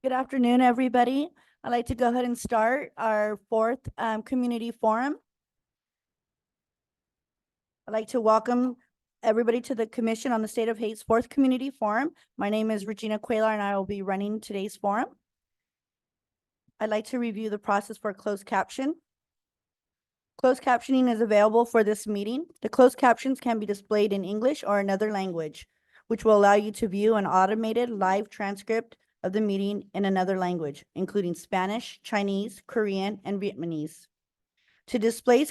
Good afternoon, everybody. I'd like to go ahead and start our fourth community forum. I'd like to welcome everybody to the Commission on the State of Hate's fourth community forum. My name is Regina Cuellar and I will be running today's forum. I'd like to review the process for closed caption. Closed captioning is available for this meeting. The closed captions can be displayed in English or another language, which will allow you to view an automated live transcript of the meeting in another language, including Spanish, Chinese, Korean, and Vietnamese. To display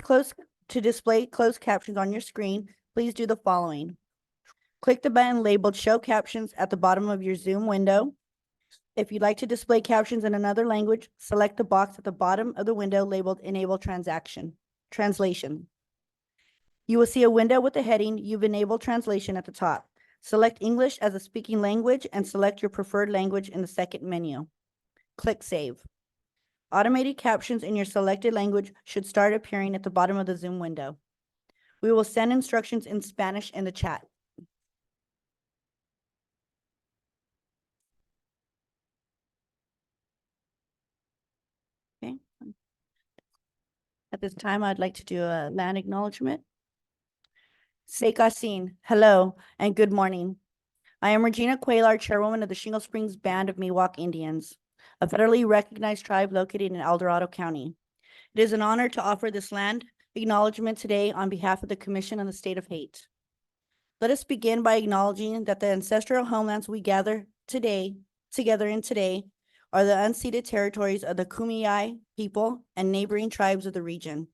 closed captions on your screen, please do the following. Click the button labeled Show Captions at the bottom of your Zoom window. If you'd like to display captions in another language, select the box at the bottom of the window labeled Enable Translation. You will see a window with the heading You've enabled translation at the top. Select English as a speaking language and select your preferred language in the second menu. Click Save. Automated captions in your selected language should start appearing at the bottom of the Zoom window. We will send instructions in Spanish in the chat. Okay. At this time, I'd like to do a land acknowledgement. Sekasin, hello and good morning. I am Regina Cuellar, chairwoman of the Shingle Springs Band of Miwok Indians, a federally recognized tribe located in El Dorado County. It is an honor to offer this land acknowledgement today on behalf of the Commission on the State of Hate. Let us begin by acknowledging that the ancestral homelands we gather together in today are the unceded territories of the Kumeyaay people and neighboring tribes of the region.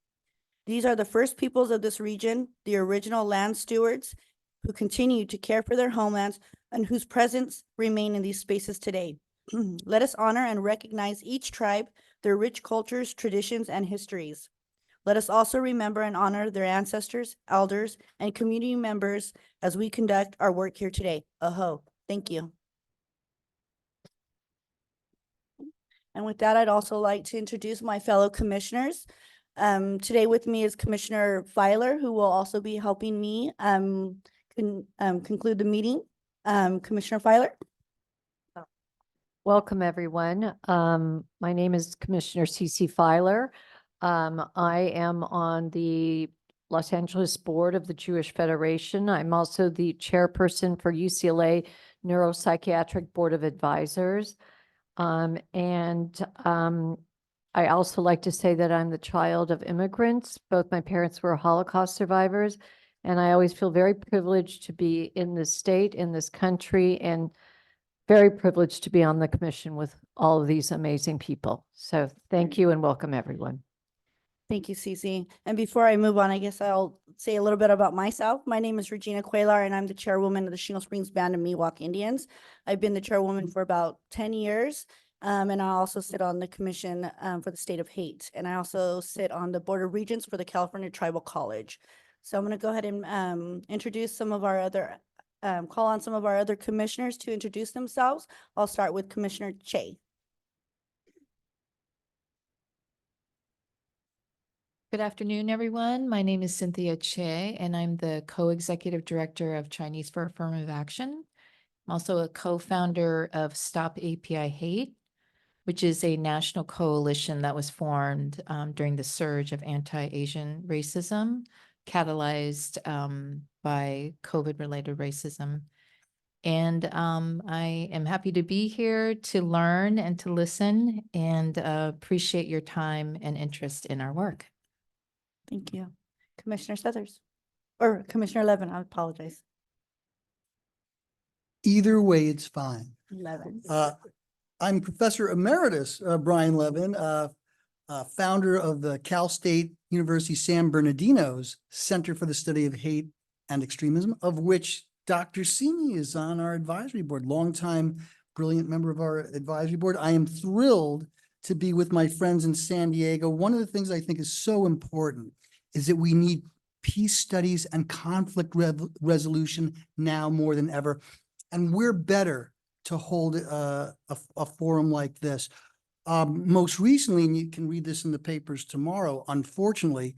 These are the first peoples of this region, the original land stewards who continue to care for their homelands and whose presence remain in these spaces today. Let us honor and recognize each tribe, their rich cultures, traditions, and histories. Let us also remember and honor their ancestors, elders, and community members as we conduct our work here today. Aho, thank you. And with that, I'd also like to introduce my fellow commissioners. Today with me is Commissioner Filer, who will also be helping me conclude the meeting. Commissioner Filer. Welcome, everyone. My name is Commissioner CC Filer. I am on the Los Angeles Board of the Jewish Federation. I'm also the chairperson for UCLA Neuropsychiatric Board of Advisors. I also like to say that I'm the child of immigrants. Both my parents were Holocaust survivors, and I always feel very privileged to be in this state, in this country, and very privileged to be on the commission with all of these amazing people. So thank you and welcome, everyone. Thank you, Cece. And before I move on, I guess I'll say a little bit about myself. My name is Regina Cuellar, and I'm the chairwoman of the Shingle Springs Band of Miwok Indians. I've been the chairwoman for about 10 years. And I also sit on the commission for the State of Hate. And I also sit on the Board of Regents for the California Tribal College. So I'm going to go ahead and introduce some of our other, call on some of our other commissioners to introduce themselves. I'll start with Commissioner Che. Good afternoon, everyone. My name is Cynthia Che, and I'm the co-executive director of Chinese for Affirmative Action. I'm also a co-founder of Stop API Hate, which is a national coalition that was formed during the surge of anti-Asian racism, catalyzed by COVID-related racism. And I am happy to be here to learn and to listen, and appreciate your time and interest in our work. Thank you. Commissioner Suthers, or Commissioner Levin, I apologize. Either way, it's fine. Levin. I'm Professor Emeritus Brian Levin, founder of the Cal State University San Bernardino's Center for the Study of Hate and Extremism, of which Dr. Simi is on our advisory board, longtime brilliant member of our advisory board. I am thrilled to be with my friends in San Diego. One of the things I think is so important is that we need peace studies and conflict resolution now more than ever. And we're better to hold a forum like this. Most recently, and you can read this in the papers tomorrow, unfortunately,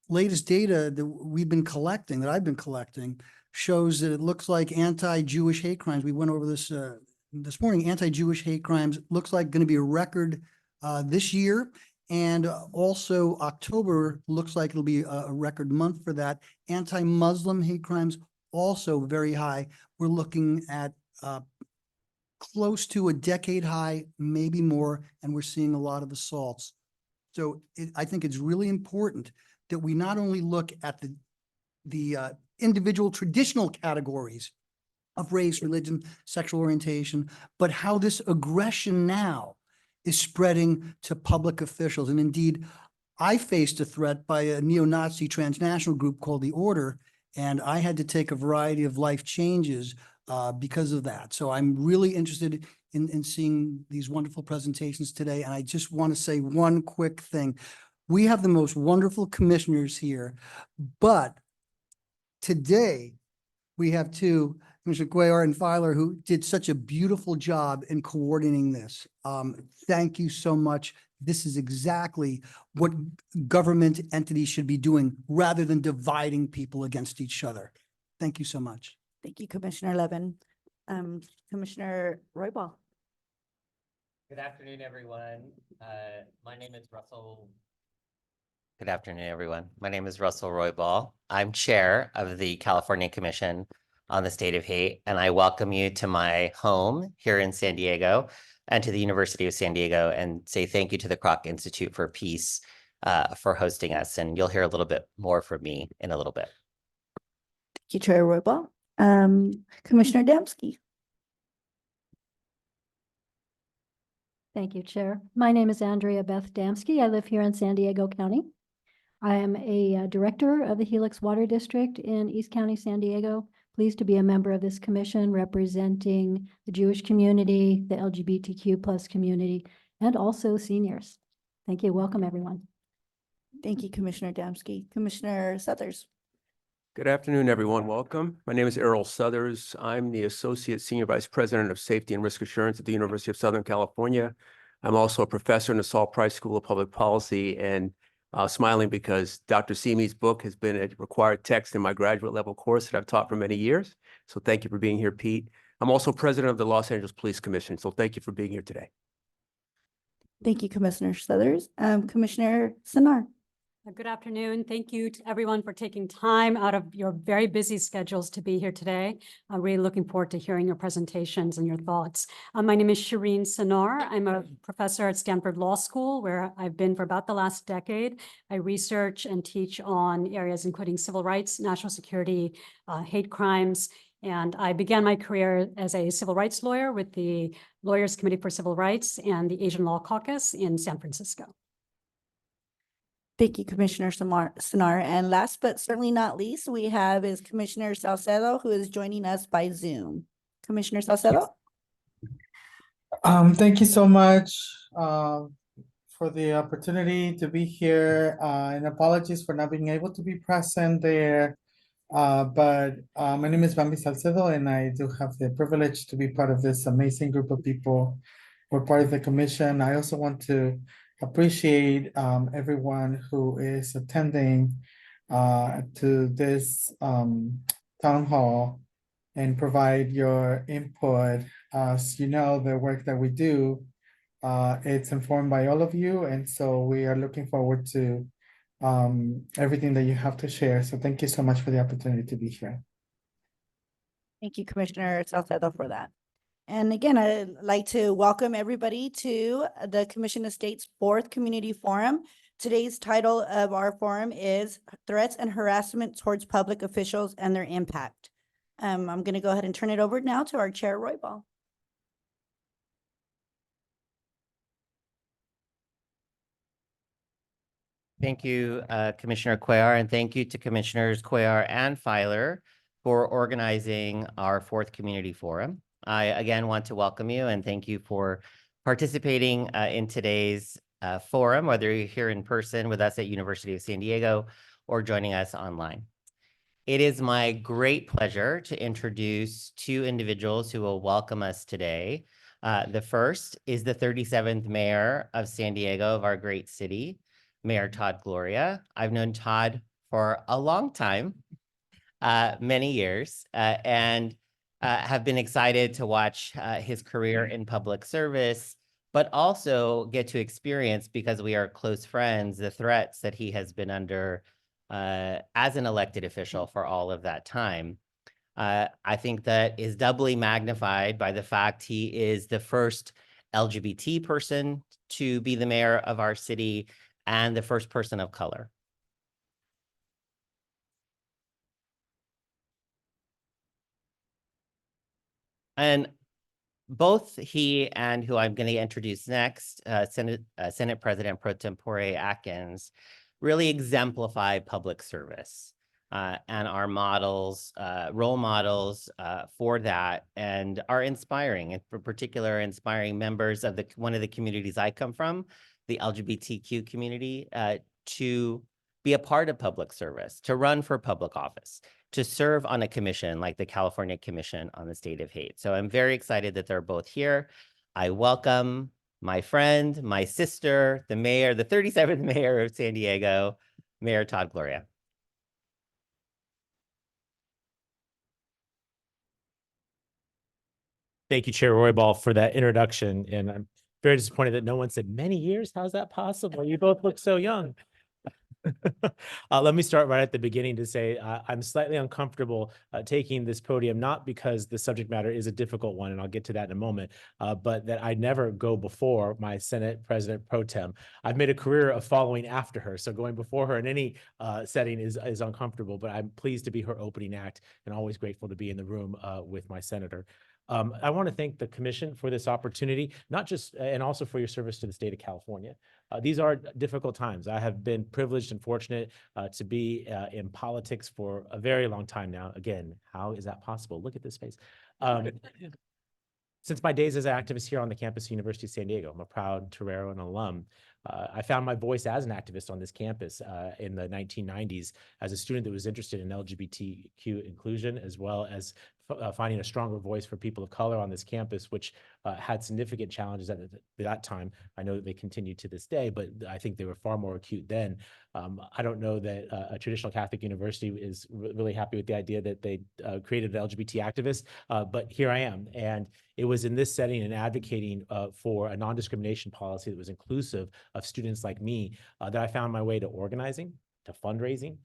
latest data that we've been collecting, that I've been collecting, shows that it looks like anti-Jewish hate crimes, we went over this this morning, anti-Jewish hate crimes looks like going to be a record this year. And also October looks like it'll be a record month for that. Anti-Muslim hate crimes also very high. We're looking at close to a decade high, maybe more, and we're seeing a lot of assaults. So I think it's really important that we not only look at the individual traditional categories of race, religion, sexual orientation, but how this aggression now is spreading to public officials. And indeed, I faced a threat by a neo-Nazi transnational group called The Order, and I had to take a variety of life changes because of that. So I'm really interested in seeing these wonderful presentations today. And I just want to say one quick thing. We have the most wonderful commissioners here, but today we have two, Commissioner Cuellar and Filer, who did such a beautiful job in coordinating this. Thank you so much. This is exactly what government entities should be doing rather than dividing people against each other. Thank you so much. Thank you, Commissioner Levin. Commissioner Roybal. Good afternoon, everyone. My name is Russell. Good afternoon, everyone. My name is Russell Roybal. I'm chair of the California Commission on the State of Hate, and I welcome you to my home here in San Diego and to the University of San Diego, and say thank you to the Kroc Institute for Peace for hosting us. And you'll hear a little bit more from me in a little bit. Thank you, Chair Roybal. Commissioner Dembski. Thank you, Chair. My name is Andrea Beth Damsky. I live here in San Diego County. I am a director of the Helix Water District in East County, San Diego. Pleased to be a member of this commission representing the Jewish community, the LGBTQ+ community, and also seniors. Thank you. Welcome, everyone. Thank you, Commissioner Dembski. Commissioner Suthers. Good afternoon, everyone. Welcome. My name is Errol Suthers. I'm the Associate Senior Vice President of Safety and Risk Assurance at the University of Southern California. I'm also a professor in the Saul Price School of Public Policy, and smiling because Dr. Simi's book has been a required text in my graduate level course that I've taught for many years. So thank you for being here, Pete. I'm also president of the Los Angeles Police Commission. So thank you for being here today. Thank you, Commissioner Suthers. Commissioner Sinar. Good afternoon. Thank you to everyone for taking time out of your very busy schedules to be here today. I'm really looking forward to hearing your presentations and your thoughts. My name is Shireen Sinar. I'm a professor at Stanford Law School, where I've been for about the last decade. I research and teach on areas including civil rights, national security, hate crimes, and I began my career as a civil rights lawyer with the Lawyers Committee for Civil Rights and the Asian Law Caucus in San Francisco. Thank you, Commissioner Sinar. And last but certainly not least, we have is Commissioner Salcedo, who is joining us by Zoom. Commissioner Salcedo? Thank you so much for the opportunity to be here, and apologies for not being able to be present there. But my name is Bambi Salcedo, and I do have the privilege to be part of this amazing group of people who are part of the commission. I also want to appreciate everyone who is attending to this town hall and provide your input. As you know, the work that we do, it's informed by all of you, and so we are looking forward to everything that you have to share. So thank you so much for the opportunity to be here. Thank you, Commissioner Salcedo, for that. And again, I'd like to welcome everybody to the Commission Estates 4th Community Forum. Today's title of our forum is Threats and Harassment Towards Public Officials and Their Impact. I'm going to go ahead and turn it over now to our Chair, Roybal. Thank you, Commissioner Cuellar, and thank you to Commissioners Cuellar and Filer for organizing our 4th Community Forum. I again want to welcome you and thank you for participating in today's forum, whether you're here in person with us at University of San Diego or joining us online. It is my great pleasure to introduce two individuals who will welcome us today. The first is the 37th Mayor of San Diego, of our great city, Mayor Todd Gloria. I've known Todd for a long time, many years, and have been excited to watch his career in public service, but also get to experience, because we are close friends, the threats that he has been under as an elected official for all of that time. I think that is doubly magnified by the fact he is the first LGBT person to be the mayor of our city and the first person of color. And both he and who I'm going to introduce next, Senate President Pro Tempore Atkins, really exemplify public service and are models, role models for that, and are inspiring, and in particular, inspiring members of one of the communities I come from, the LGBTQ community, to be a part of public service, to run for public office, to serve on a commission like the California Commission on the State of Hate. So I'm very excited that they're both here. I welcome my friend, my sister, the mayor, the 37th mayor of San Diego, Mayor Todd Gloria. Thank you, Chair Roybal, for that introduction. And I'm very disappointed that no one said many years. How's that possible? You both look so young. Let me start right at the beginning to say I'm slightly uncomfortable taking this podium, not because the subject matter is a difficult one, and I'll get to that in a moment, but that I never go before my Senate President Pro Tem. I've made a career of following after her, so going before her in any setting is uncomfortable, but I'm pleased to be her opening act and always grateful to be in the room with my senator. I want to thank the commission for this opportunity, not just, and also for your service to the state of California. These are difficult times. I have been privileged and fortunate to be in politics for a very long time now. Again, how is that possible? Look at this face. Since my days as an activist here on the campus of University of San Diego, I'm a proud Torero and alum. I found my voice as an activist on this campus in the 1990s as a student that was interested in LGBTQ inclusion, as well as finding a stronger voice for people of color on this campus, which had significant challenges at that time. I know that they continue to this day, but I think they were far more acute then. I don't know that a traditional Catholic university is really happy with the idea that they created an LGBT activist, but here I am. And it was in this setting and advocating for a non-discrimination policy that was inclusive of students like me that I found my way to organizing, to fundraising,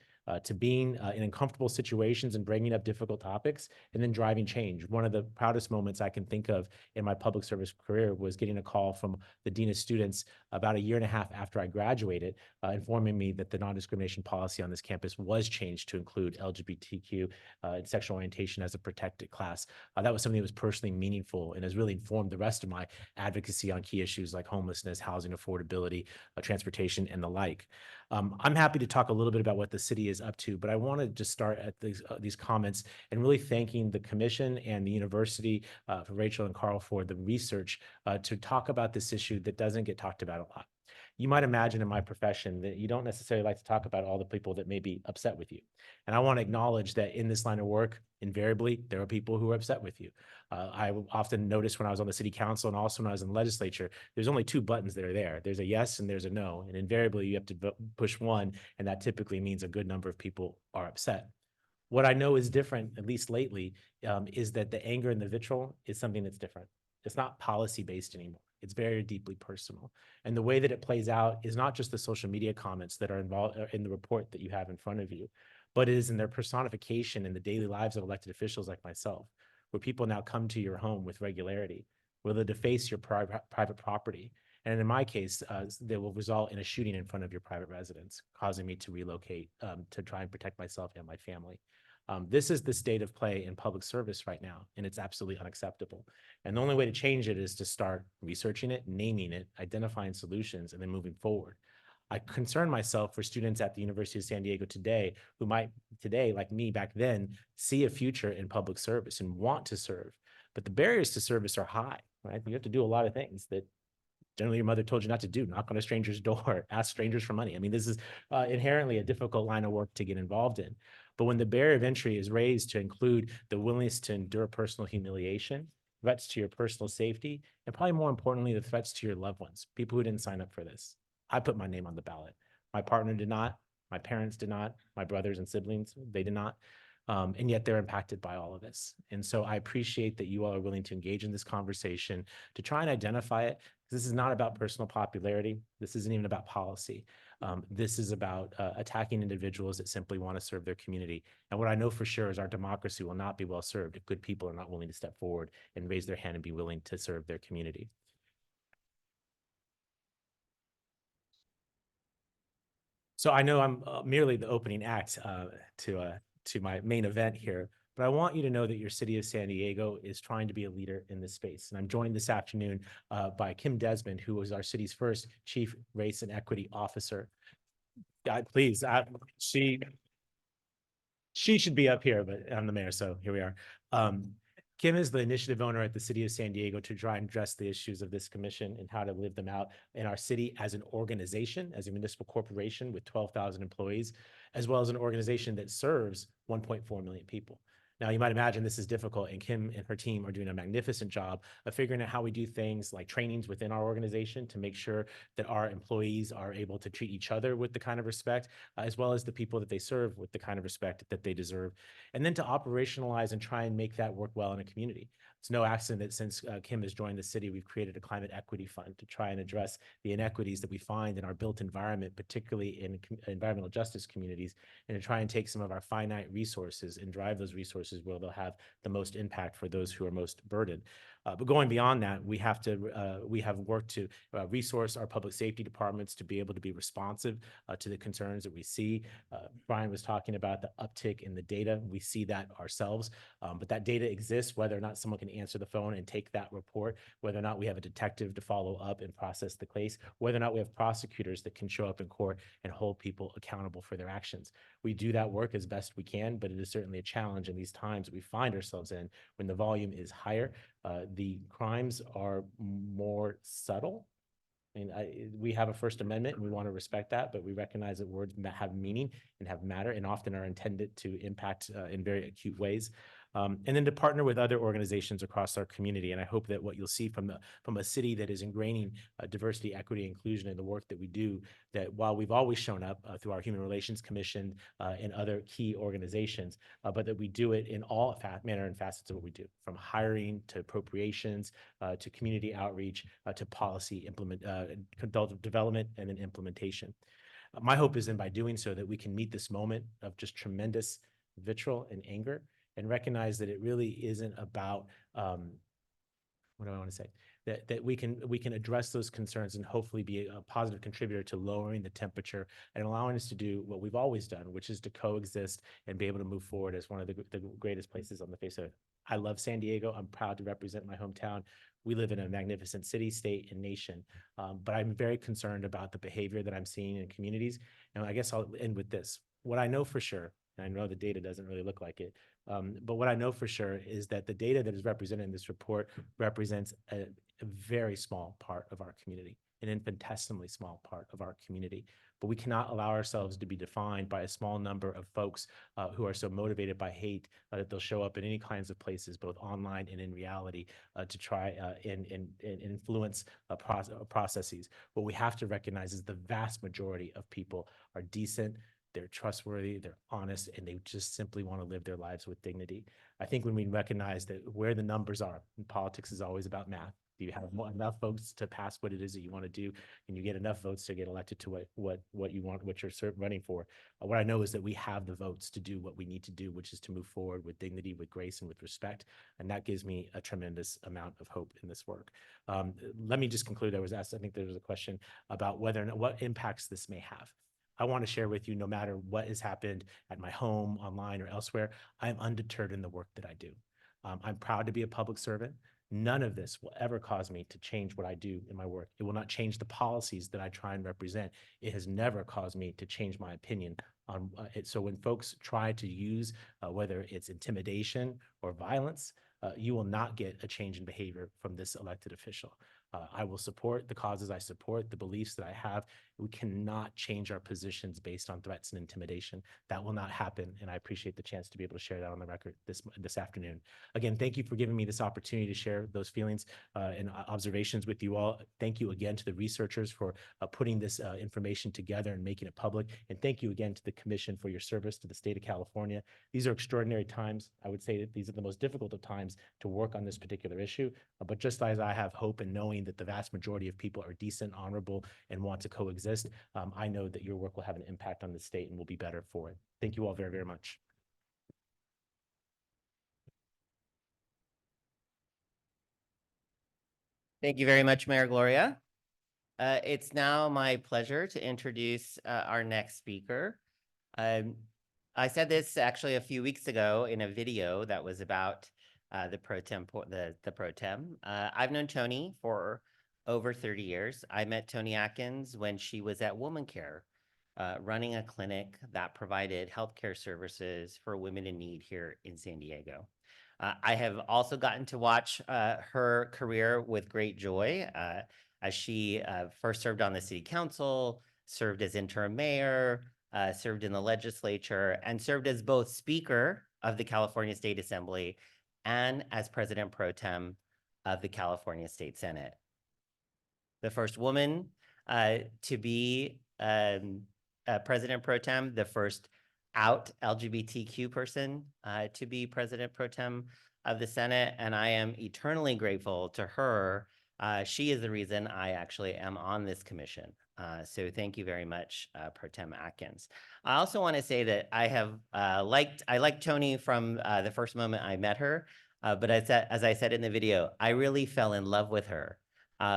to being in uncomfortable situations and bringing up difficult topics, and then driving change. One of the proudest moments I can think of in my public service career was getting a call from the Dean of Students about a year and a half after I graduated, informing me that the non-discrimination policy on this campus was changed to include LGBTQ and sexual orientation as a protected class. That was something that was personally meaningful and has really informed the rest of my advocacy on key issues like homelessness, housing affordability, transportation, and the like. I'm happy to talk a little bit about what the city is up to, but I want to just start at these comments and really thanking the commission and the university, for Rachel and Carl, for the research to talk about this issue that doesn't get talked about a lot. You might imagine in my profession that you don't necessarily like to talk about all the people that may be upset with you. And I want to acknowledge that in this line of work, invariably, there are people who are upset with you. I often noticed when I was on the city council and also when I was in the legislature, there's only two buttons that are there. There's a yes and there's a no. And invariably, you have to push one, and that typically means a good number of people are upset. What I know is different, at least lately, is that the anger and the vitriol is something that's different. It's not policy-based anymore. It's very deeply personal. And the way that it plays out is not just the social media comments that are involved in the report that you have in front of you, but it is in their personification in the daily lives of elected officials like myself, where people now come to your home with regularity, where they deface your private property. And in my case, they will result in a shooting in front of your private residence, causing me to relocate to try and protect myself and my family. This is the state of play in public service right now, and it's absolutely unacceptable. And the only way to change it is to start researching it, naming it, identifying solutions, and then moving forward. I concern myself for students at the University of San Diego today who might today, like me back then, see a future in public service and want to serve. But the barriers to service are high, right? You have to do a lot of things that generally your mother told you not to do. Knock on a stranger's door, ask strangers for money. I mean, this is inherently a difficult line of work to get involved in. But when the barrier of entry is raised to include the willingness to endure personal humiliation, threats to your personal safety, and probably more importantly, the threats to your loved ones, people who didn't sign up for this. I put my name on the ballot. My partner did not. My parents did not. My brothers and siblings, they did not. And yet they're impacted by all of this. And so I appreciate that you all are willing to engage in this conversation to try and identify it. This is not about personal popularity. This isn't even about policy. This is about attacking individuals that simply want to serve their community. And what I know for sure is our democracy will not be well served if good people are not willing to step forward and raise their hand and be willing to serve their community. So I know I'm merely the opening act to my main event here, but I want you to know that your city of San Diego is trying to be a leader in this space. And I'm joined this afternoon by Kim Desmond, who was our city's first Chief Race and Equity Officer. Please, she should be up here, but I'm the mayor, so here we are. Kim is the initiative owner at the city of San Diego to try and address the issues of this commission and how to live them out in our city as an organization, as a municipal corporation with 12,000 employees, as well as an organization that serves 1.4 million people. Now, you might imagine this is difficult, and Kim and her team are doing a magnificent job of figuring out how we do things like trainings within our organization to make sure that our employees are able to treat each other with the kind of respect, as well as the people that they serve with the kind of respect that they deserve. And then to operationalize and try and make that work well in a community. It's no accident that since Kim has joined the city, we've created a climate equity fund to try and address the inequities that we find in our built environment, particularly in environmental justice communities, and to try and take some of our finite resources and drive those resources where they'll have the most impact for those who are most burdened. But going beyond that, we have worked to resource our public safety departments to be able to be responsive to the concerns that we see. Brian was talking about the uptick in the data. We see that ourselves, but that data exists whether or not someone can answer the phone and take that report, whether or not we have a detective to follow up and process the case, whether or not we have prosecutors that can show up in court and hold people accountable for their actions. We do that work as best we can, but it is certainly a challenge in these times that we find ourselves in when the volume is higher. The crimes are more subtle. I mean, we have a First Amendment and we want to respect that, but we recognize that words have meaning and have matter and often are intended to impact in very acute ways. And then to partner with other organizations across our community. And I hope that what you'll see from a city that is ingraining diversity, equity, inclusion in the work that we do, that while we've always shown up through our Human Relations Commission and other key organizations, but that we do it in all manner and facets of what we do, from hiring to appropriations to community outreach to policy development and then implementation. My hope is then by doing so that we can meet this moment of just tremendous vitriol and anger and recognize that it really isn't about, what do I want to say? That we can address those concerns and hopefully be a positive contributor to lowering the temperature and allowing us to do what we've always done, which is to coexist and be able to move forward as one of the greatest places on the face of it. I love San Diego. I'm proud to represent my hometown. We live in a magnificent city, state, and nation, but I'm very concerned about the behavior that I'm seeing in communities. And I guess I'll end with this. What I know for sure, and I know the data doesn't really look like it, but what I know for sure is that the data that is represented in this report represents a very small part of our community, an infinitesimally small part of our community. But we cannot allow ourselves to be defined by a small number of folks who are so motivated by hate that they'll show up in any kinds of places, both online and in reality, to try and influence processes. What we have to recognize is the vast majority of people are decent, they're trustworthy, they're honest, and they just simply want to live their lives with dignity. I think when we recognize that where the numbers are, and politics is always about math, do you have enough votes to pass what it is that you want to do, and you get enough votes to get elected to what you want, what you're running for? What I know is that we have the votes to do what we need to do, which is to move forward with dignity, with grace, and with respect, and that gives me a tremendous amount of hope in this work. Let me just conclude. I think there was a question about whether or not what impacts this may have. I want to share with you, no matter what has happened at my home, online, or elsewhere, I'm undeterred in the work that I do. I'm proud to be a public servant. None of this will ever cause me to change what I do in my work. It will not change the policies that I try and represent. It has never caused me to change my opinion on it. So when folks try to use, whether it's intimidation or violence, you will not get a change in behavior from this elected official. I will support the causes I support, the beliefs that I have. We cannot change our positions based on threats and intimidation. That will not happen, and I appreciate the chance to be able to share that on the record this afternoon. Again, thank you for giving me this opportunity to share those feelings and observations with you all. Thank you again to the researchers for putting this information together and making it public. And thank you again to the Commission for your service to the state of California. These are extraordinary times. I would say that these are the most difficult of times to work on this particular issue. But just as I have hope in knowing that the vast majority of people are decent, honorable, and want to coexist, I know that your work will have an impact on the state and will be better for it. Thank you all very, very much. Thank you very much, Mayor Gloria. It's now my pleasure to introduce our next speaker. I said this actually a few weeks ago in a video that was about the pro tem. I've known Toni for over 30 years. I met Toni Atkins when she was at Woman Care, running a clinic that provided healthcare services for women in need here in San Diego. I have also gotten to watch her career with great joy as she first served on the city council, served as interim mayor, served in the legislature, and served as both Speaker of the California State Assembly and as President Pro Tem of the California State Senate. The first woman to be President Pro Tem, the first out LGBTQ person to be President Pro Tem of the Senate, and I am eternally grateful to her. She is the reason I actually am on this commission. So thank you very much, Pro Tem Atkins. I also want to say that I have liked Toni from the first moment I met her, but as I said in the video, I really fell in love with her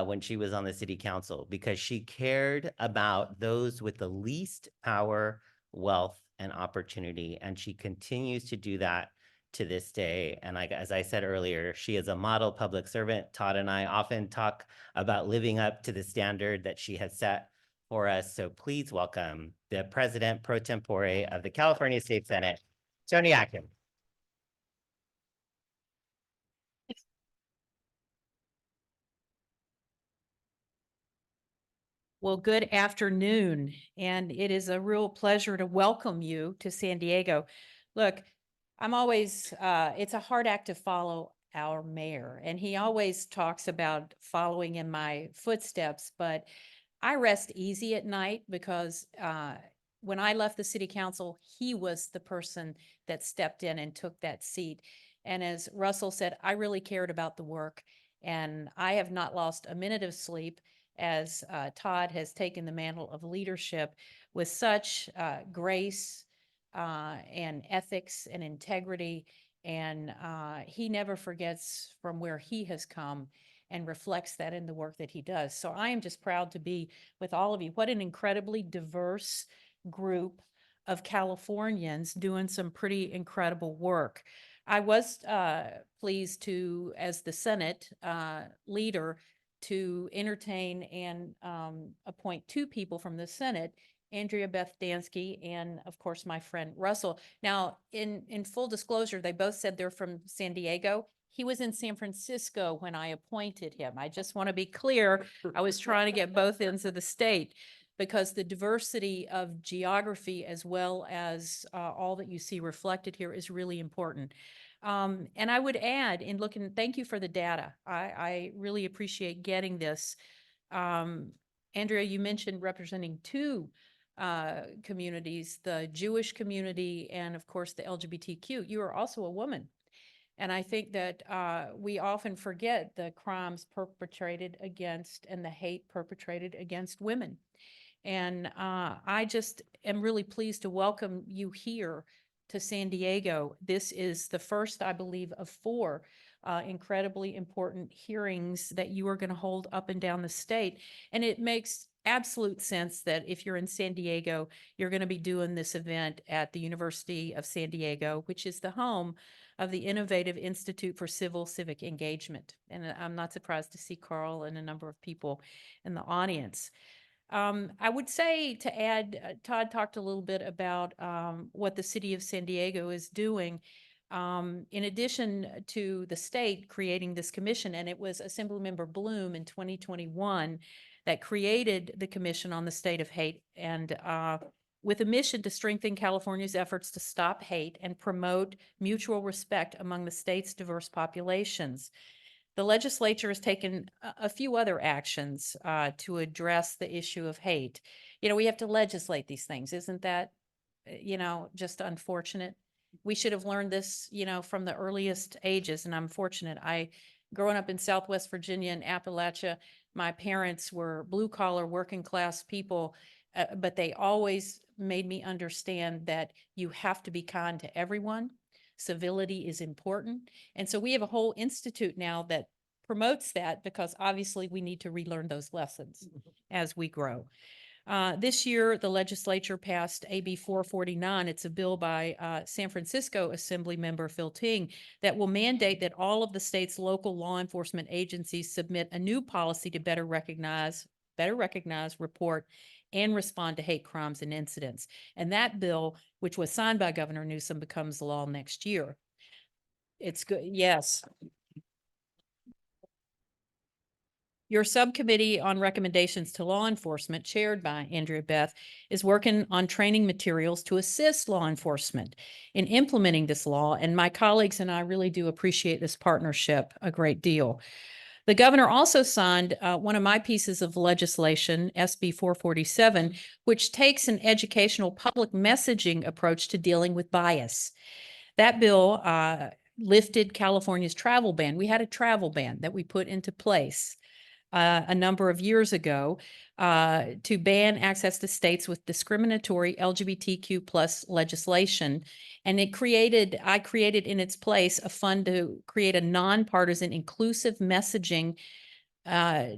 when she was on the city council because she cared about those with the least power, wealth, and opportunity, and she continues to do that to this day. And as I said earlier, she is a model public servant. Todd and I often talk about living up to the standard that she has set for us. So please welcome the President Pro Tempore of the California State Senate, Toni Atkins. Well, good afternoon, and it is a real pleasure to welcome you to San Diego. Look, I'm always, it's a hard act to follow our mayor, and he always talks about following in my footsteps, but I rest easy at night because when I left the city council, he was the person that stepped in and took that seat. And as Russell said, I really cared about the work, and I have not lost a minute of sleep as Todd has taken the mantle of leadership with such grace and ethics and integrity. And he never forgets from where he has come and reflects that in the work that he does. So I am just proud to be with all of you. What an incredibly diverse group of Californians doing some pretty incredible work. I was pleased to, as the Senate leader, to entertain and appoint two people from the Senate, Andrea Beth Dansky and, of course, my friend Russell. Now, in full disclosure, they both said they're from San Diego. He was in San Francisco when I appointed him. I just want to be clear. I was trying to get both ends of the state because the diversity of geography as well as all that you see reflected here is really important. And I would add in looking, thank you for the data. I really appreciate getting this. Andrea, you mentioned representing two communities, the Jewish community and of course the LGBTQ. You are also a woman. And I think that we often forget the crimes perpetrated against and the hate perpetrated against women. And I just am really pleased to welcome you here to San Diego. This is the first, I believe, of four incredibly important hearings that you are going to hold up and down the state. And it makes absolute sense that if you're in San Diego, you're going to be doing this event at the University of San Diego, which is the home of the Innovative Institute for Civic Engagement. And I'm not surprised to see Carl and a number of people in the audience. I would say to add, Todd talked a little bit about what the city of San Diego is doing. in addition to the state creating this commission, and it was Assemblymember Bloom in 2021 that created the Commission on the State of Hate, and with a mission to strengthen California's efforts to stop hate and promote mutual respect among the state's diverse populations. The legislature has taken a few other actions to address the issue of hate. You know, we have to legislate these things. Isn't that, just unfortunate? We should have learned this, from the earliest ages, and I'm fortunate. Growing up in Southwest Virginia and Appalachia, my parents were blue-collar, working-class people, but they always made me understand that you have to be kind to everyone. Civility is important. And so we have a whole institute now that promotes that, because obviously we need to relearn those lessons as we grow. This year, the legislature passed AB 449. It's a bill by San Francisco Assembly Member Phil Ting that will mandate that all of the state's local law enforcement agencies submit a new policy to better recognize, report, and respond to hate crimes and incidents. And that bill, which was signed by Governor Newsom, becomes law next year. It's good. Yes. Your subcommittee on recommendations to law enforcement, chaired by Andrea Beth, is working on training materials to assist law enforcement in implementing this law. And my colleagues and I really do appreciate this partnership a great deal. The governor also signed one of my pieces of legislation, SB 447, which takes an educational public messaging approach to dealing with bias. That bill lifted California's travel ban. We had a travel ban that we put into place a number of years ago to ban access to states with discriminatory LGBTQ plus legislation. And I created in its place a fund to create a nonpartisan inclusive messaging,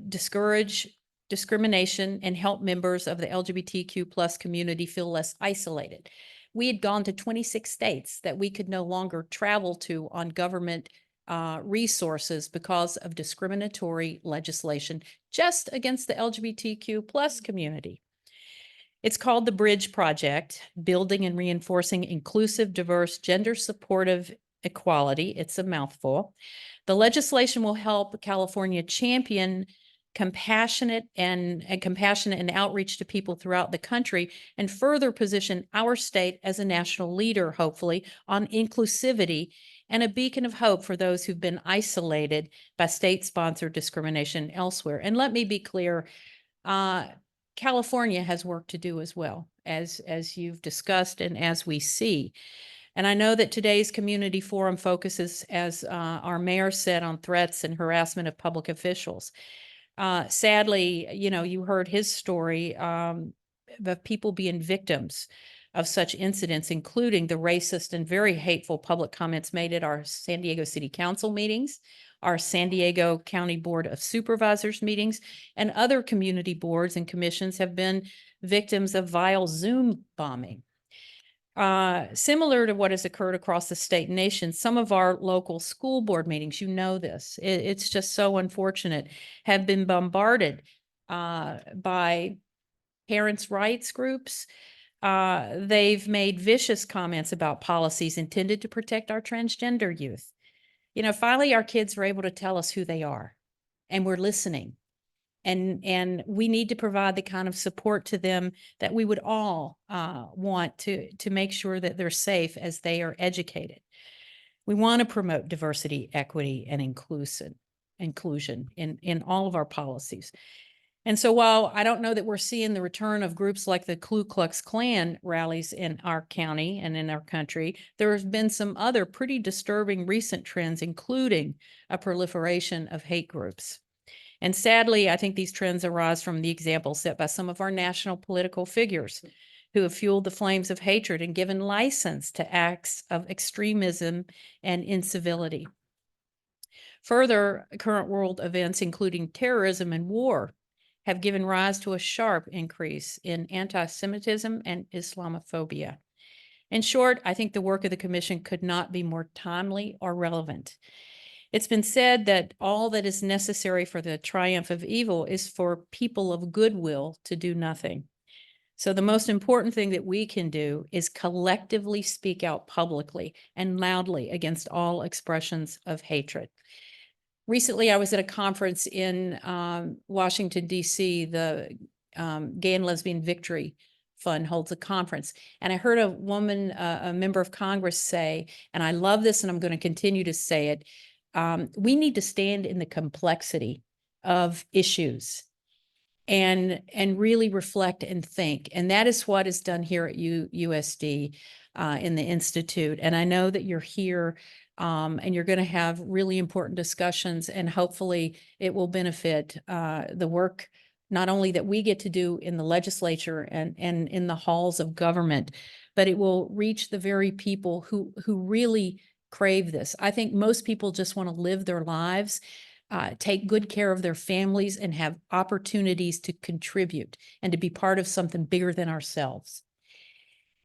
discourage discrimination, and help members of the LGBTQ plus community feel less isolated. We had gone to 26 states that we could no longer travel to on government resources because of discriminatory legislation just against the LGBTQ plus community. It's called the Bridge Project, Building and Reinforcing Inclusive, Diverse, Gender-Supportive Equality. It's a mouthful. The legislation will help California champion compassionate and outreach to people throughout the country, and further position our state as a national leader, hopefully, on inclusivity and a beacon of hope for those who've been isolated by state-sponsored discrimination elsewhere. And let me be clear, California has work to do as well, as you've discussed and as we see. And I know that today's community forum focuses, as our mayor said, on threats and harassment of public officials. Sadly, you heard his story of people being victims of such incidents, including the racist and very hateful public comments made at our San Diego City Council meetings, our San Diego County Board of Supervisors meetings, and other community boards and commissions have been victims of vile Zoom bombing. Similar to what has occurred across the state and nation, some of our local school board meetings, this, it's just so unfortunate, have been bombarded by parents' rights groups. They've made vicious comments about policies intended to protect our transgender youth. Finally, our kids are able to tell us who they are, and we're listening. And we need to provide the kind of support to them that we would all want to make sure that they're safe as they are educated. We want to promote diversity, equity, and inclusion in all of our policies. And so while I don't know that we're seeing the return of groups like the Ku Klux Klan rallies in our county and in our country, there have been some other pretty disturbing recent trends, including a proliferation of hate groups. And sadly, I think these trends arise from the example set by some of our national political figures who have fueled the flames of hatred and given license to acts of extremism and incivility. Further, current world events, including terrorism and war, have given rise to a sharp increase in anti-Semitism and Islamophobia. In short, I think the work of the Commission could not be more timely or relevant. It's been said that all that is necessary for the triumph of evil is for people of goodwill to do nothing. So the most important thing that we can do is collectively speak out publicly and loudly against all expressions of hatred. Recently, I was at a conference in Washington, D.C. The Gay and Lesbian Victory Fund holds a conference. And I heard a woman, a member of Congress say, and I love this and I'm going to continue to say it, we need to stand in the complexity of issues and really reflect and think. And that is what is done here at USD in the Institute. And I know that you're here and you're going to have really important discussions, and hopefully it will benefit the work not only that we get to do in the legislature and in the halls of government, but it will reach the very people who really crave this. I think most people just want to live their lives, take good care of their families, and have opportunities to contribute and to be part of something bigger than ourselves.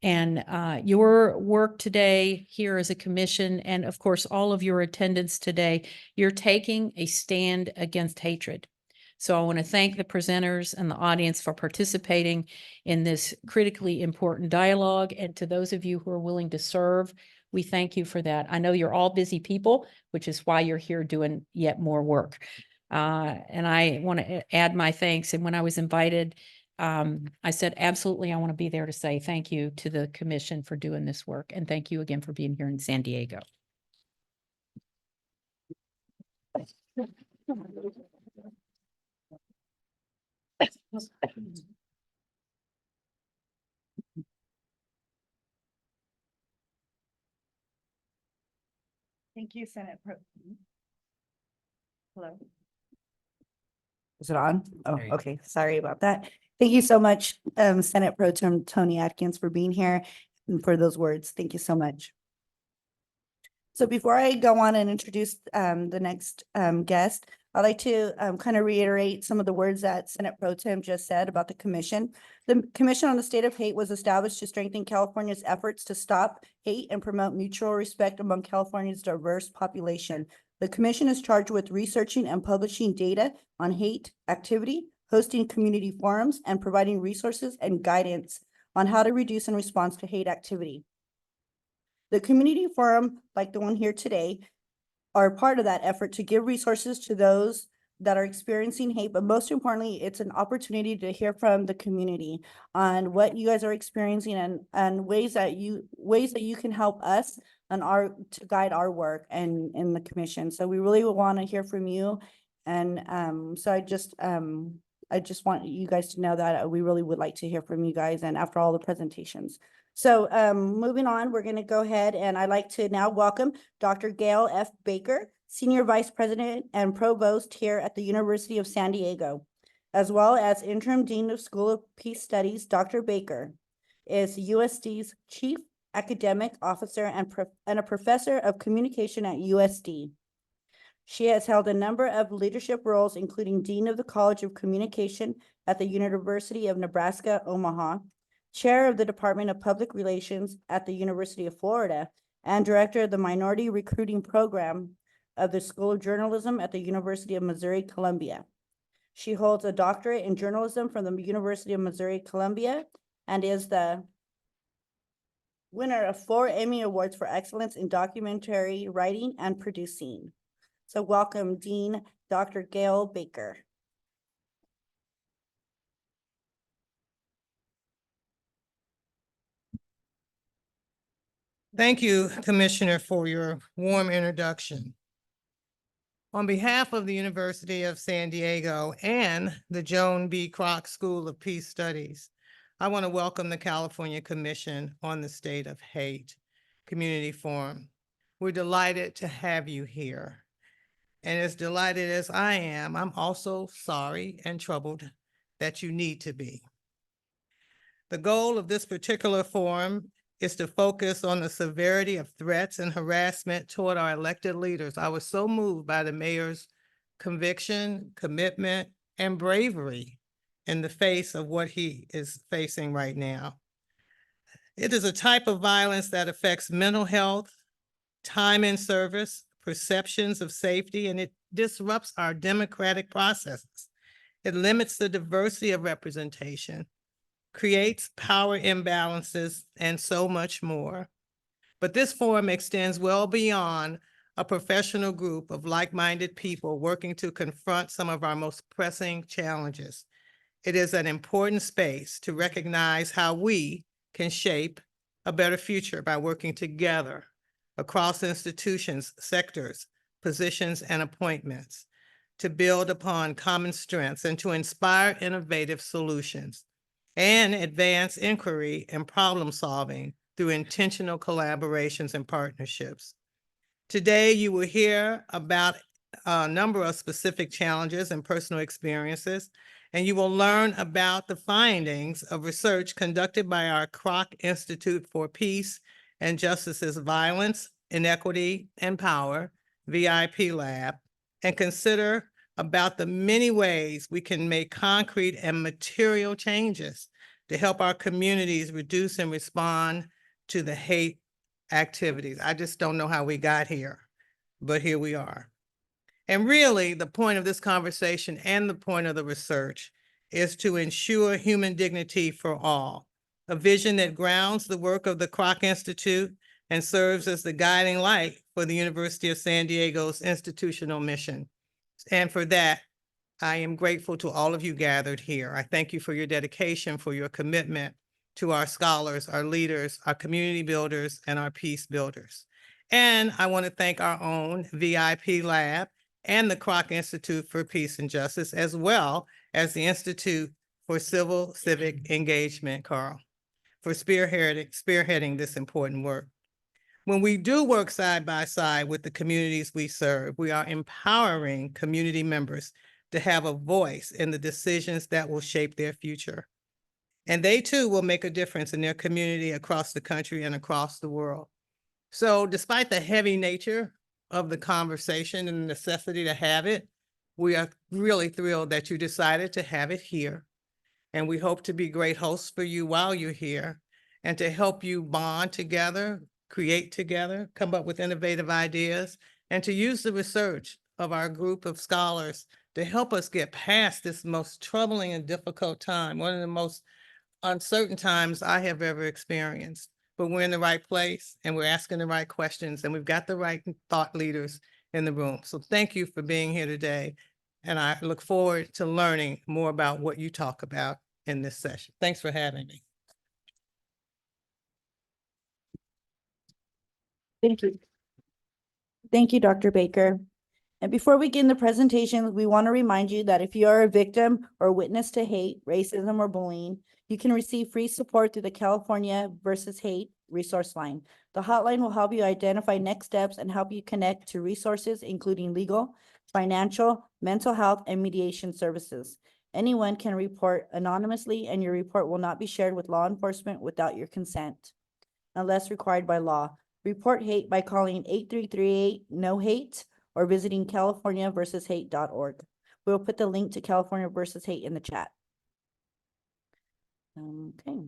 And your work today here as a commission, and of course, all of your attendance today, you're taking a stand against hatred. So I want to thank the presenters and the audience for participating in this critically important dialogue. And to those of you who are willing to serve, we thank you for that. I know you're all busy people, which is why you're here doing yet more work. And I want to add my thanks. And when I was invited, I said, absolutely, I want to be there to say thank you to the commission for doing this work. And thank you again for being here in San Diego. Thank you, Senate Pro. Hello. Is it on? Oh, There you go. okay. Sorry about that. Thank you so much, Senate Pro Tem Tony Atkins, for being here and for those words. Thank you so much. So before I go on and introduce the next guest, I'd like to kind of reiterate some of the words that Senate Pro Tem just said about the commission. The Commission on the State of Hate was established to strengthen California's efforts to stop hate and promote mutual respect among California's diverse population. The commission is charged with researching and publishing data on hate activity, hosting community forums, and providing resources and guidance on how to reduce and respond to hate activity. The community forum, like the one here today, are part of that effort to give resources to those that are experiencing hate, but most importantly, it's an opportunity to hear from the community on what you guys are experiencing and ways that you can help us and to guide our work and in the commission. So we really want to hear from you. And so I just want you guys to know that we really would like to hear from you guys, and after all the presentations. So moving on, we're going to go ahead, and I'd like to now welcome Dr. Gail F. Baker, Senior Vice President and Provost here at the University of San Diego, as well as Interim Dean of School of Peace Studies. Dr. Baker is USD's Chief Academic Officer and a Professor of Communication at USD. She has held a number of leadership roles, including Dean of the College of Communication at the University of Nebraska, Omaha, Chair of the Department of Public Relations at the University of Florida, and Director of the Minority Recruiting Program of the School of Journalism at the University of Missouri-Columbia. She holds a doctorate in journalism from the University of Missouri-Columbia and is the winner of 4 Emmy Awards for excellence in documentary writing and producing. So welcome, Dean Dr. Gail Baker. Thank you, Commissioner, for your warm introduction. On behalf of the University of San Diego and the Joan B. Kroc School of Peace Studies, I want to welcome the California Commission on the State of Hate Community Forum. We're delighted to have you here. And as delighted as I am, I'm also sorry and troubled that you need to be. The goal of this particular forum is to focus on the severity of threats and harassment toward our elected leaders. I was so moved by the mayor's conviction, commitment, and bravery in the face of what he is facing right now. It is a type of violence that affects mental health, time in service, perceptions of safety, and it disrupts our democratic processes. It limits the diversity of representation, creates power imbalances, and so much more. But this forum extends well beyond a professional group of like-minded people working to confront some of our most pressing challenges. It is an important space to recognize how we can shape a better future by working together across institutions, sectors, positions, and appointments to build upon common strengths and to inspire innovative solutions and advance inquiry and problem solving through intentional collaborations and partnerships. Today, you will hear about a number of specific challenges and personal experiences, and you will learn about the findings of research conducted by our Kroc Institute for Peace and Justice's Violence, Inequity, and Power, VIP Lab, and consider about the many ways we can make concrete and material changes to help our communities reduce and respond to the hate activities. I just don't know how we got here, but here we are. And really, the point of this conversation and the point of the research is to ensure human dignity for all, a vision that grounds the work of the Kroc Institute and serves as the guiding light for the University of San Diego's institutional mission. And for that, I am grateful to all of you gathered here. I thank you for your dedication, for your commitment to our scholars, our leaders, our community builders, and our peace builders. And I want to thank our own VIP Lab and the Kroc Institute for Peace and Justice, as well as the Institute for Civic Engagement, Carl, for spearheading this important work. When we do work side by side with the communities we serve, we are empowering community members to have a voice in the decisions that will shape their future. And they too will make a difference in their community across the country and across the world. So despite the heavy nature of the conversation and the necessity to have it, we are really thrilled that you decided to have it here. And we hope to be great hosts for you while you're here and to help you bond together, create together, come up with innovative ideas, and to use the research of our group of scholars to help us get past this most troubling and difficult time, one of the most uncertain times I have ever experienced. But we're in the right place and we're asking the right questions and we've got the right thought leaders in the room. So thank you for being here today. And I look forward to learning more about what you talk about in this session. Thanks for having me. Thank you. Thank you, Dr. Baker. And before we begin the presentation, we want to remind you that if you are a victim or witness to hate, racism, or bullying, you can receive free support through the California versus Hate resource line. The hotline will help you identify next steps and help you connect to resources, including legal, financial, mental health, and mediation services. Anyone can report anonymously, and your report will not be shared with law enforcement without your consent, unless required by law. Report hate by calling 8338-NO-HATE or visiting californiaversushate.org. We'll put the link to California versus Hate in the chat. Okay.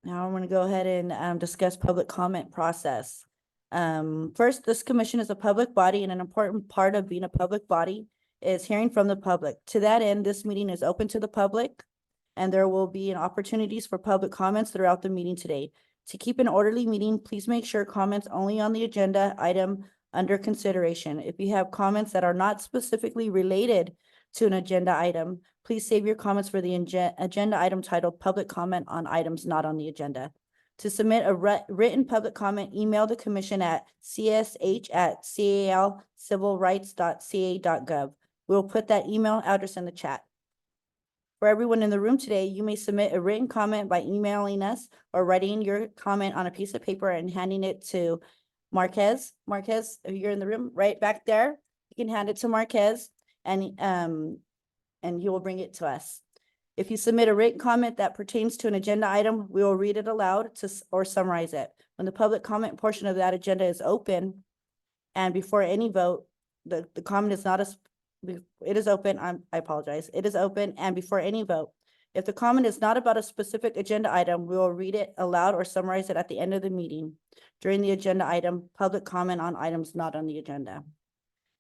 Now I'm going to go ahead and discuss public comment process. First, this commission is a public body, and an important part of being a public body is hearing from the public. To that end, this meeting is open to the public, and there will be opportunities for public comments throughout the meeting today. To keep an orderly meeting, please make sure comments only on the agenda item under consideration. If you have comments that are not specifically related to an agenda item, please save your comments for the agenda item titled Public Comment on Items Not on the Agenda. To submit a written public comment, email the commission at csh@calcivilrights.ca.gov. We'll put that email address in the chat. For everyone in the room today, you may submit a written comment by emailing us or writing your comment on a piece of paper and handing it to Marquez. Marquez, if you're in the room, right back there, you can hand it to Marquez and he will bring it to us. If you submit a written comment that pertains to an agenda item, we will read it aloud or summarize it. When the public comment portion of that agenda is open and before any vote, the comment is not it is open. I apologize. It is open and before any vote. If the comment is not about a specific agenda item, we will read it aloud or summarize it at the end of the meeting. During the agenda item, public comment on items not on the agenda.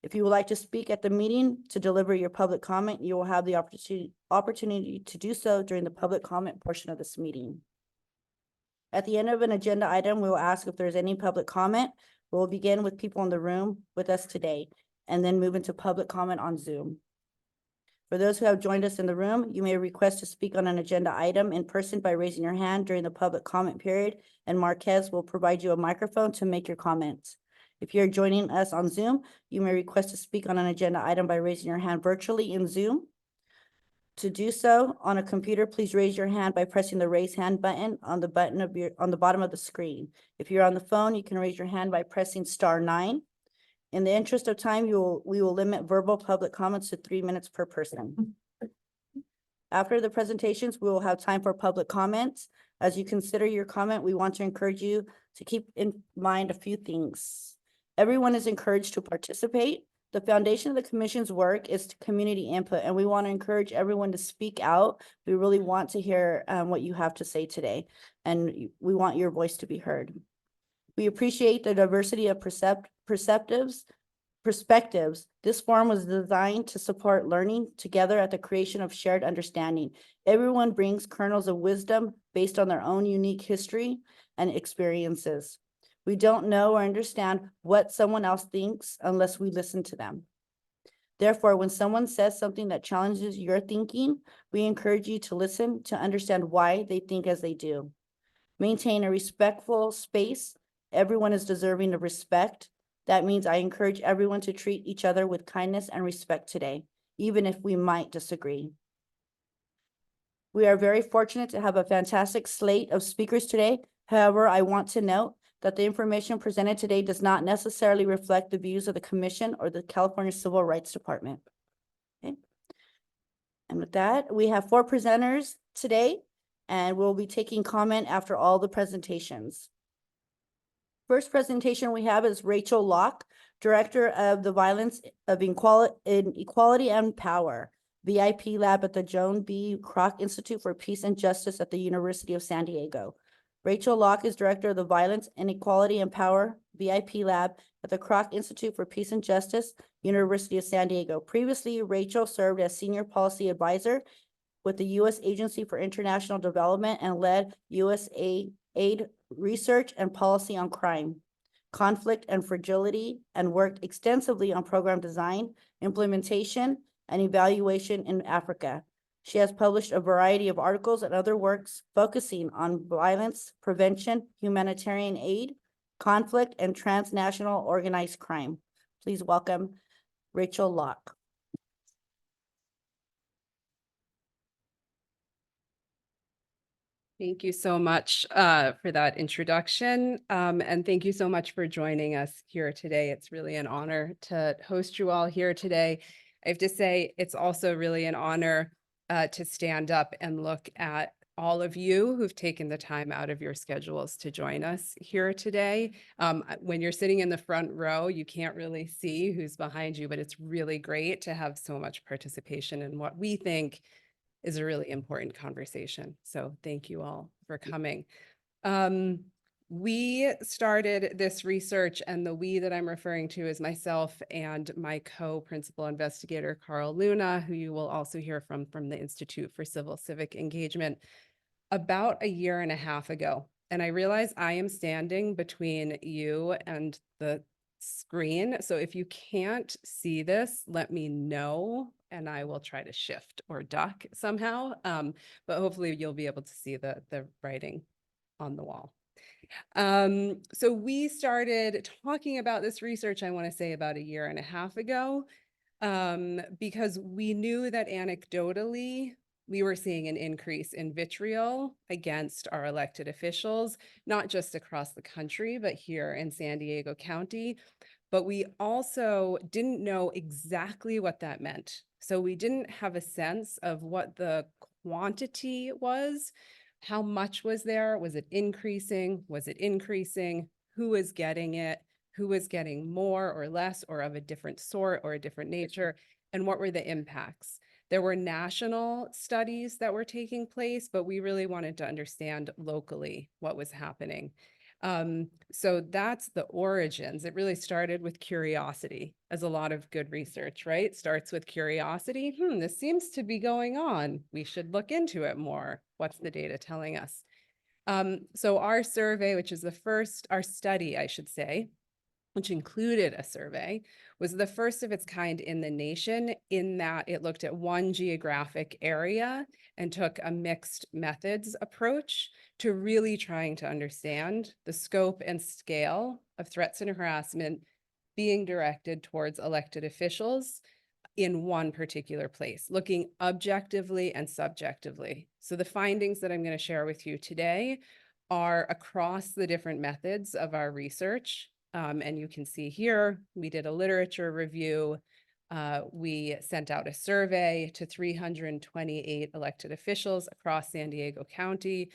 If you would like to speak at the meeting to deliver your public comment, you will have the opportunity to do so during the public comment portion of this meeting. At the end of an agenda item, we will ask if there's any public comment. We'll begin with people in the room with us today and then move into public comment on Zoom. For those who have joined us in the room, you may request to speak on an agenda item in person by raising your hand during the public comment period, and Marquez will provide you a microphone to make your comments. If you're joining us on Zoom, you may request to speak on an agenda item by raising your hand virtually in Zoom. To do so on a computer, please raise your hand by pressing the raise hand button on the bottom of the screen. If you're on the phone, you can raise your hand by pressing *9. In the interest of time, we will limit verbal public comments to 3 minutes per person. After the presentations, we will have time for public comments. As you consider your comment, we want to encourage you to keep in mind a few things. Everyone is encouraged to participate. The foundation of the commission's work is community input, and we want to encourage everyone to speak out. We really want to hear what you have to say today, and we want your voice to be heard. We appreciate the diversity of perspectives. This forum was designed to support learning together at the creation of shared understanding. Everyone brings kernels of wisdom based on their own unique history and experiences. We don't know or understand what someone else thinks unless we listen to them. Therefore, when someone says something that challenges your thinking, we encourage you to listen to understand why they think as they do. Maintain a respectful space. Everyone is deserving of respect. That means I encourage everyone to treat each other with kindness and respect today, even if we might disagree. We are very fortunate to have a fantastic slate of speakers today. However, I want to note that the information presented today does not necessarily reflect the views of the Commission or the California Civil Rights Department. Okay. And with that, we have 4 presenters today, and we'll be taking comment after all the presentations. First presentation we have is Rachel Locke, Director of the Violence of Equality and Power, VIP Lab at the Joan B. Kroc Institute for Peace and Justice at the University of San Diego. Rachel Locke is Director of the Violence, Inequality, and Power, VIP Lab at the Kroc Institute for Peace and Justice, University of San Diego. Previously, Rachel served as Senior Policy Advisor with the U.S. Agency for International Development and led USAID research and policy on crime, conflict, and fragility, and worked extensively on program design, implementation, and evaluation in Africa. She has published a variety of articles and other works focusing on violence, prevention, humanitarian aid, conflict, and transnational organized crime. Please welcome Rachel Locke. Thank you so much for that introduction. And thank you so much for joining us here today. It's really an honor to host you all here today. I have to say, it's also really an honor to stand up and look at all of you who've taken the time out of your schedules to join us here today. When you're sitting in the front row, you can't really see who's behind you, but it's really great to have so much participation in what we think is a really important conversation. So thank you all for coming. We started this research, and the we that I'm referring to is myself and my co-principal investigator, Carl Luna, who you will also hear from the Institute for Civil Civic Engagement, about 1.5 years ago. And I realize I am standing between you and the screen. So if you can't see this, let me know and I will try to shift or duck somehow. But hopefully you'll be able to see the writing on the wall. So we started talking about this research, I want to say about 1.5 years ago, because we knew that anecdotally, we were seeing an increase in vitriol against our elected officials, not just across the country, but here in San Diego County. But we also didn't know exactly what that meant. So we didn't have a sense of what the quantity was. How much was there? Was it increasing? Was it increasing? Who was getting it? Who was getting more or less or of a different sort or a different nature? And what were the impacts? There were national studies that were taking place, but we really wanted to understand locally what was happening. So that's the origins. It really started with curiosity, as a lot of good research, right? Starts with curiosity. This seems to be going on. We should look into it more. What's the data telling us? So our survey, which is our study, I should say, which included a survey, was the first of its kind in the nation, in that it looked at one geographic area and took a mixed methods approach to really trying to understand the scope and scale of threats and harassment being directed towards elected officials in one particular place, looking objectively and subjectively. So the findings that I'm going to share with you today are across the different methods of our research. And you can see here, we did a literature review. We sent out a survey to 328 elected officials across San Diego County.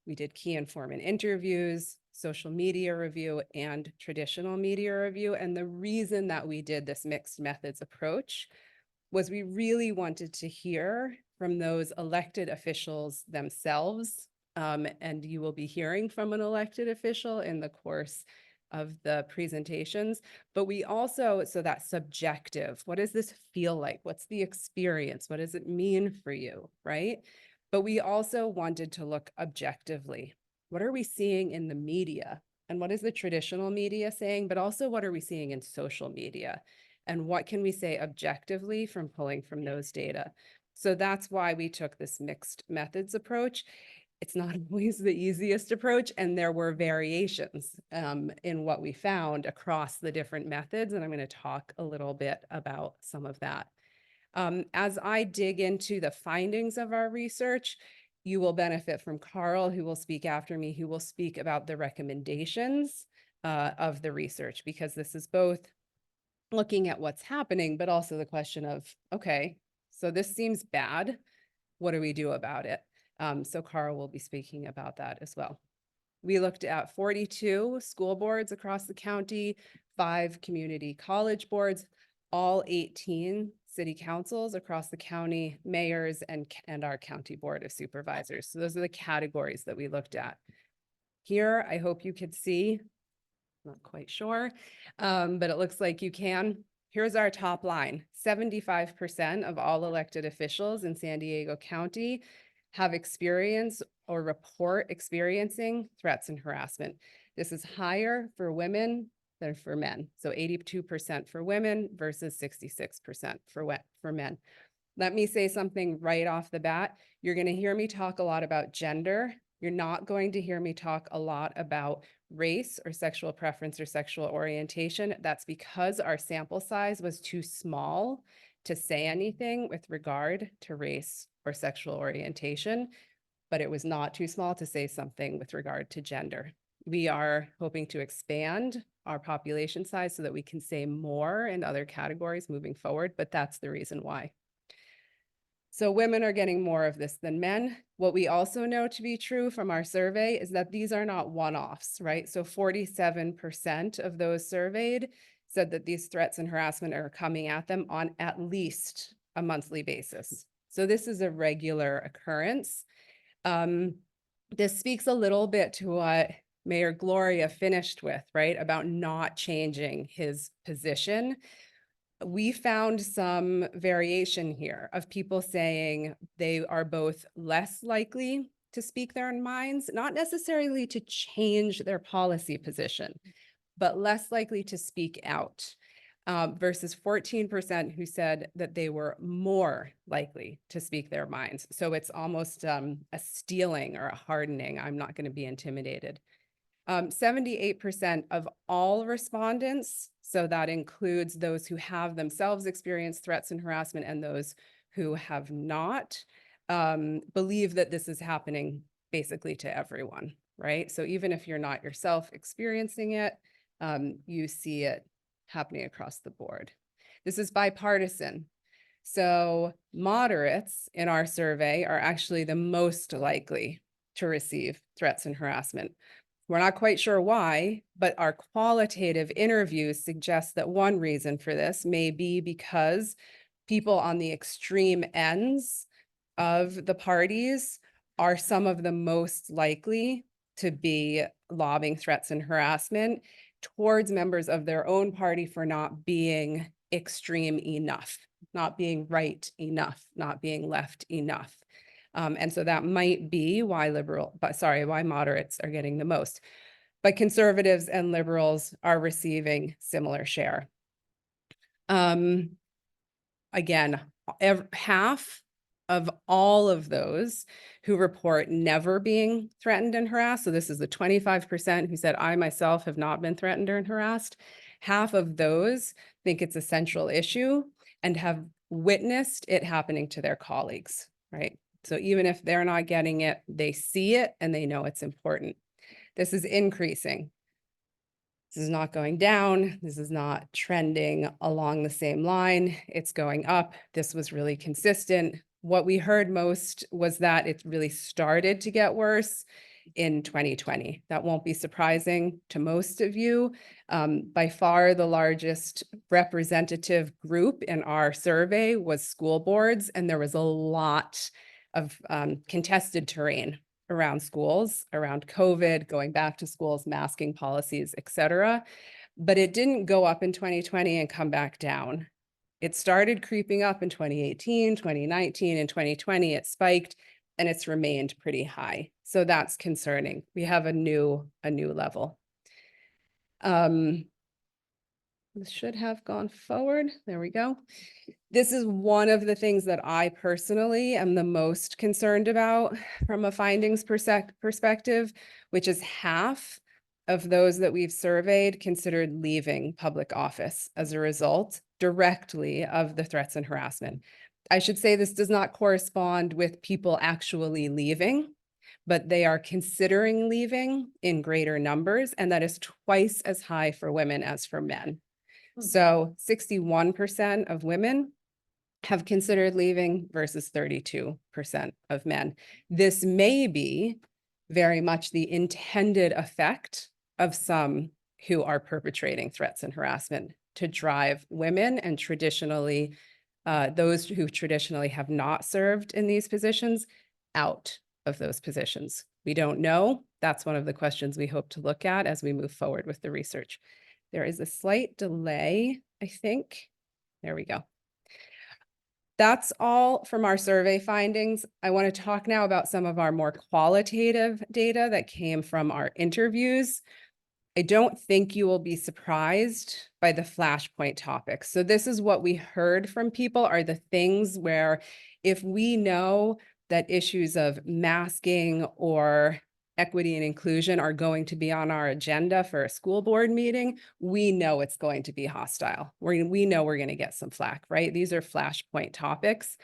We did key informant interviews, social media review, and traditional media review. And the reason that we did this mixed methods approach was we really wanted to hear from those elected officials themselves. And you will be hearing from an elected official in the course of the presentations, but we also, so that subjective, what does this feel like? What's the experience? What does it mean for you, right? But we also wanted to look objectively. What are we seeing in the media? And what is the traditional media saying? But also, what are we seeing in social media? And what can we say objectively from pulling from those data? So that's why we took this mixed methods approach. It's not always the easiest approach, and there were variations in what we found across the different methods, and I'm going to talk a little bit about some of that. As I dig into the findings of our research, you will benefit from Carl, who will speak after me, who will speak about the recommendations of the research, because this is both looking at what's happening, but also the question of, okay, so this seems bad. What do we do about it? So Carl will be speaking about that as well. We looked at 42 school boards across the county, 5 community college boards, all 18 city councils across the county, mayors, and our county board of supervisors. So those are the categories that we looked at. Here, I hope you could see, not quite sure, but it looks like you can. Here's our top line. 75% of all elected officials in San Diego County have experienced or report experiencing threats and harassment. This is higher for women than for men. So 82% for women versus 66% for men. Let me say something right off the bat. You're going to hear me talk a lot about gender. You're not going to hear me talk a lot about race or sexual preference or sexual orientation. That's because our sample size was too small to say anything with regard to race or sexual orientation, but it was not too small to say something with regard to gender. We are hoping to expand our population size so that we can say more in other categories moving forward, but that's the reason why. So women are getting more of this than men. What we also know to be true from our survey is that these are not one-offs, right? So 47% of those surveyed said that these threats and harassment are coming at them on at least a monthly basis. So this is a regular occurrence. This speaks a little bit to what Mayor Gloria finished with, right? About not changing his position. We found some variation here of people saying they are both less likely to speak their minds, not necessarily to change their policy position, but less likely to speak out, versus 14% who said that they were more likely to speak their minds. So it's almost a steeling or a hardening. I'm not going to be intimidated. 78% of all respondents, so that includes those who have themselves experienced threats and harassment and those who have not, believe that this is happening basically to everyone, right? So even if you're not yourself experiencing it, you see it happening across the board. This is bipartisan. So moderates in our survey are actually the most likely to receive threats and harassment. We're not quite sure why, but our qualitative interviews suggest that one reason for this may be because people on the extreme ends of the parties are some of the most likely to be lobbing threats and harassment towards members of their own party for not being extreme enough, not being right enough, not being left enough. And so that might be why why moderates are getting the most. But conservatives and liberals are receiving similar share. Again, half of all of those who report never being threatened and harassed, so this is the 25% who said, I myself have not been threatened or harassed, half of those think it's a central issue and have witnessed it happening to their colleagues, right? So even if they're not getting it, they see it and they know it's important. This is increasing. This is not going down. This is not trending along the same line. It's going up. This was really consistent. What we heard most was that it really started to get worse in 2020. That won't be surprising to most of you. By far, the largest representative group in our survey was school boards, and there was a lot of contested terrain around schools, around COVID, going back to schools, masking policies, et cetera. But it didn't go up in 2020 and come back down. It started creeping up in 2018, 2019, and 2020. It spiked and it's remained pretty high. So that's concerning. We have a new level. This should have gone forward. There we go. This is one of the things that I personally am the most concerned about from a findings perspective, which is half of those that we've surveyed considered leaving public office as a result directly of the threats and harassment. I should say this does not correspond with people actually leaving, but they are considering leaving in greater numbers, and that is twice as high for women as for men. So 61% of women have considered leaving versus 32% of men. This may be very much the intended effect of some who are perpetrating threats and harassment to drive women and traditionally those who traditionally have not served in these positions out of those positions. We don't know. That's one of the questions we hope to look at as we move forward with the research. There is a slight delay, I think. There we go. That's all from our survey findings. I want to talk now about some of our more qualitative data that came from our interviews. I don't think you will be surprised by the flashpoint topics. So this is what we heard from people are the things where if we know that issues of masking or equity and inclusion are going to be on our agenda for a school board meeting, we know it's going to be hostile. We know we're going to get some flack, right? These are flashpoint topics.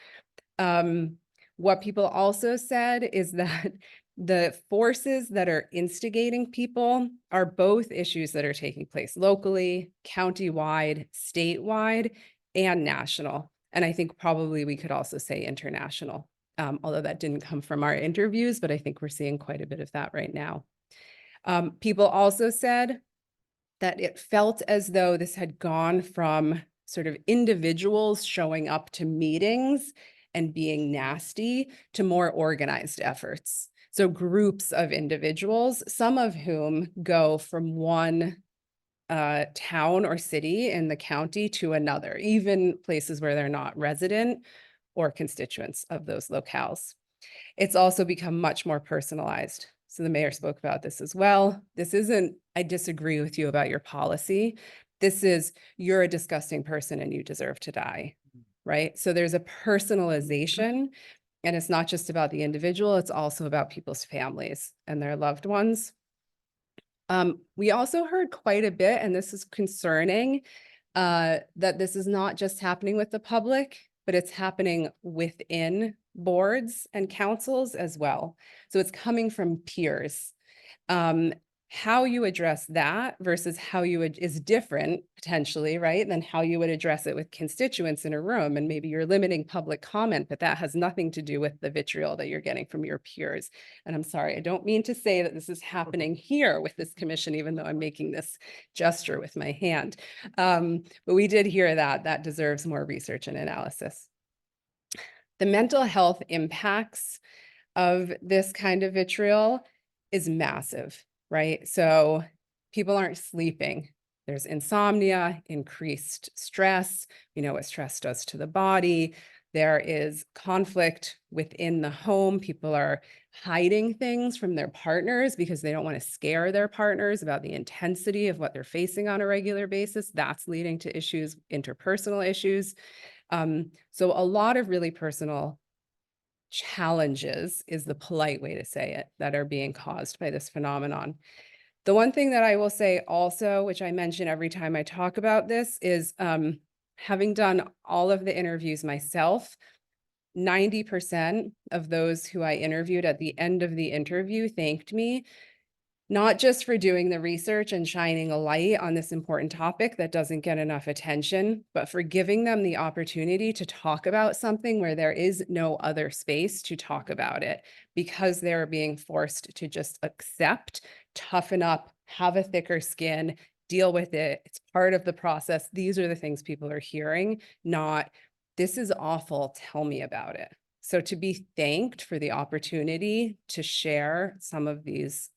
What people also said is that the forces that are instigating people are both issues that are taking place locally, county-wide, statewide, and national. And I think probably we could also say international. Although that didn't come from our interviews, but I think we're seeing quite a bit of that right now. People also said that it felt as though this had gone from sort of individuals showing up to meetings and being nasty to more organized efforts. So groups of individuals, some of whom go from one town or city in the county to another, even places where they're not resident or constituents of those locales. It's also become much more personalized. So the mayor spoke about this as well. This isn't, I disagree with you about your policy. This is, you're a disgusting person and you deserve to die, right? So there's a personalization, and it's not just about the individual, it's also about people's families and their loved ones. We also heard quite a bit, and this is concerning, that this is not just happening with the public, but it's happening within boards and councils as well. So it's coming from peers. How you address that versus how you would is different potentially, right? Than how you would address it with constituents in a room. And maybe you're limiting public comment, but that has nothing to do with the vitriol that you're getting from your peers. And I'm sorry, I don't mean to say that this is happening here with this commission, even though I'm making this gesture with my hand. But we did hear that deserves more research and analysis. The mental health impacts of this kind of vitriol is massive, right? So people aren't sleeping. There's insomnia, increased stress. We know what stress does to the body. There is conflict within the home. People are hiding things from their partners because they don't want to scare their partners about the intensity of what they're facing on a regular basis. That's leading to issues, interpersonal issues. So a lot of really personal challenges is the polite way to say it that are being caused by this phenomenon. The one thing that I will say also, which I mention every time I talk about this, is having done all of the interviews myself, 90% of those who I interviewed at the end of the interview thanked me, not just for doing the research and shining a light on this important topic that doesn't get enough attention, but for giving them the opportunity to talk about something where there is no other space to talk about it, because they're being forced to just accept, toughen up, have a thicker skin, deal with it. It's part of the process. These are the things people are hearing, not, this is awful, tell me about it. So to be thanked for the opportunity to share some of these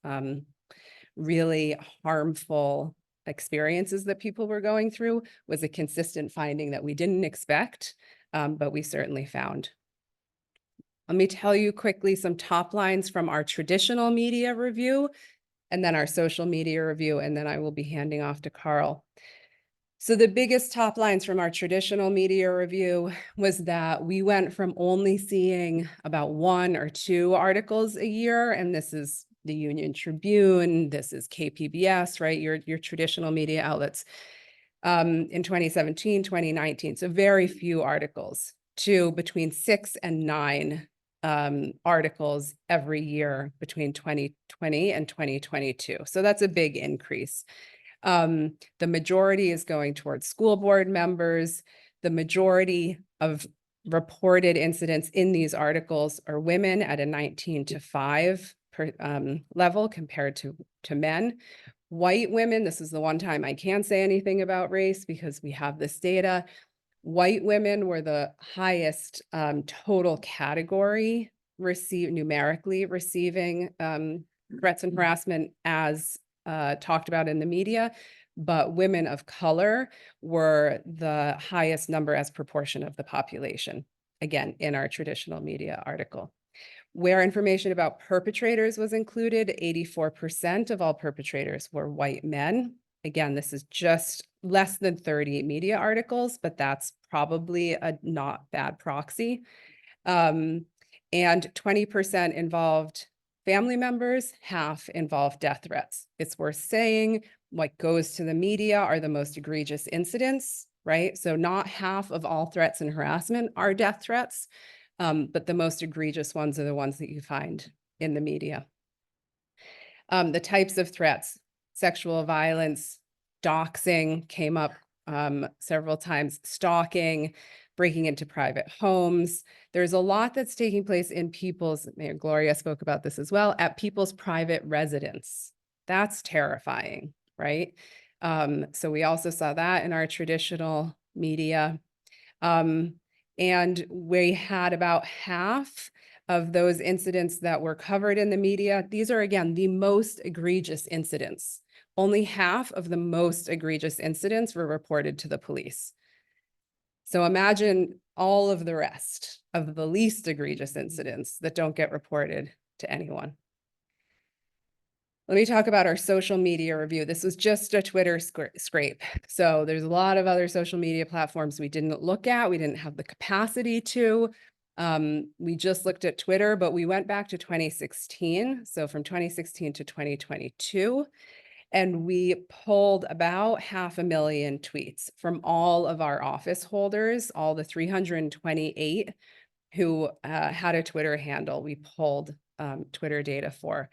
really harmful experiences that people were going through was a consistent finding that we didn't expect, but we certainly found. Let me tell you quickly some top lines from our traditional media review and then our social media review, and then I will be handing off to Carl. So the biggest top lines from our traditional media review was that we went from only seeing about 1 or 2 articles a year, and this is the Union Tribune, this is KPBS, right? Your traditional media outlets in 2017, 2019. So very few articles, to between 6 and 9 articles every year between 2020 and 2022. So that's a big increase. The majority is going towards school board members. The majority of reported incidents in these articles are women at a 19-5 level compared to men. White women, this is the one time I can say anything about race because we have this data. White women were the highest total category numerically receiving threats and harassment as talked about in the media, but women of color were the highest number as proportion of the population, again, in our traditional media article. Where information about perpetrators was included, 84% of all perpetrators were white men. Again, this is just less than 30 media articles, but that's probably a not bad proxy. And 20% involved family members, half involved death threats. It's worth saying what goes to the media are the most egregious incidents, right? So not half of all threats and harassment are death threats, but the most egregious ones are the ones that you find in the media. The types of threats, sexual violence, doxing came up several times, stalking, breaking into private homes. There's a lot that's taking place in people's, Mayor Gloria spoke about this as well, at people's private residence. That's terrifying, right? So we also saw that in our traditional media. And we had about half of those incidents that were covered in the media. These are, again, the most egregious incidents. Only half of the most egregious incidents were reported to the police. So imagine all of the rest of the least egregious incidents that don't get reported to anyone. Let me talk about our social media review. This was just a Twitter scrape. So there's a lot of other social media platforms we didn't look at. We didn't have the capacity to. We just looked at Twitter, but we went back to 2016. So from 2016 to 2022. And we pulled about 500,000 tweets from all of our office holders, all the 328 who had a Twitter handle. We pulled Twitter data for.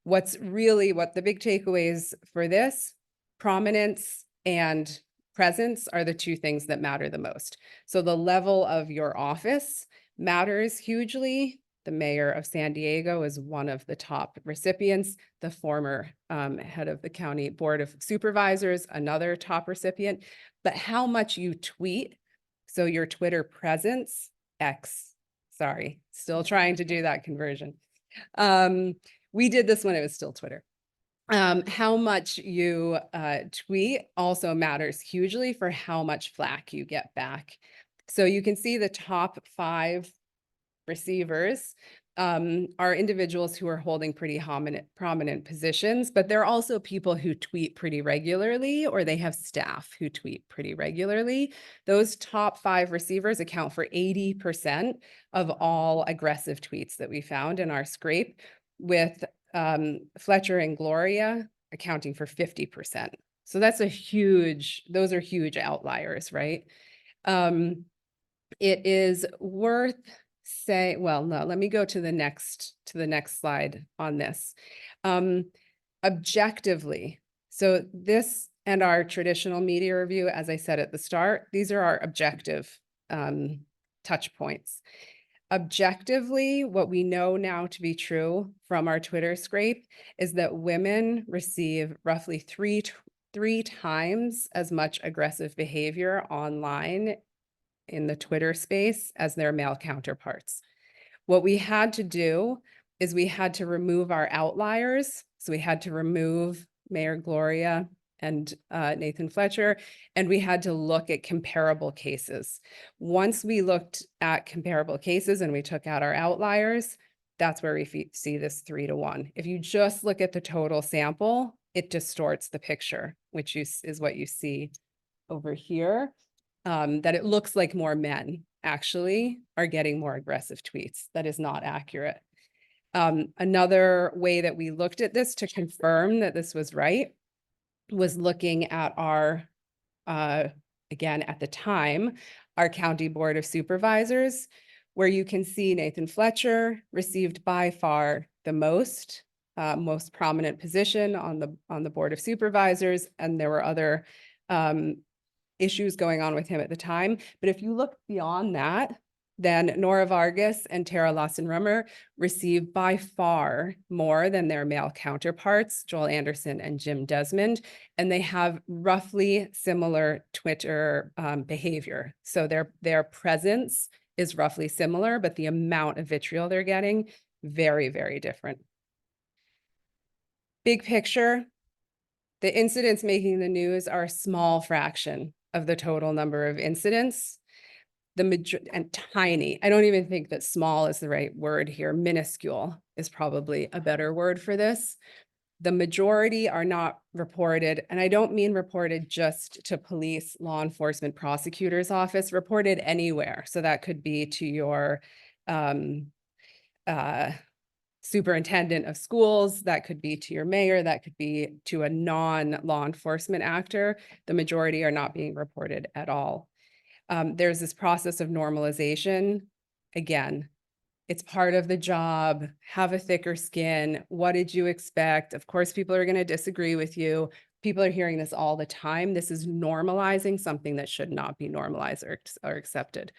What the big takeaways for this, prominence and presence are the two things that matter the most. So the level of your office matters hugely. The mayor of San Diego is one of the top recipients. The former head of the county board of supervisors, another top recipient. But how much you tweet, so your Twitter presence, still trying to do that conversion. We did this when it was still Twitter. How much you tweet also matters hugely for how much flack you get back. So you can see the top 5 receivers are individuals who are holding pretty prominent positions, but they're also people who tweet pretty regularly, or they have staff who tweet pretty regularly. Those top 5 receivers account for 80% of all aggressive tweets that we found in our scrape, with Fletcher and Gloria accounting for 50%. So that's those are huge outliers, right? It is worth saying, well, no, let me go to the next slide on this. Objectively, so this and our traditional media review, as I said at the start, these are our objective touch points. Objectively, what we know now to be true from our Twitter scrape is that women receive roughly three times as much aggressive behavior online in the Twitter space as their male counterparts. What we had to do is we had to remove our outliers. So we had to remove Mayor Gloria and Nathan Fletcher, and we had to look at comparable cases. Once we looked at comparable cases and we took out our outliers, that's where we see this 3-to-1. If you just look at the total sample, it distorts the picture, which is what you see over here, that it looks like more men actually are getting more aggressive tweets. That is not accurate. Another way that we looked at this to confirm that this was right was looking at our, again, at the time, our County Board of Supervisors, where you can see Nathan Fletcher received by far the most prominent position on the Board of Supervisors, and there were other issues going on with him at the time. But if you look beyond that, then Nora Vargas and Tara Lawson-Rummer received by far more than their male counterparts, Joel Anderson and Jim Desmond, and they have roughly similar Twitter behavior. So their presence is roughly similar, but the amount of vitriol they're getting, very, very different. Big picture, the incidents making the news are a small fraction of the total number of incidents. And tiny. I don't even think that small is the right word here. Minuscule is probably a better word for this. The majority are not reported, and I don't mean reported just to police, law enforcement, prosecutor's office, reported anywhere. So that could be to your superintendent of schools, that could be to your mayor, that could be to a non-law enforcement actor. The majority are not being reported at all. There's this process of normalization. Again, it's part of the job. Have a thicker skin. What did you expect? Of course, people are going to disagree with you. People are hearing this all the time. This is normalizing something that should not be normalized or accepted.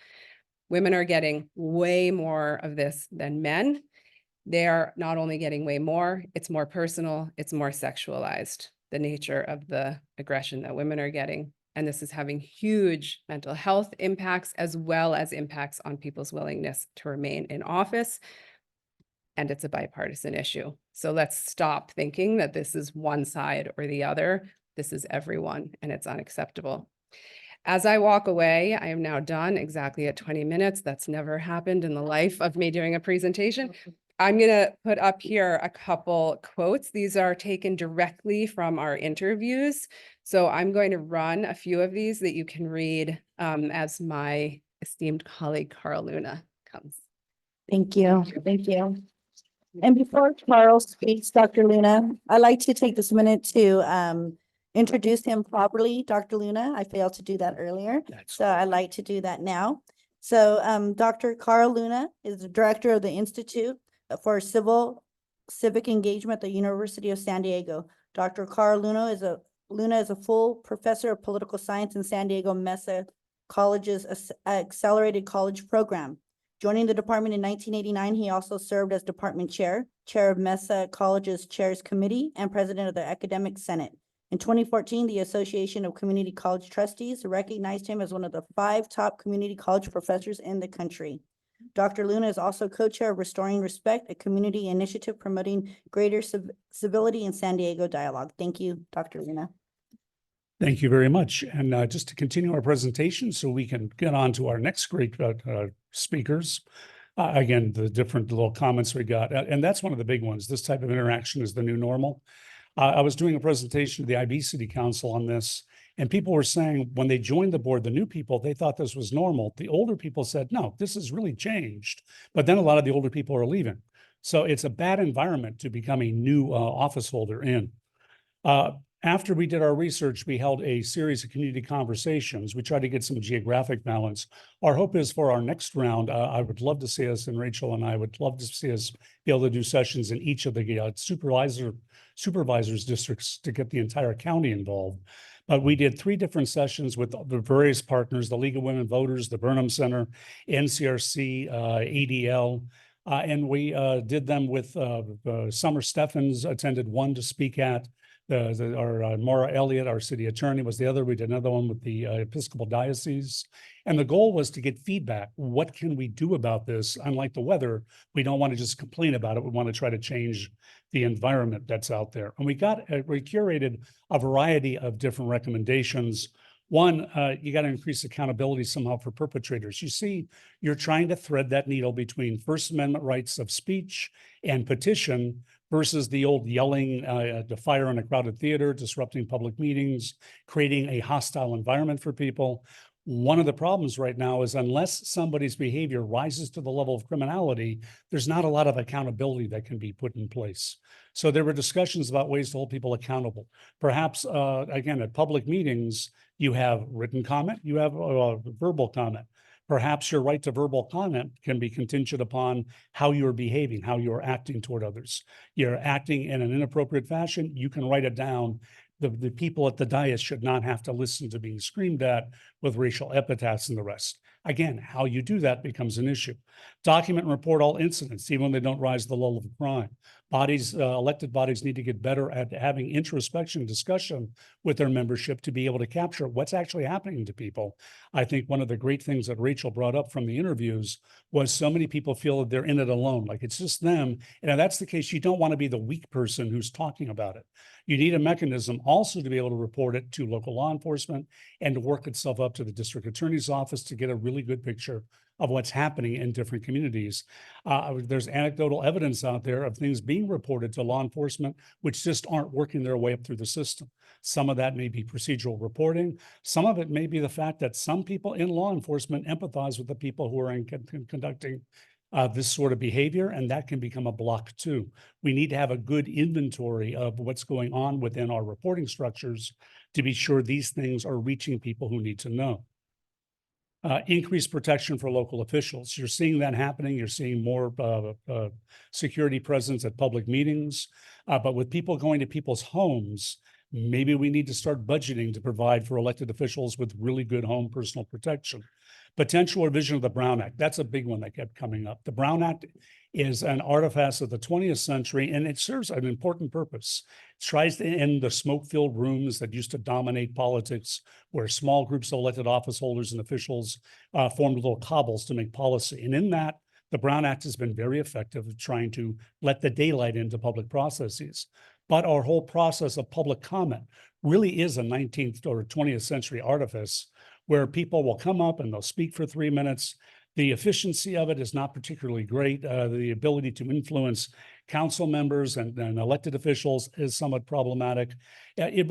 Women are getting way more of this than men. They are not only getting way more, it's more personal, it's more sexualized, the nature of the aggression that women are getting. And this is having huge mental health impacts, as well as impacts on people's willingness to remain in office. And it's a bipartisan issue. So let's stop thinking that this is one side or the other. This is everyone, and it's unacceptable. As I walk away, I am now done exactly at 20 minutes. That's never happened in the life of me doing a presentation. I'm going to put up here a couple quotes. These are taken directly from our interviews. So I'm going to run a few of these that you can read as my esteemed colleague, Carl Luna, comes. Thank you. Thank you. And before Carl speaks, Dr. Luna, I'd like to take this minute to introduce him properly. Dr. Luna, I failed to do that earlier, so I'd like to do that now. So Dr. Carl Luna is the director of the Institute for Civic Engagement at the University of San Diego. Dr. Carl Luna is a full professor of political science in San Diego Mesa College's Accelerated College Program. Joining the department in 1989, he also served as department chair of Mesa College's Chairs Committee, and president of the Academic Senate. In 2014, the Association of Community College Trustees recognized him as one of the 5 top community college professors in the country. Dr. Luna is also co-chair of Restoring Respect, a community initiative promoting greater civility in San Diego dialogue. Thank you, Dr. Luna. Thank you very much. And just to continue our presentation so we can get on to our next great speakers. Again, the different little comments we got, and that's one of the big ones. This type of interaction is the new normal. I was doing a presentation to the IB City Council on this, and people were saying when they joined the board, the new people, they thought this was normal. The older people said, no, this has really changed. But then a lot of the older people are leaving. So it's a bad environment to become a new office holder in. After we did our research, we held a series of community conversations. We tried to get some geographic balance. Our hope is for our next round, I would love to see us, and Rachel and I would love to see us be able to do sessions in each of the supervisors districts to get the entire county involved. But we did 3 different sessions with the various partners, the League of Women Voters, the Burnham Center, NCRC, ADL, and we did them with Summer Steffens attended one to speak at. Our Maura Elliott, our city attorney, was the other. We did another one with the Episcopal Diocese. And the goal was to get feedback. What can we do about this? Unlike the weather, we don't want to just complain about it. We want to try to change the environment that's out there. And we curated a variety of different recommendations. One, you got to increase accountability somehow for perpetrators. You see, you're trying to thread that needle between First Amendment rights of speech and petition versus the old yelling, the fire in a crowded theater, disrupting public meetings, creating a hostile environment for people. One of the problems right now is unless somebody's behavior rises to the level of criminality, there's not a lot of accountability that can be put in place. So there were discussions about ways to hold people accountable. Perhaps, again, at public meetings, you have written comment, you have verbal comment. Perhaps your right to verbal comment can be contingent upon how you're behaving, how you're acting toward others. You're acting in an inappropriate fashion, you can write it down. The people at the dais should not have to listen to being screamed at with racial epithets and the rest. Again, how you do that becomes an issue. Document and report all incidents, even when they don't rise to the level of crime. Elected bodies need to get better at having introspection and discussion with their membership to be able to capture what's actually happening to people. I think one of the great things that Rachel brought up from the interviews was so many people feel that they're in it alone, like it's just them. And if that's the case, you don't want to be the weak person who's talking about it. You need a mechanism also to be able to report it to local law enforcement and to work itself up to the district attorney's office to get a really good picture of what's happening in different communities. There's anecdotal evidence out there of things being reported to law enforcement, which just aren't working their way up through the system. Some of that may be procedural reporting. Some of it may be the fact that some people in law enforcement empathize with the people who are conducting this sort of behavior, and that can become a block too. We need to have a good inventory of what's going on within our reporting structures to be sure these things are reaching people who need to know. Increased protection for local officials. You're seeing that happening. You're seeing more security presence at public meetings, but with people going to people's homes, maybe we need to start budgeting to provide for elected officials with really good home personal protection. Potential revision of the Brown Act. That's a big one that kept coming up. The Brown Act is an artifact of the 20th century, and it serves an important purpose. It tries to end the smoke-filled rooms that used to dominate politics, where small groups of elected office holders and officials formed little cobbles to make policy. And in that, the Brown Act has been very effective at trying to let the daylight into public processes. But our whole process of public comment really is a 19th or 20th century artifice where people will come up and they'll speak for 3 minutes. The efficiency of it is not particularly great. The ability to influence council members and elected officials is somewhat problematic. It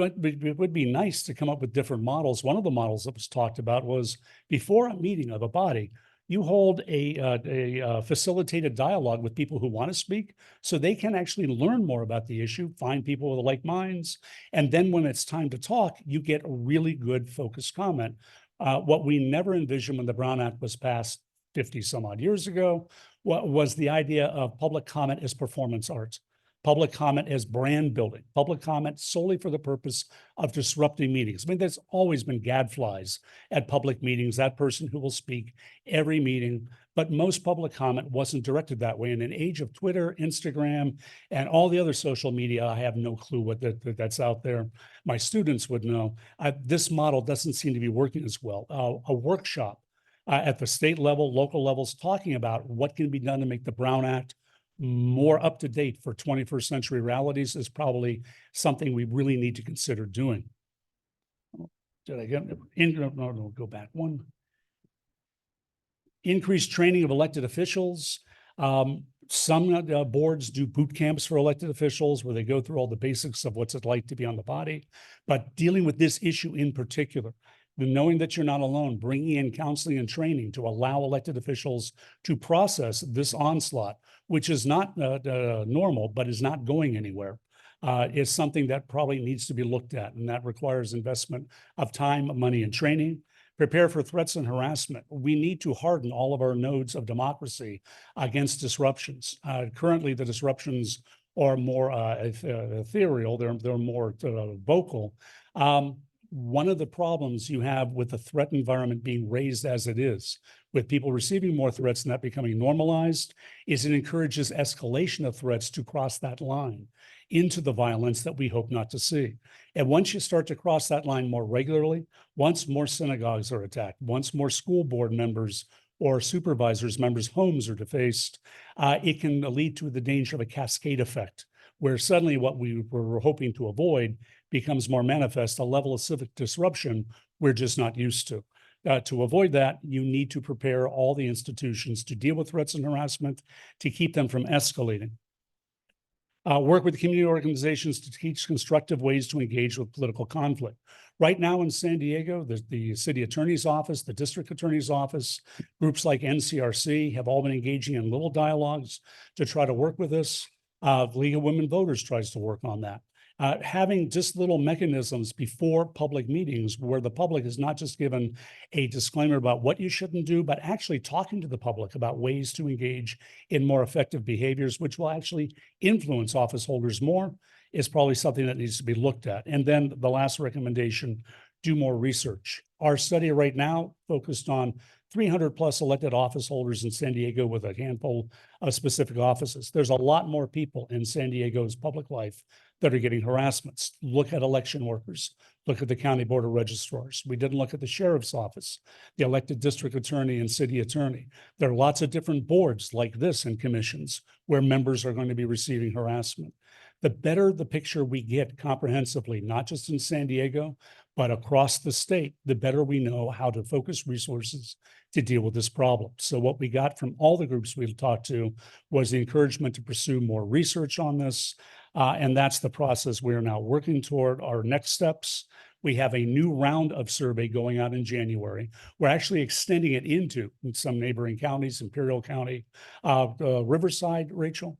would be nice to come up with different models. One of the models that was talked about was before a meeting of a body, you hold a facilitated dialogue with people who want to speak so they can actually learn more about the issue, find people with like minds. And then when it's time to talk, you get a really good focused comment. What we never envisioned when the Brown Act was passed 50 some odd years ago was the idea of public comment as performance arts, public comment as brand building, public comment solely for the purpose of disrupting meetings. I mean, there's always been gadflies at public meetings, that person who will speak every meeting, but most public comment wasn't directed that way. In an age of Twitter, Instagram, and all the other social media, I have no clue what that's out there. My students would know. This model doesn't seem to be working as well. A workshop at the state level, local levels, talking about what can be done to make the Brown Act more up to date for 21st century realities is probably something we really need to consider doing. Did I get, no, go back one. Increased training of elected officials. Some boards do boot camps for elected officials where they go through all the basics of what's it like to be on the body. But dealing with this issue in particular, the knowing that you're not alone, bringing in counseling and training to allow elected officials to process this onslaught, which is not normal, but is not going anywhere, is something that probably needs to be looked at. And that requires investment of time, money, and training. Prepare for threats and harassment. We need to harden all of our nodes of democracy against disruptions. Currently, the disruptions are more ethereal. They're more vocal. One of the problems you have with the threat environment being raised as it is, with people receiving more threats and that becoming normalized, is it encourages escalation of threats to cross that line into the violence that we hope not to see. And once you start to cross that line more regularly, once more synagogues are attacked, once more school board members or supervisors' members' homes are defaced, it can lead to the danger of a cascade effect, where suddenly what we were hoping to avoid becomes more manifest, a level of civic disruption we're just not used to. To avoid that, you need to prepare all the institutions to deal with threats and harassment, to keep them from escalating. Work with community organizations to teach constructive ways to engage with political conflict. Right now in San Diego, the city attorney's office, the district attorney's office, groups like NCRC have all been engaging in little dialogues to try to work with this. League of Women Voters tries to work on that. Having just little mechanisms before public meetings where the public is not just given a disclaimer about what you shouldn't do, but actually talking to the public about ways to engage in more effective behaviors, which will actually influence office holders more, is probably something that needs to be looked at. And then the last recommendation, do more research. Our study right now focused on 300 plus elected office holders in San Diego with a handful of specific offices. There's a lot more people in San Diego's public life that are getting harassments. Look at election workers. Look at the county board of registrars. We didn't look at the sheriff's office, the elected district attorney and city attorney. There are lots of different boards like this and commissions where members are going to be receiving harassment. The better the picture we get comprehensively, not just in San Diego, but across the state, the better we know how to focus resources to deal with this problem. So what we got from all the groups we've talked to was the encouragement to pursue more research on this. And that's the process we are now working toward. Our next steps, we have a new round of survey going out in January. We're actually extending it into some neighboring counties, Imperial County, Riverside, Rachel.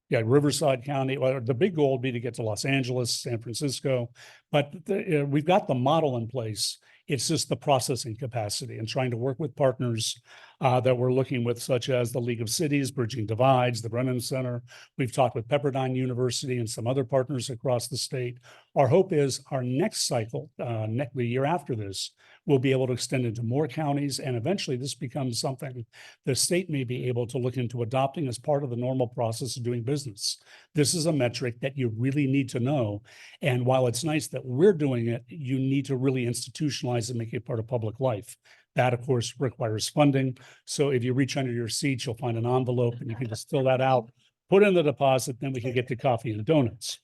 Yeah, Riverside County. Well, the big goal would be to get to Los Angeles, San Francisco, but we've got the model in place. It's just the processing capacity and trying to work with partners that we're looking with, such as the League of Cities, Bridging Divides, the Brennan Center. We've talked with Pepperdine University and some other partners across the state. Our hope is our next cycle, the year after this, we'll be able to extend into more counties, and eventually this becomes something the state may be able to look into adopting as part of the normal process of doing business. This is a metric that you really need to know. And while it's nice that we're doing it, you need to really institutionalize and make it part of public life. That, of course, requires funding. So if you reach under your seat, you'll find an envelope and you can just fill that out, put in the deposit, then we can get to coffee and donuts.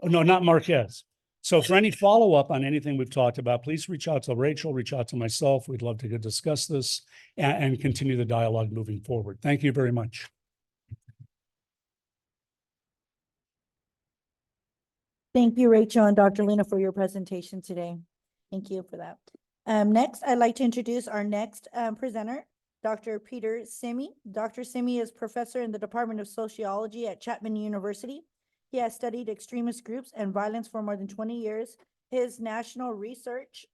Oh, no, not Marquez. So for any follow-up on anything we've talked about, please reach out to Rachel, reach out to myself. We'd love to discuss this and continue the dialogue moving forward. Thank you very much. Thank you, Rachel and Dr. Luna, for your presentation today. Thank you for that. Next, I'd like to introduce our next presenter, Dr. Peter Simi. Dr. Simi is professor in the Department of Sociology at Chapman University. He has studied extremist groups and violence for more than 20 years. His national research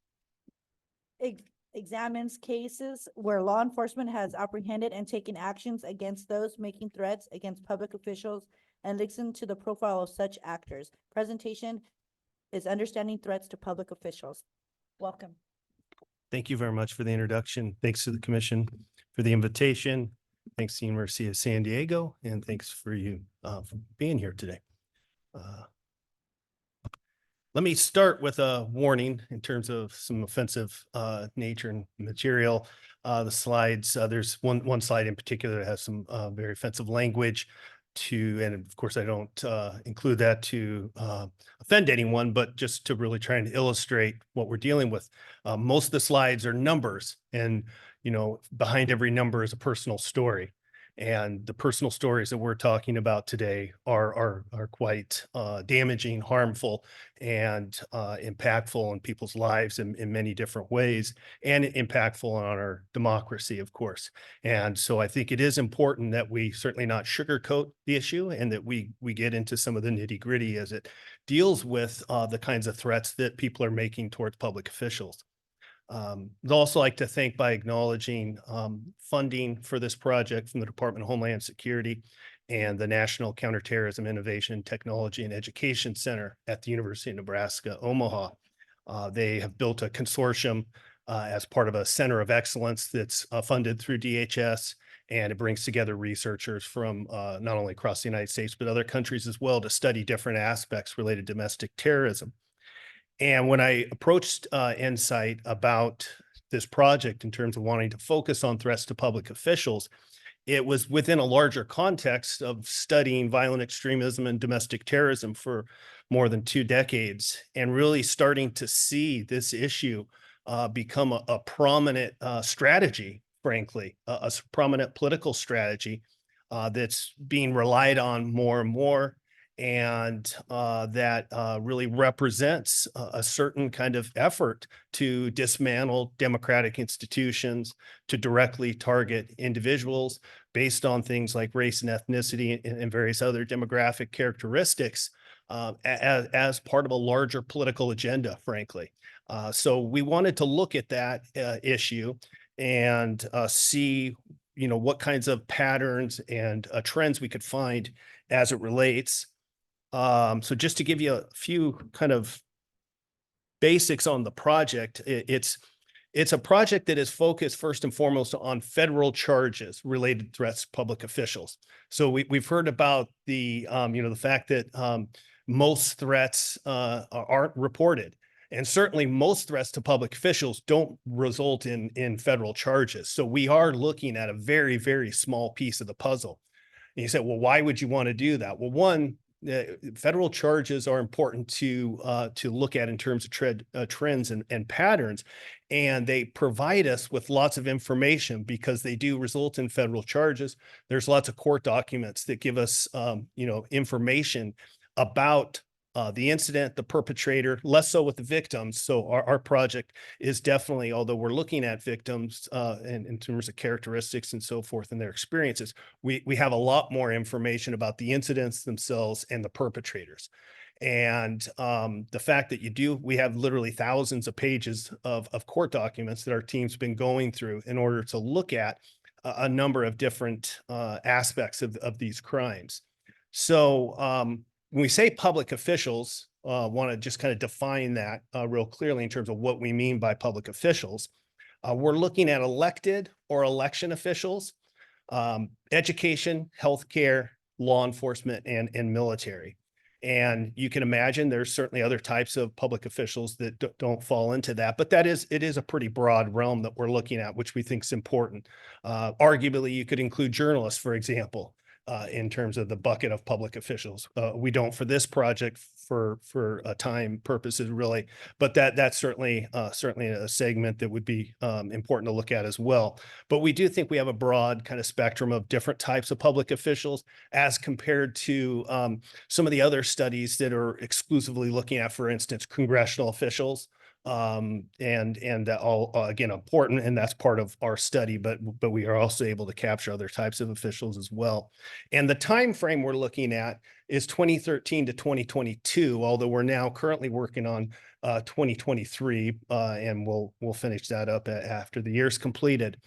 examines cases where law enforcement has apprehended and taken actions against those making threats against public officials and listen to the profile of such actors. Presentation is Understanding Threats to Public Officials. Welcome. Thank you very much for the introduction. Thanks to the commission for the invitation. Thanks to the University of San Diego, and thanks for you for being here today. Let me start with a warning in terms of some offensive nature and material. The slides, there's one slide in particular that has some very offensive language and of course, I don't include that to offend anyone, but just to really try and illustrate what we're dealing with. Most of the slides are numbers, and behind every number is a personal story. And the personal stories that we're talking about today are quite damaging, harmful, and impactful in people's lives in many different ways, and impactful on our democracy, of course. And so I think it is important that we certainly not sugarcoat the issue, and that we get into some of the nitty-gritty as it deals with the kinds of threats that people are making towards public officials. I'd also like to thank by acknowledging funding for this project from the Department of Homeland Security and the National Counterterrorism Innovation, Technology, and Education Center at the University of Nebraska, Omaha. They have built a consortium as part of a center of excellence that's funded through DHS, and it brings together researchers from not only across the United States, but other countries as well, to study different aspects related to domestic terrorism. And when I approached Insight about this project in terms of wanting to focus on threats to public officials, it was within a larger context of studying violent extremism and domestic terrorism for more than 2 decades, and really starting to see this issue become a prominent strategy, frankly, a prominent political strategy that's being relied on more and more, and that really represents a certain kind of effort to dismantle democratic institutions, to directly target individuals based on things like race and ethnicity and various other demographic characteristics as part of a larger political agenda, frankly. So we wanted to look at that issue and see what kinds of patterns and trends we could find as it relates. So just to give you a few kind of basics on the project, it's a project that is focused first and foremost on federal charges related threats to public officials. So we've heard about the fact that most threats aren't reported, and certainly most threats to public officials don't result in federal charges. So we are looking at a very, very small piece of the puzzle. And you said, well, why would you want to do that? Well, one, federal charges are important to look at in terms of trends and patterns, and they provide us with lots of information because they do result in federal charges. There's lots of court documents that give us information about the incident, the perpetrator, less so with the victims. So our project is definitely, although we're looking at victims in terms of characteristics and so forth and their experiences, we have a lot more information about the incidents themselves and the perpetrators. And the fact that we have literally thousands of pages of court documents that our team's been going through in order to look at a number of different aspects of these crimes. So when we say public officials, want to just kind of define that real clearly in terms of what we mean by public officials. We're looking at elected or election officials, education, healthcare, law enforcement, and military. And you can imagine there's certainly other types of public officials that don't fall into that, but it is a pretty broad realm that we're looking at, which we think is important. Arguably, you could include journalists, for example, in terms of the bucket of public officials. We don't for this project for time purposes really, but that's certainly a segment that would be important to look at as well. But we do think we have a broad kind of spectrum of different types of public officials as compared to some of the other studies that are exclusively looking at, for instance, congressional officials. And all again important, and that's part of our study, but we are also able to capture other types of officials as well. And the time frame we're looking at is 2013 to 2022, although we're now currently working on 2023, and we'll finish that up after the year's completed.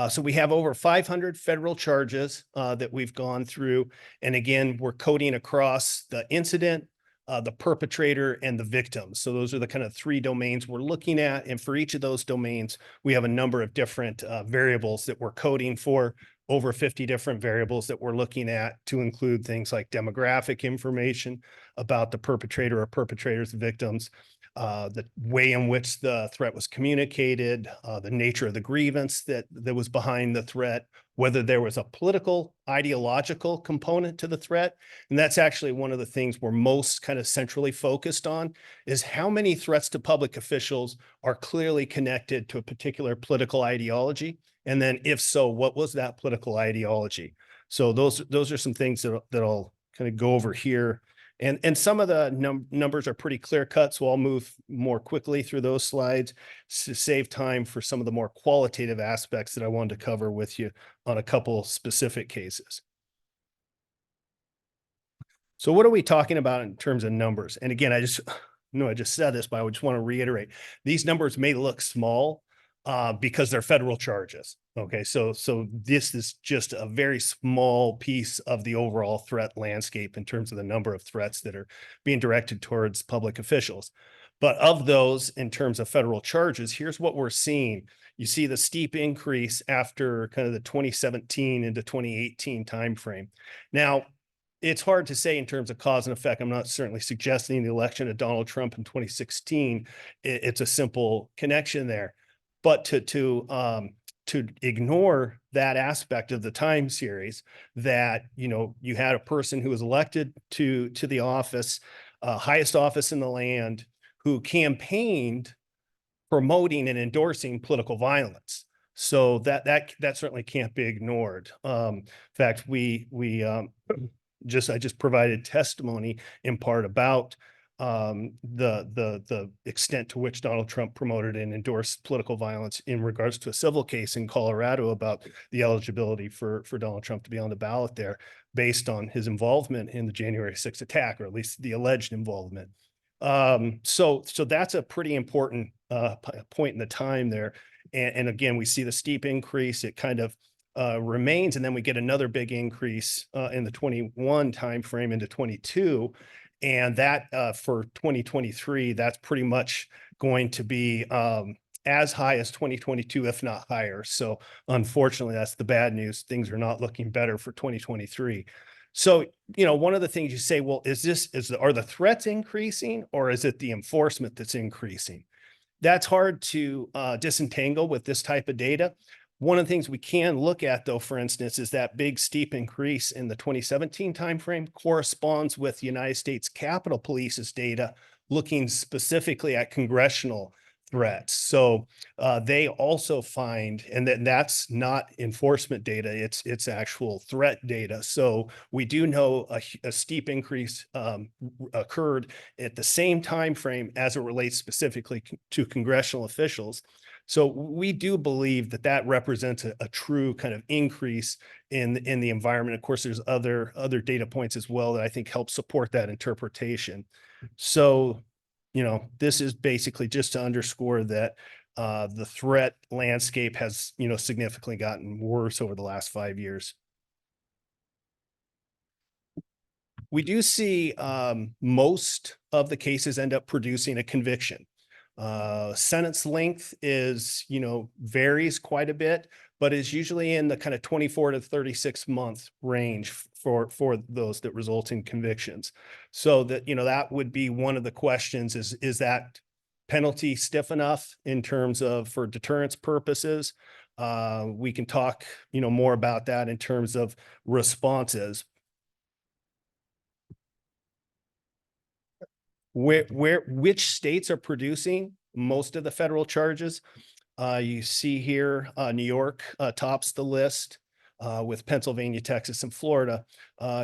So we have over 500 federal charges that we've gone through, and again, we're coding across the incident, the perpetrator, and the victim. So those are the kind of 3 domains we're looking at. And for each of those domains, we have a number of different variables that we're coding for. over 50 different variables that we're looking at, to include things like demographic information about the perpetrator or perpetrators, victims, the way in which the threat was communicated, the nature of the grievance that was behind the threat, whether there was a political, ideological component to the threat. And that's actually one of the things we're most kind of centrally focused on, is how many threats to public officials are clearly connected to a particular political ideology. And then if so, what was that political ideology? So those are some things that I'll kind of go over here. And some of the numbers are pretty clear cut, so I'll move more quickly through those slides to save time for some of the more qualitative aspects that I wanted to cover with you on a couple specific cases. So what are we talking about in terms of numbers? And again, I just said this, but I just want to reiterate, these numbers may look small because they're federal charges. Okay, so this is just a very small piece of the overall threat landscape in terms of the number of threats that are being directed towards public officials. But of those, in terms of federal charges, here's what we're seeing. You see the steep increase after kind of the 2017 into 2018 timeframe. Now, it's hard to say in terms of cause and effect. I'm not certainly suggesting the election of Donald Trump in 2016, it's a simple connection there. But to ignore that aspect of the time series, that, you know, you had a person who was elected to the office, highest office in the land, who campaigned promoting and endorsing political violence. So that certainly can't be ignored. In fact, I just provided testimony in part about the extent to which Donald Trump promoted and endorsed political violence in regards to a civil case in Colorado about the eligibility for Donald Trump to be on the ballot there, based on his involvement in the January 6th attack, or at least the alleged involvement. So that's a pretty important point in the time there. And again, we see the steep increase. It kind of remains, and then we get another big increase in the 21 timeframe into 22. And that for 2023, that's pretty much going to be as high as 2022, if not higher. So unfortunately, that's the bad news. Things are not looking better for 2023. So, you know, one of the things you say, well, are the threats increasing, or is it the enforcement that's increasing? That's hard to disentangle with this type of data. One of the things we can look at, though, for instance, is that big steep increase in the 2017 timeframe corresponds with the United States Capitol Police's data, looking specifically at congressional threats. So they also find, and that's not enforcement data, it's actual threat data. So we do know a steep increase occurred at the same time frame as it relates specifically to congressional officials. So we do believe that represents a true kind of increase in the environment. Of course, there's other data points as well that I think help support that interpretation. So, you know, this is basically just to underscore that the threat landscape has, you know, significantly gotten worse over the last 5 years. We do see most of the cases end up producing a conviction. Sentence length is, you know, varies quite a bit, but is usually in the kind of 24 to 36 month range for those that result in convictions. So that, you know, that would be one of the questions is that penalty stiff enough in terms of for deterrence purposes? We can talk, you know, more about that in terms of responses. Which states are producing most of the federal charges? You see here, New York tops the list with Pennsylvania, Texas, and Florida.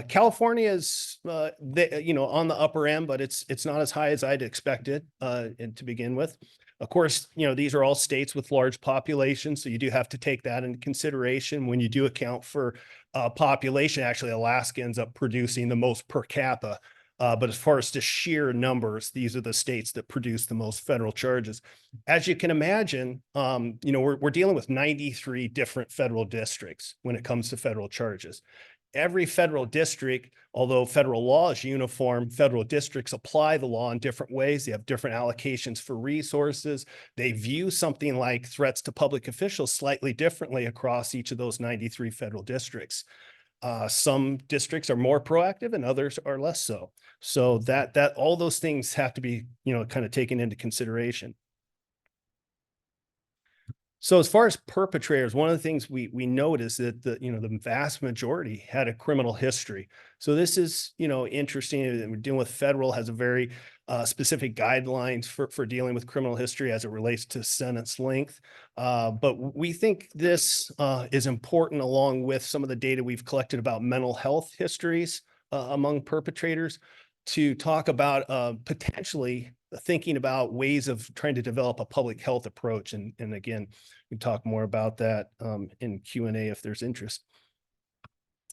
California is, you know, on the upper end, but it's not as high as I'd expected to begin with. Of course, you know, these are all states with large populations, so you do have to take that into consideration when you do account for population. Actually, Alaska ends up producing the most per capita. But as far as the sheer numbers, these are the states that produce the most federal charges. As you can imagine, you know, we're dealing with 93 different federal districts when it comes to federal charges. every federal district, although federal law is uniform, federal districts apply the law in different ways. They have different allocations for resources. They view something like threats to public officials slightly differently across each of those 93 federal districts. Some districts are more proactive and others are less so. So that all those things have to be, kind of taken into consideration. So as far as perpetrators, one of the things we noticed that the vast majority had a criminal history. So this is, interesting. We're dealing with federal, has a very specific guidelines for dealing with criminal history as it relates to sentence length. But we think this is important along with some of the data we've collected about mental health histories among perpetrators to talk about potentially thinking about ways of trying to develop a public health approach. And again, we can talk more about that in Q&A if there's interest.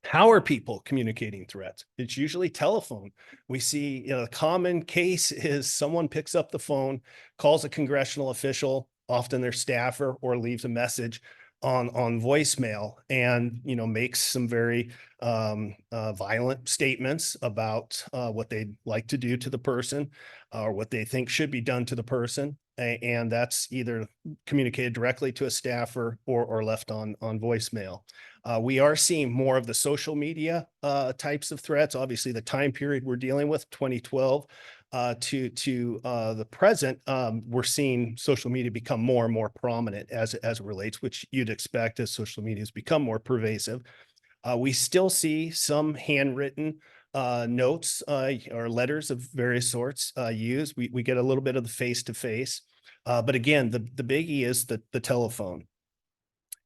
How are people communicating threats? It's usually telephone. We see, a common case is someone picks up the phone, calls a congressional official, often their staffer, or leaves a message on voicemail and, makes some very violent statements about what they'd like to do to the person or what they think should be done to the person. And that's either communicated directly to a staffer or left on voicemail. We are seeing more of the social media types of threats. Obviously, the time period we're dealing with, 2012 to the present, we're seeing social media become more and more prominent as it relates, which you'd expect as social media has become more pervasive. We still see some handwritten notes or letters of various sorts used. We get a little bit of the face-to-face. But again, the biggie is the telephone.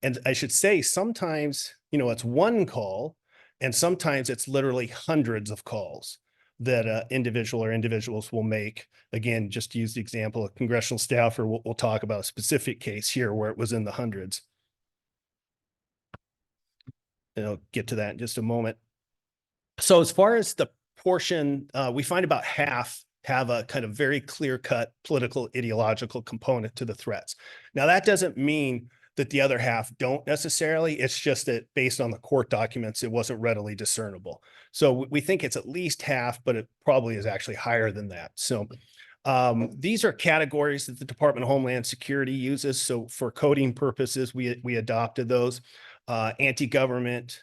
And I should say, sometimes, it's one call, and sometimes it's literally hundreds of calls that an individual or individuals will make. Again, just to use the example of congressional staffer, we'll talk about a specific case here where it was in the hundreds. And I'll get to that in just a moment. So as far as the portion, we find about half have a kind of very clear-cut political ideological component to the threats. Now, that doesn't mean that the other half don't necessarily. It's just that based on the court documents, it wasn't readily discernible. So we think it's at least half, but it probably is actually higher than that. So these are categories that the Department of Homeland Security uses. So for coding purposes, we adopted those. Anti-government,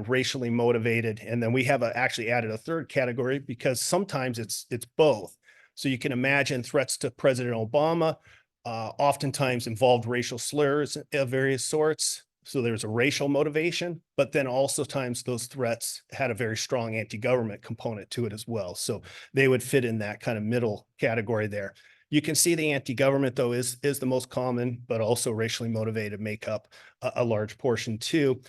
racially motivated. And then we have actually added a third category because sometimes it's both. So you can imagine threats to President Obama oftentimes involved racial slurs of various sorts. So there's a racial motivation, but then also times those threats had a very strong anti-government component to it as well. So they would fit in that kind of middle category there. You can see the anti-government, though, is the most common, but also racially motivated make up a large portion too.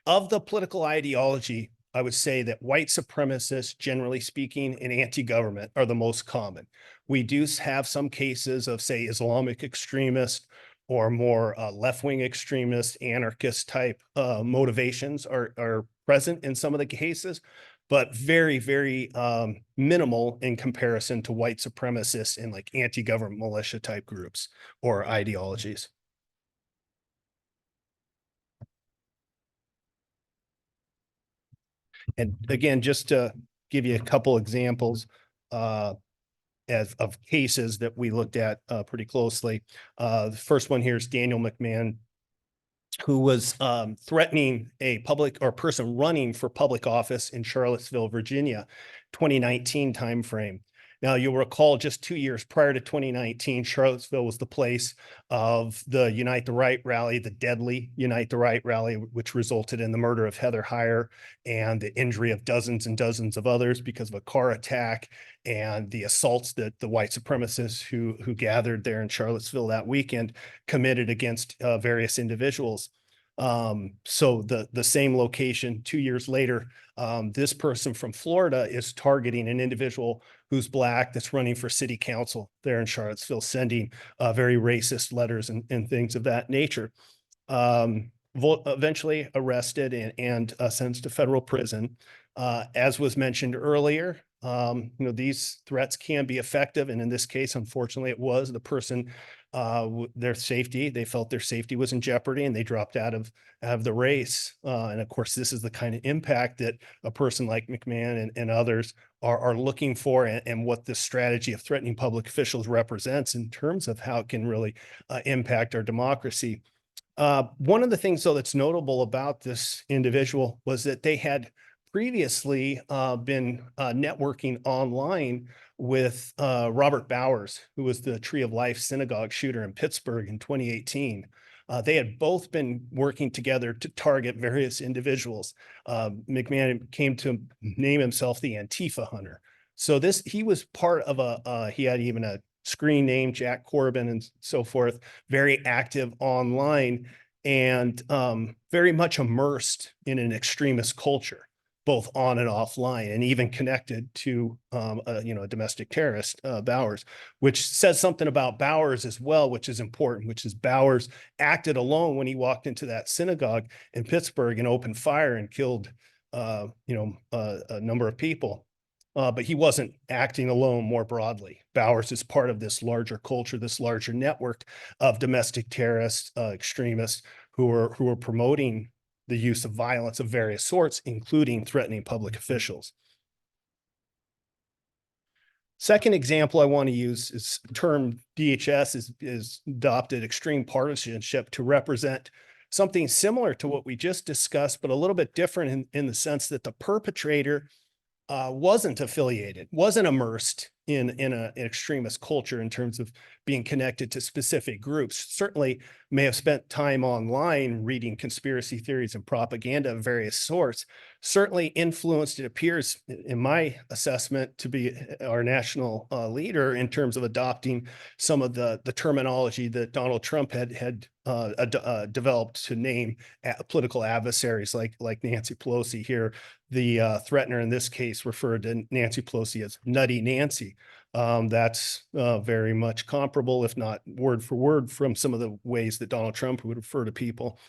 Of the political ideology, I would say that white supremacists, generally speaking, and anti-government are the most common. We do have some cases of, say, Islamic extremists or more left-wing extremist, anarchist type motivations are present in some of the cases, but very, very minimal in comparison to white supremacists and like anti-government militia type groups or ideologies. And again, just to give you a couple examples of cases that we looked at pretty closely. The first one here is Daniel McMahon, who was threatening a public or person running for public office in Charlottesville, Virginia, 2019 timeframe. Now, you'll recall just 2 years prior to 2019, Charlottesville was the place of the Unite the Right rally, the deadly Unite the Right rally, which resulted in the murder of Heather Heyer and the injury of dozens and dozens of others because of a car attack and the assaults that the white supremacists who gathered there in Charlottesville that weekend committed against various individuals. So the same location 2 years later, this person from Florida is targeting an individual who's Black that's running for city council there in Charlottesville, sending very racist letters and things of that nature. Eventually arrested and sentenced to federal prison. As was mentioned earlier, these threats can be effective. And in this case, unfortunately, it was. The person their safety. They felt their safety was in jeopardy, and they dropped out of the race. And of course, this is the kind of impact that a person like McMahon and others are looking for, and what this strategy of threatening public officials represents in terms of how it can really impact our democracy. One of the things, though, that's notable about this individual was that they had previously been networking online with Robert Bowers, who was the Tree of Life synagogue shooter in Pittsburgh in 2018. They had both been working together to target various individuals. McMahon came to name himself the Antifa Hunter. So he was part of he had even a screen name, Jack Corbin, and so forth, very active online, and very much immersed in an extremist culture, both on and offline, and even connected to a domestic terrorist, Bowers, which says something about Bowers as well, which is important, which is Bowers acted alone when he walked into that synagogue in Pittsburgh and opened fire and killed a number of people. But he wasn't acting alone more broadly. Bowers is part of this larger culture, this larger network of domestic terrorists, extremists who are promoting the use of violence of various sorts, including threatening public officials. Second example I want to use is term DHS is adopted extreme partisanship to represent something similar to what we just discussed, but a little bit different in the sense that the perpetrator wasn't affiliated, wasn't immersed in an extremist culture in terms of being connected to specific groups. Certainly may have spent time online reading conspiracy theories and propaganda of various sorts. Certainly influenced, it appears, in my assessment, to be our national leader in terms of adopting some of the terminology that Donald Trump had developed to name political adversaries like Nancy Pelosi here. The threatener in this case referred to Nancy Pelosi as Nutty Nancy. That's very much comparable, if not word for word, from some of the ways that Donald Trump would refer to people.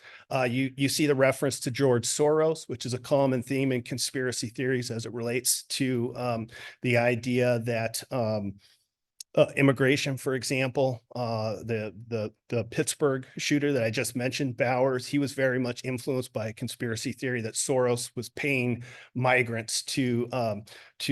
You see the reference to George Soros, which is a common theme in conspiracy theories as it relates to the idea that immigration, for example, the Pittsburgh shooter that I just mentioned, Bowers, he was very much influenced by a conspiracy theory that Soros was paying migrants to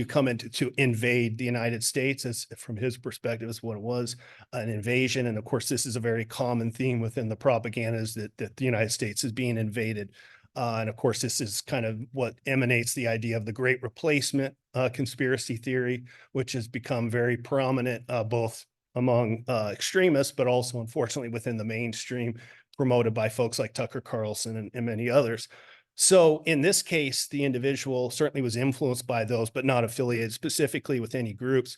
come to invade the United States, as from his perspective is what it was, an invasion. And of course, this is a very common theme within the propagandas that the United States is being invaded. And of course, this is kind of what emanates the idea of the Great Replacement conspiracy theory, which has become very prominent both among extremists, but also, unfortunately, within the mainstream, promoted by folks like Tucker Carlson and many others. So in this case, the individual certainly was influenced by those, but not affiliated specifically with any groups,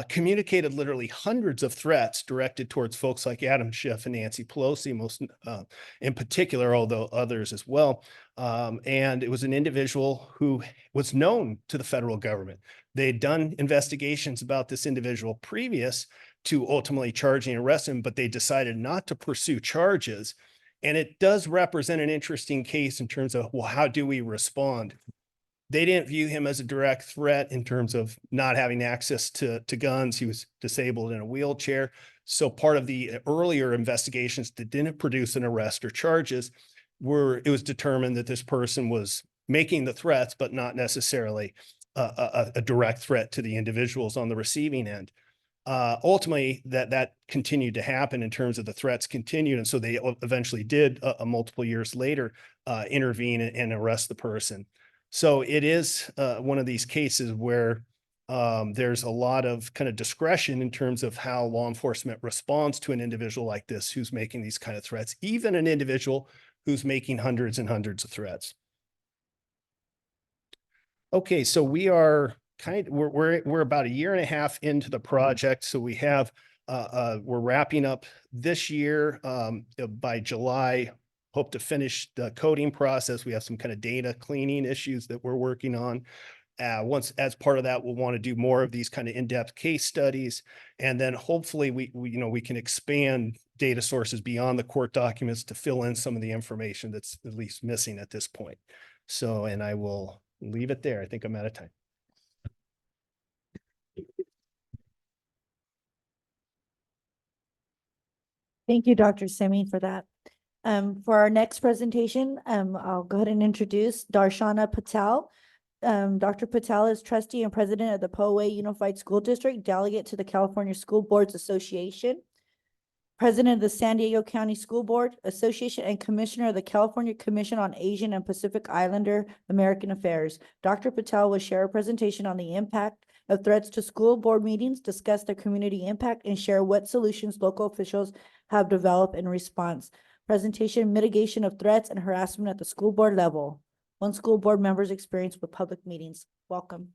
communicated literally hundreds of threats directed towards folks like Adam Schiff and Nancy Pelosi, most in particular, although others as well. And it was an individual who was known to the federal government. They had done investigations about this individual previous to ultimately charging and arresting him, but they decided not to pursue charges. And it does represent an interesting case in terms of, well, how do we respond? They didn't view him as a direct threat in terms of not having access to guns. He was disabled in a wheelchair. So part of the earlier investigations that didn't produce an arrest or charges it was determined that this person was making the threats, but not necessarily a direct threat to the individuals on the receiving end. Ultimately, that continued to happen in terms of the threats continued. And so they eventually did, multiple years later, intervene and arrest the person. So it is one of these cases where there's a lot of kind of discretion in terms of how law enforcement responds to an individual like this who's making these kind of threats, even an individual who's making hundreds and hundreds of threats. Okay, so we are we're about a year and a half into the project. So we have we're wrapping up this year by July. Hope to finish the coding process. We have some kind of data cleaning issues that we're working on. Once, as part of that, we'll want to do more of these kind of in-depth case studies, and then hopefully we can expand data sources beyond the court documents to fill in some of the information that's at least missing at this point. So, and I will leave it there. I think I'm out of time. Thank you, Dr. Semi, for that. For our next presentation, I'll go ahead and introduce Darshana Patel. Dr. Patel is trustee and president of the Poway Unified School District, delegate to the California School Boards Association, president of the San Diego County School Board Association, and commissioner of the California Commission on Asian and Pacific Islander American Affairs. Dr. Patel will share a presentation on the impact of threats to school board meetings, discuss their community impact, and share what solutions local officials have developed in response. Presentation: mitigation of threats and harassment at the school board level. One school board member's experience with public meetings. Welcome.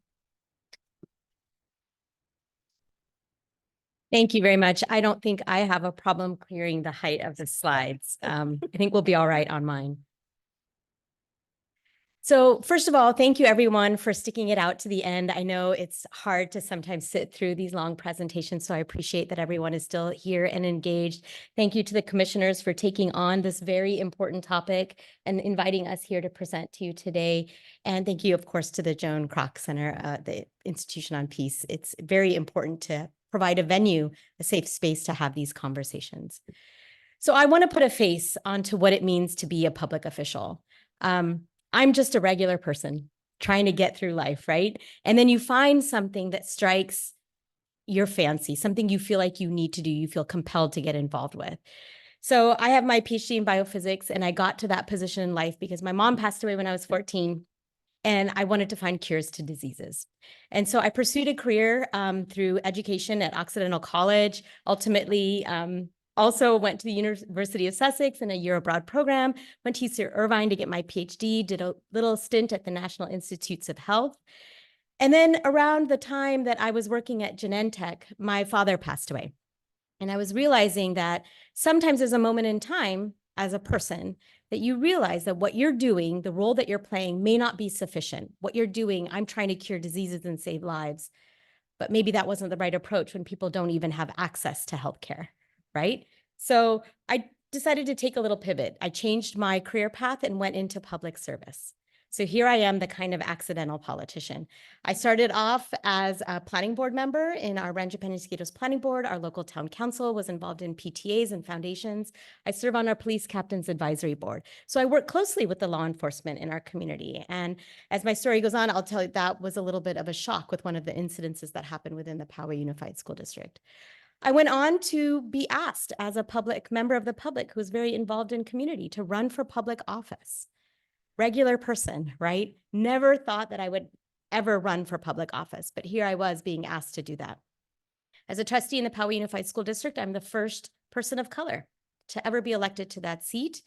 Thank you very much. I don't think I have a problem clearing the height of the slides. I think we'll be all right on mine. So first of all, thank you everyone for sticking it out to the end. I know it's hard to sometimes sit through these long presentations, so I appreciate that everyone is still here and engaged. Thank you to the commissioners for taking on this very important topic and inviting us here to present to you today. And thank you, of course, to the Joan Kroc Center, the Institution on Peace. It's very important to provide a venue, a safe space to have these conversations. So I want to put a face onto what it means to be a public official. I'm just a regular person trying to get through life, right? And then you find something that strikes your fancy, something you feel like you need to do, you feel compelled to get involved with. So I have my PhD in biophysics, and I got to that position in life because my mom passed away when I was 14. And I wanted to find cures to diseases. And so I pursued a career through education at Occidental College, ultimately also went to the University of Sussex in a year abroad program, went to UC Irvine to get my PhD, did a little stint at the National Institutes of Health. And then around the time that I was working at Genentech, my father passed away. And I was realizing that sometimes there's a moment in time as a person that you realize that what you're doing, the role that you're playing, may not be sufficient. What you're doing, I'm trying to cure diseases and save lives, but maybe that wasn't the right approach when people don't even have access to healthcare, right? So I decided to take a little pivot. I changed my career path and went into public service. So here I am, the kind of accidental politician. I started off as a planning board member in our Rancho Penasquitos Planning Board. Our local town council was involved in PTAs and foundations. I serve on our police captain's advisory board. So I work closely with the law enforcement in our community. And as my story goes on, I'll tell you that was a little bit of a shock with one of the incidences that happened within the Poway Unified School District. I went on to be asked as a public member of the public who was very involved in community to run for public office. Regular person, right? Never thought that I would ever run for public office, but here I was being asked to do that. As a trustee in the Poway Unified School District, I'm the first person of color to ever be elected to that seat.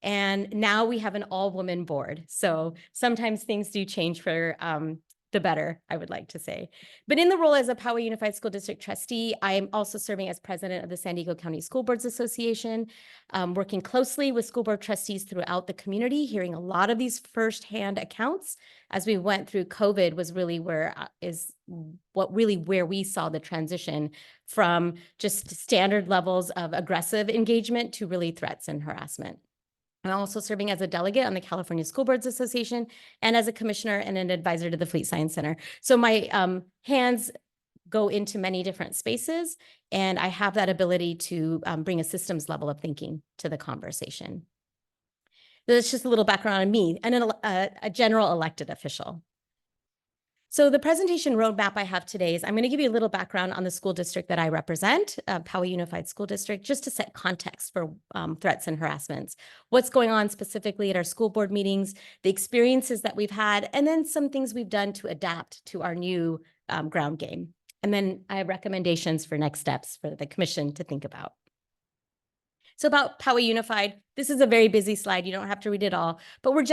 And now we have an all-woman board. So sometimes things do change for the better, I would like to say. But in the role as a Poway Unified School District trustee, I am also serving as president of the San Diego County School Boards Association, working closely with school board trustees throughout the community, hearing a lot of these firsthand accounts as we went through COVID was really where we saw the transition from just standard levels of aggressive engagement to really threats and harassment. I'm also serving as a delegate on the California School Boards Association and as a commissioner and an advisor to the Fleet Science Center. So my hands go into many different spaces, and I have that ability to bring a systems level of thinking to the conversation. That's just a little background on me and a general elected official. So the presentation roadmap I have today is I'm going to give you a little background on the school district that I represent, Poway Unified School District, just to set context for threats and harassments, what's going on specifically at our school board meetings, the experiences that we've had, and then some things we've done to adapt to our new ground game. And then I have recommendations for next steps for the commission to think about. So about Poway Unified, this is a very busy slide. You don't have to read it all, but we're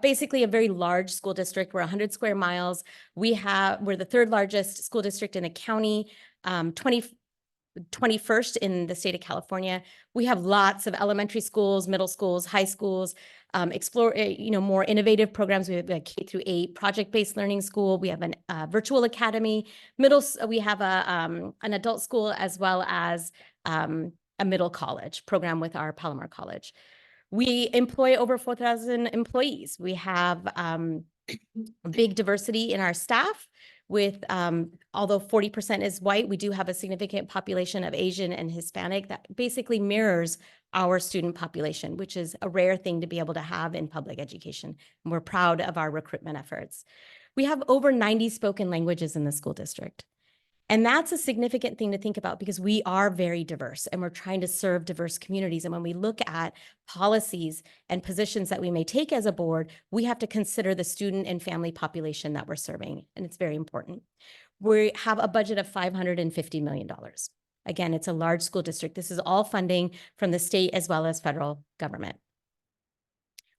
basically a very large school district. We're 100 square miles. We're the third largest school district in the county, 21st in the state of California. We have lots of elementary schools, middle schools, high schools, explore, more innovative programs. We have a K-8 project-based learning school. We have a virtual academy, we have an adult school as well as a middle college program with our Palomar College. We employ over 4,000 employees. We have big diversity in our staff. with, although 40% is white, we do have a significant population of Asian and Hispanic that basically mirrors our student population, which is a rare thing to be able to have in public education. And we're proud of our recruitment efforts. We have over 90 spoken languages in the school district. And that's a significant thing to think about because we are very diverse and we're trying to serve diverse communities. And when we look at policies and positions that we may take as a board, we have to consider the student and family population that we're serving. And it's very important. We have a budget of $550 million. Again, it's a large school district. This is all funding from the state as well as federal government.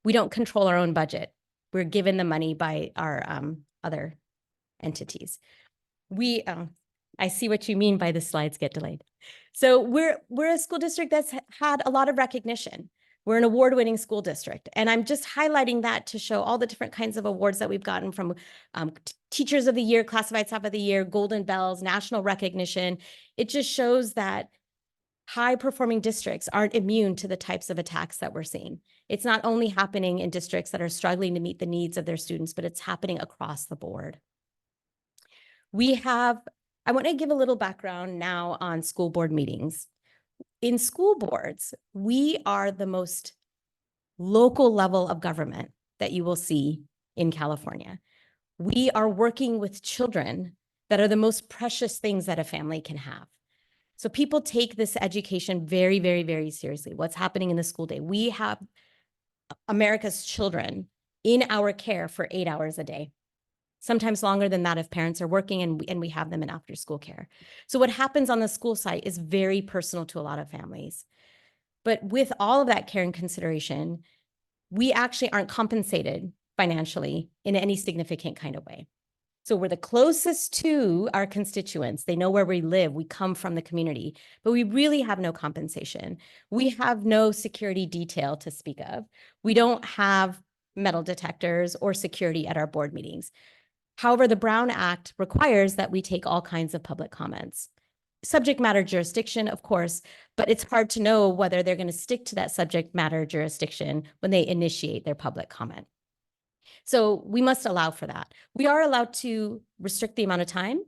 We don't control our own budget. We're given the money by our other entities. I see what you mean by the slides get delayed. So we're a school district that's had a lot of recognition. We're an award-winning school district. And I'm just highlighting that to show all the different kinds of awards that we've gotten from Teachers of the Year, Classified Staff of the Year, Golden Bells, national recognition. It just shows that high-performing districts aren't immune to the types of attacks that we're seeing. It's not only happening in districts that are struggling to meet the needs of their students, but it's happening across the board. I want to give a little background now on school board meetings. In school boards, we are the most local level of government that you will see in California. We are working with children that are the most precious things that a family can have. So people take this education very, very, very seriously. What's happening in the school day? We have America's children in our care for 8 hours a day. Sometimes longer than that if parents are working and we have them in after school care. So what happens on the school site is very personal to a lot of families. But with all of that care and consideration, we actually aren't compensated financially in any significant kind of way. So we're the closest to our constituents. They know where we live. We come from the community, but we really have no compensation. We have no security detail to speak of. We don't have metal detectors or security at our board meetings. However, the Brown Act requires that we take all kinds of public comments. Subject matter jurisdiction, of course, but it's hard to know whether they're going to stick to that subject matter jurisdiction when they initiate their public comment. So we must allow for that. We are allowed to restrict the amount of time,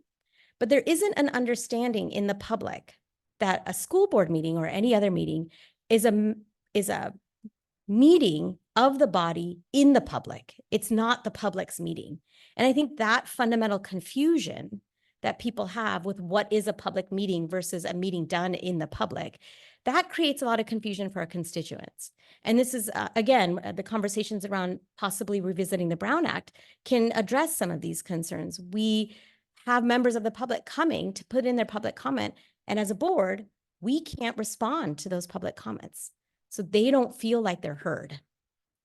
but there isn't an understanding in the public that a school board meeting or any other meeting is a meeting of the body in the public. It's not the public's meeting. And I think that fundamental confusion that people have with what is a public meeting versus a meeting done in the public, that creates a lot of confusion for our constituents. And this is, again, the conversations around possibly revisiting the Brown Act can address some of these concerns. We have members of the public coming to put in their public comment, and as a board, we can't respond to those public comments. So they don't feel like they're heard.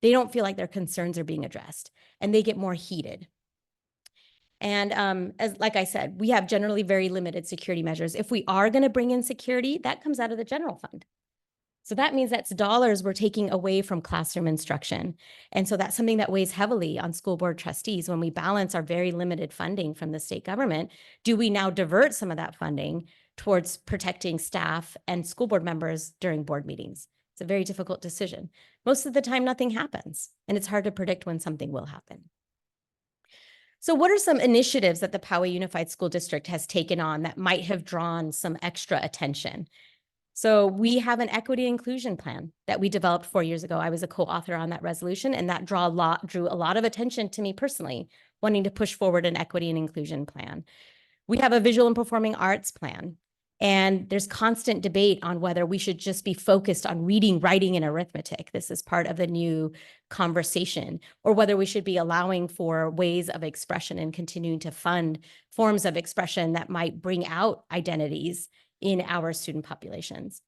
They don't feel like their concerns are being addressed, and they get more heated. And like I said, we have generally very limited security measures. If we are going to bring in security, that comes out of the general fund. So that means that's dollars we're taking away from classroom instruction. And so that's something that weighs heavily on school board trustees when we balance our very limited funding from the state government. Do we now divert some of that funding towards protecting staff and school board members during board meetings? It's a very difficult decision. Most of the time, nothing happens, and it's hard to predict when something will happen. So what are some initiatives that the Poway Unified School District has taken on that might have drawn some extra attention? So we have an equity inclusion plan that we developed 4 years ago. I was a co-author on that resolution, and that drew a lot of attention to me personally, wanting to push forward an equity and inclusion plan. We have a visual and performing arts plan, and there's constant debate on whether we should just be focused on reading, writing, and arithmetic. This is part of the new conversation, or whether we should be allowing for ways of expression and continuing to fund forms of expression that might bring out identities in our student populations.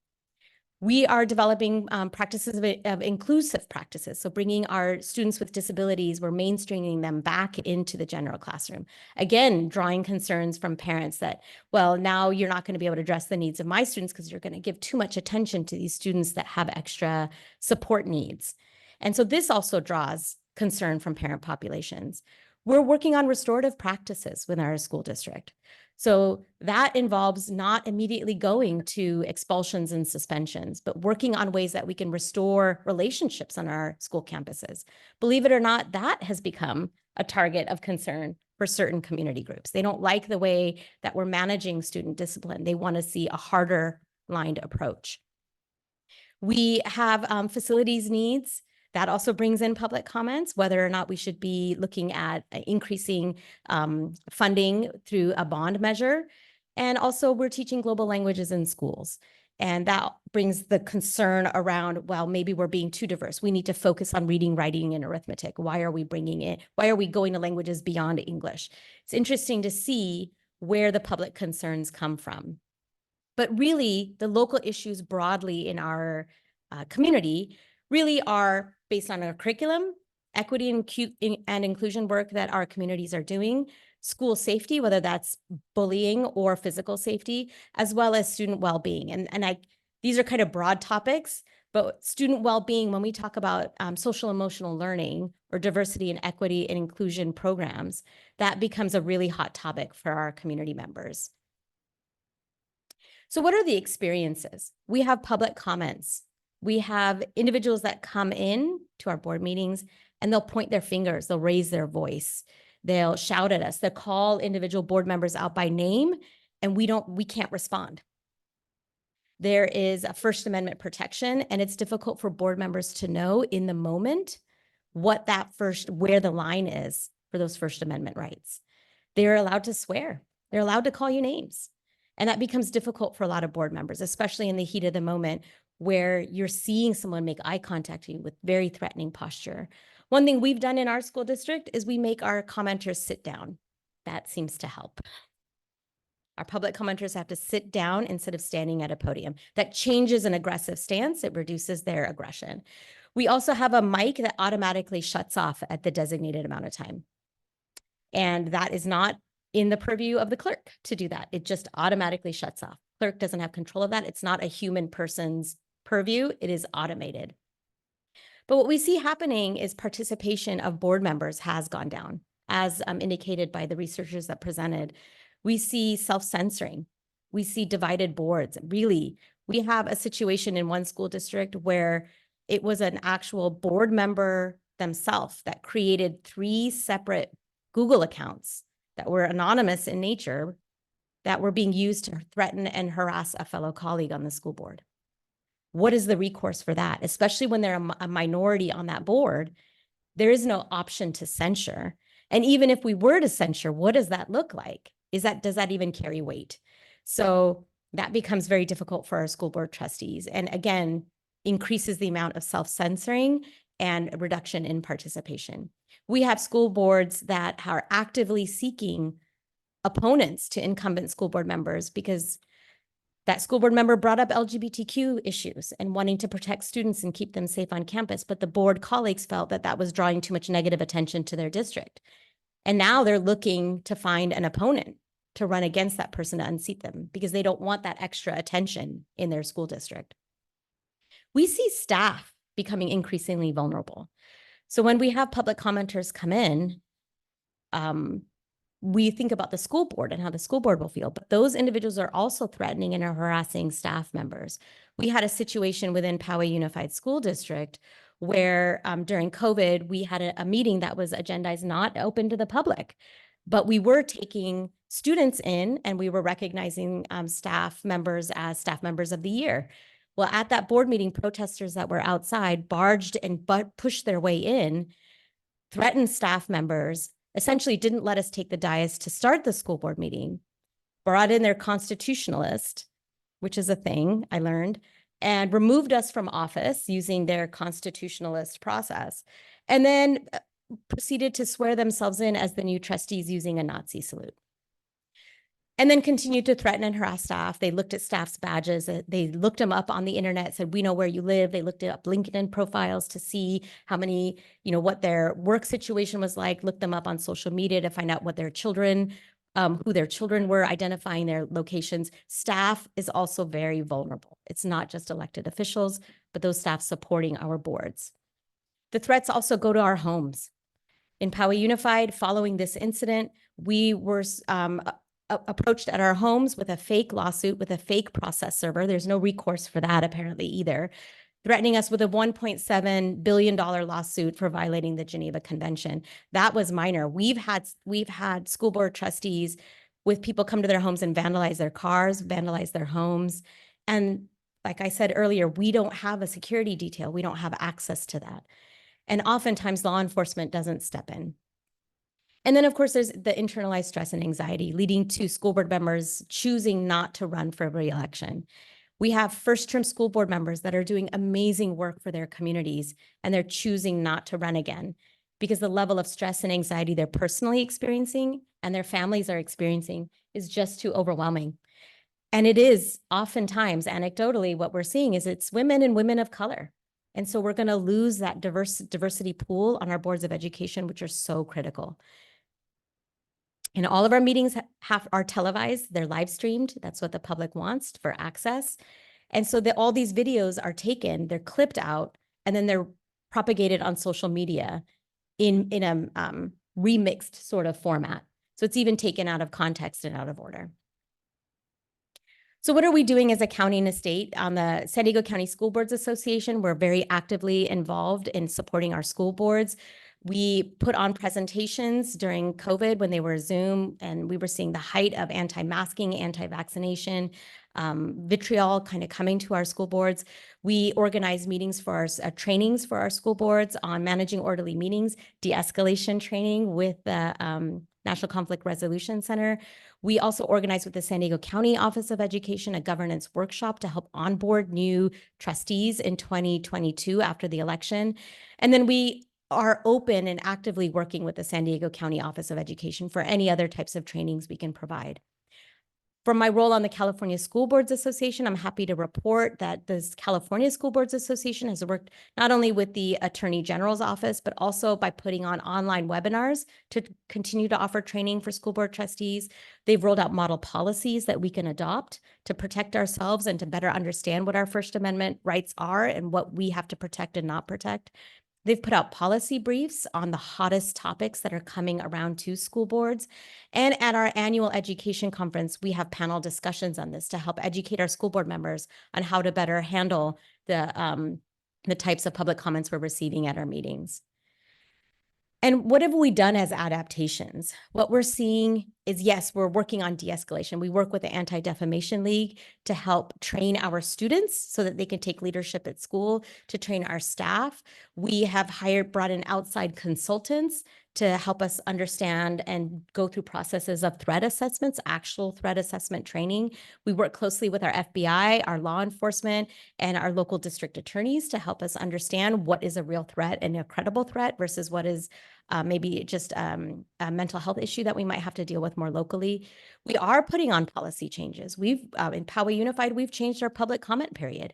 We are developing practices of inclusive practices. So bringing our students with disabilities, we're mainstreaming them back into the general classroom. Again, drawing concerns from parents that, well, now you're not going to be able to address the needs of my students because you're going to give too much attention to these students that have extra support needs. And so this also draws concern from parent populations. We're working on restorative practices within our school district. So that involves not immediately going to expulsions and suspensions, but working on ways that we can restore relationships on our school campuses. Believe it or not, that has become a target of concern for certain community groups. They don't like the way that we're managing student discipline. They want to see a harder lined approach. We have facilities needs. That also brings in public comments, whether or not we should be looking at increasing funding through a bond measure. And also we're teaching global languages in schools. And that brings the concern around, well, maybe we're being too diverse. We need to focus on reading, writing, and arithmetic. Why are we going to languages beyond English? It's interesting to see where the public concerns come from. But really, the local issues broadly in our community really are based on our curriculum, equity and inclusion work that our communities are doing, school safety, whether that's bullying or physical safety, as well as student well-being. And these are kind of broad topics, but student well-being, when we talk about social emotional learning or diversity and equity and inclusion programs, that becomes a really hot topic for our community members. So what are the experiences? We have public comments. We have individuals that come in to our board meetings and they'll point their fingers, they'll raise their voice, they'll shout at us, they'll call individual board members out by name, and we can't respond. There is a First Amendment protection, and it's difficult for board members to know in the moment where the line is for those First Amendment rights. They're allowed to swear. They're allowed to call you names. And that becomes difficult for a lot of board members, especially in the heat of the moment where you're seeing someone make eye contact with very threatening posture. One thing we've done in our school district is we make our commenters sit down. That seems to help. Our public commenters have to sit down instead of standing at a podium. That changes an aggressive stance. It reduces their aggression. We also have a mic that automatically shuts off at the designated amount of time. And that is not in the purview of the clerk to do that. It just automatically shuts off. Clerk doesn't have control of that. It's not a human person's purview. It is automated. But what we see happening is participation of board members has gone down, as indicated by the researchers that presented. We see self-censoring. We see divided boards. Really, we have a situation in one school district where it was an actual board member themselves that created 3 separate Google accounts that were anonymous in nature that were being used to threaten and harass a fellow colleague on the school board. What is the recourse for that? Especially when they're a minority on that board, there is no option to censure. And even if we were to censure, what does that look like? Does that even carry weight? So that becomes very difficult for our school board trustees. And again, increases the amount of self-censoring and a reduction in participation. We have school boards that are actively seeking opponents to incumbent school board members because that school board member brought up LGBTQ issues and wanting to protect students and keep them safe on campus, but the board colleagues felt that that was drawing too much negative attention to their district. And now they're looking to find an opponent to run against that person to unseat them because they don't want that extra attention in their school district. We see staff becoming increasingly vulnerable. So when we have public commenters come in, we think about the school board and how the school board will feel, but those individuals are also threatening and are harassing staff members. We had a situation within Poway Unified School District where during COVID, we had a meeting that was agendized not open to the public, but we were taking students in and we were recognizing staff members as staff members of the year. Well, at that board meeting, protesters that were outside barged and pushed their way in, threatened staff members, essentially didn't let us take the dais to start the school board meeting, brought in their constitutionalist, which is a thing I learned, and removed us from office using their constitutionalist process, and then proceeded to swear themselves in as the new trustees using a Nazi salute. And then continued to threaten and harass staff. They looked at staff's badges. They looked them up on the internet, said, we know where you live. They looked up LinkedIn profiles to see how many, what their work situation was like, looked them up on social media to find out what their children, who their children were, identifying their locations. Staff is also very vulnerable. It's not just elected officials, but those staff supporting our boards. The threats also go to our homes. In Poway Unified, following this incident, we were approached at our homes with a fake lawsuit with a fake process server. There's no recourse for that apparently either. threatening us with a $1.7 billion lawsuit for violating the Geneva Convention. That was minor. We've had school board trustees with people come to their homes and vandalize their cars, vandalize their homes. And like I said earlier, we don't have a security detail. We don't have access to that. And oftentimes law enforcement doesn't step in. And then of course, there's the internalized stress and anxiety leading to school board members choosing not to run for re-election. We have first-term school board members that are doing amazing work for their communities, and they're choosing not to run again because the level of stress and anxiety they're personally experiencing and their families are experiencing is just too overwhelming. And it is oftentimes, anecdotally, what we're seeing is it's women and women of color. And so we're going to lose that diversity pool on our boards of education, which are so critical. And all of our meetings are televised, they're live streamed. That's what the public wants for access. And so all these videos are taken, they're clipped out, and then they're propagated on social media in a remixed sort of format. So it's even taken out of context and out of order. So what are we doing as a county and a state? On the San Diego County School Boards Association, we're very actively involved in supporting our school boards. We put on presentations during COVID when they were Zoom, and we were seeing the height of anti-masking, anti-vaccination, vitriol kind of coming to our school boards. We organize meetings for our trainings for our school boards on managing orderly meetings, de-escalation training with the National Conflict Resolution Center. We also organized with the San Diego County Office of Education a governance workshop to help onboard new trustees in 2022 after the election. And then we are open and actively working with the San Diego County Office of Education for any other types of trainings we can provide. From my role on the California School Boards Association, I'm happy to report that the California School Boards Association has worked not only with the Attorney General's office, but also by putting on online webinars to continue to offer training for school board trustees. They've rolled out model policies that we can adopt to protect ourselves and to better understand what our First Amendment rights are and what we have to protect and not protect. They've put out policy briefs on the hottest topics that are coming around to school boards. And at our annual education conference, we have panel discussions on this to help educate our school board members on how to better handle the types of public comments we're receiving at our meetings. And what have we done as adaptations? What we're seeing is, yes, we're working on de-escalation. We work with the Anti-Defamation League to help train our students so that they can take leadership at school, to train our staff. We have brought in outside consultants to help us understand and go through processes of threat assessments, actual threat assessment training. We work closely with our FBI, our law enforcement, and our local district attorneys to help us understand what is a real threat and a credible threat versus what is maybe just a mental health issue that we might have to deal with more locally. We are putting on policy changes. We've in Poway Unified, we've changed our public comment period.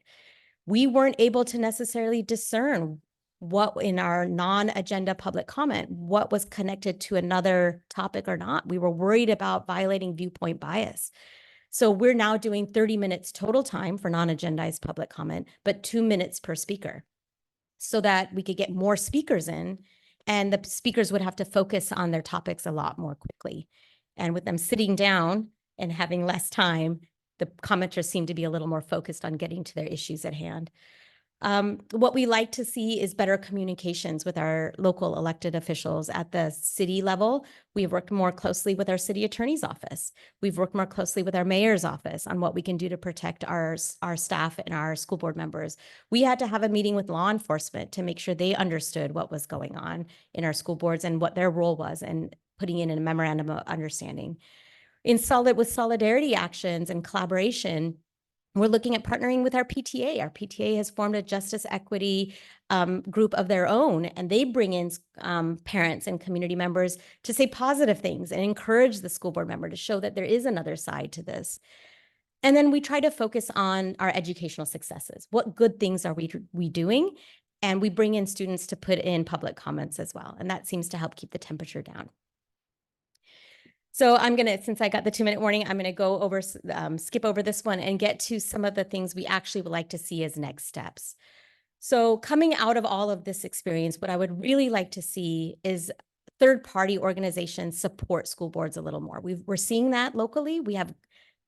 We weren't able to necessarily discern what in our non-agenda public comment, what was connected to another topic or not. We were worried about violating viewpoint bias. So we're now doing 30 minutes total time for non-agendized public comment, but 2 minutes per speaker so that we could get more speakers in, and the speakers would have to focus on their topics a lot more quickly. And with them sitting down and having less time, the commenters seem to be a little more focused on getting to their issues at hand. What we like to see is better communications with our local elected officials at the city level. We've worked more closely with our city attorney's office. We've worked more closely with our mayor's office on what we can do to protect our staff and our school board members. We had to have a meeting with law enforcement to make sure they understood what was going on in our school boards and what their role was, and putting in a memorandum of understanding. With solidarity actions and collaboration, we're looking at partnering with our PTA. Our PTA has formed a justice equity group of their own, and they bring in parents and community members to say positive things and encourage the school board member to show that there is another side to this. And then we try to focus on our educational successes. What good things are we doing? And we bring in students to put in public comments as well. And that seems to help keep the temperature down. So since I got the 2-minute warning, I'm gonna go over, skip over this one and get to some of the things we actually would like to see as next steps. So coming out of all of this experience, what I would really like to see is third-party organizations support school boards a little more. We're seeing that locally. We have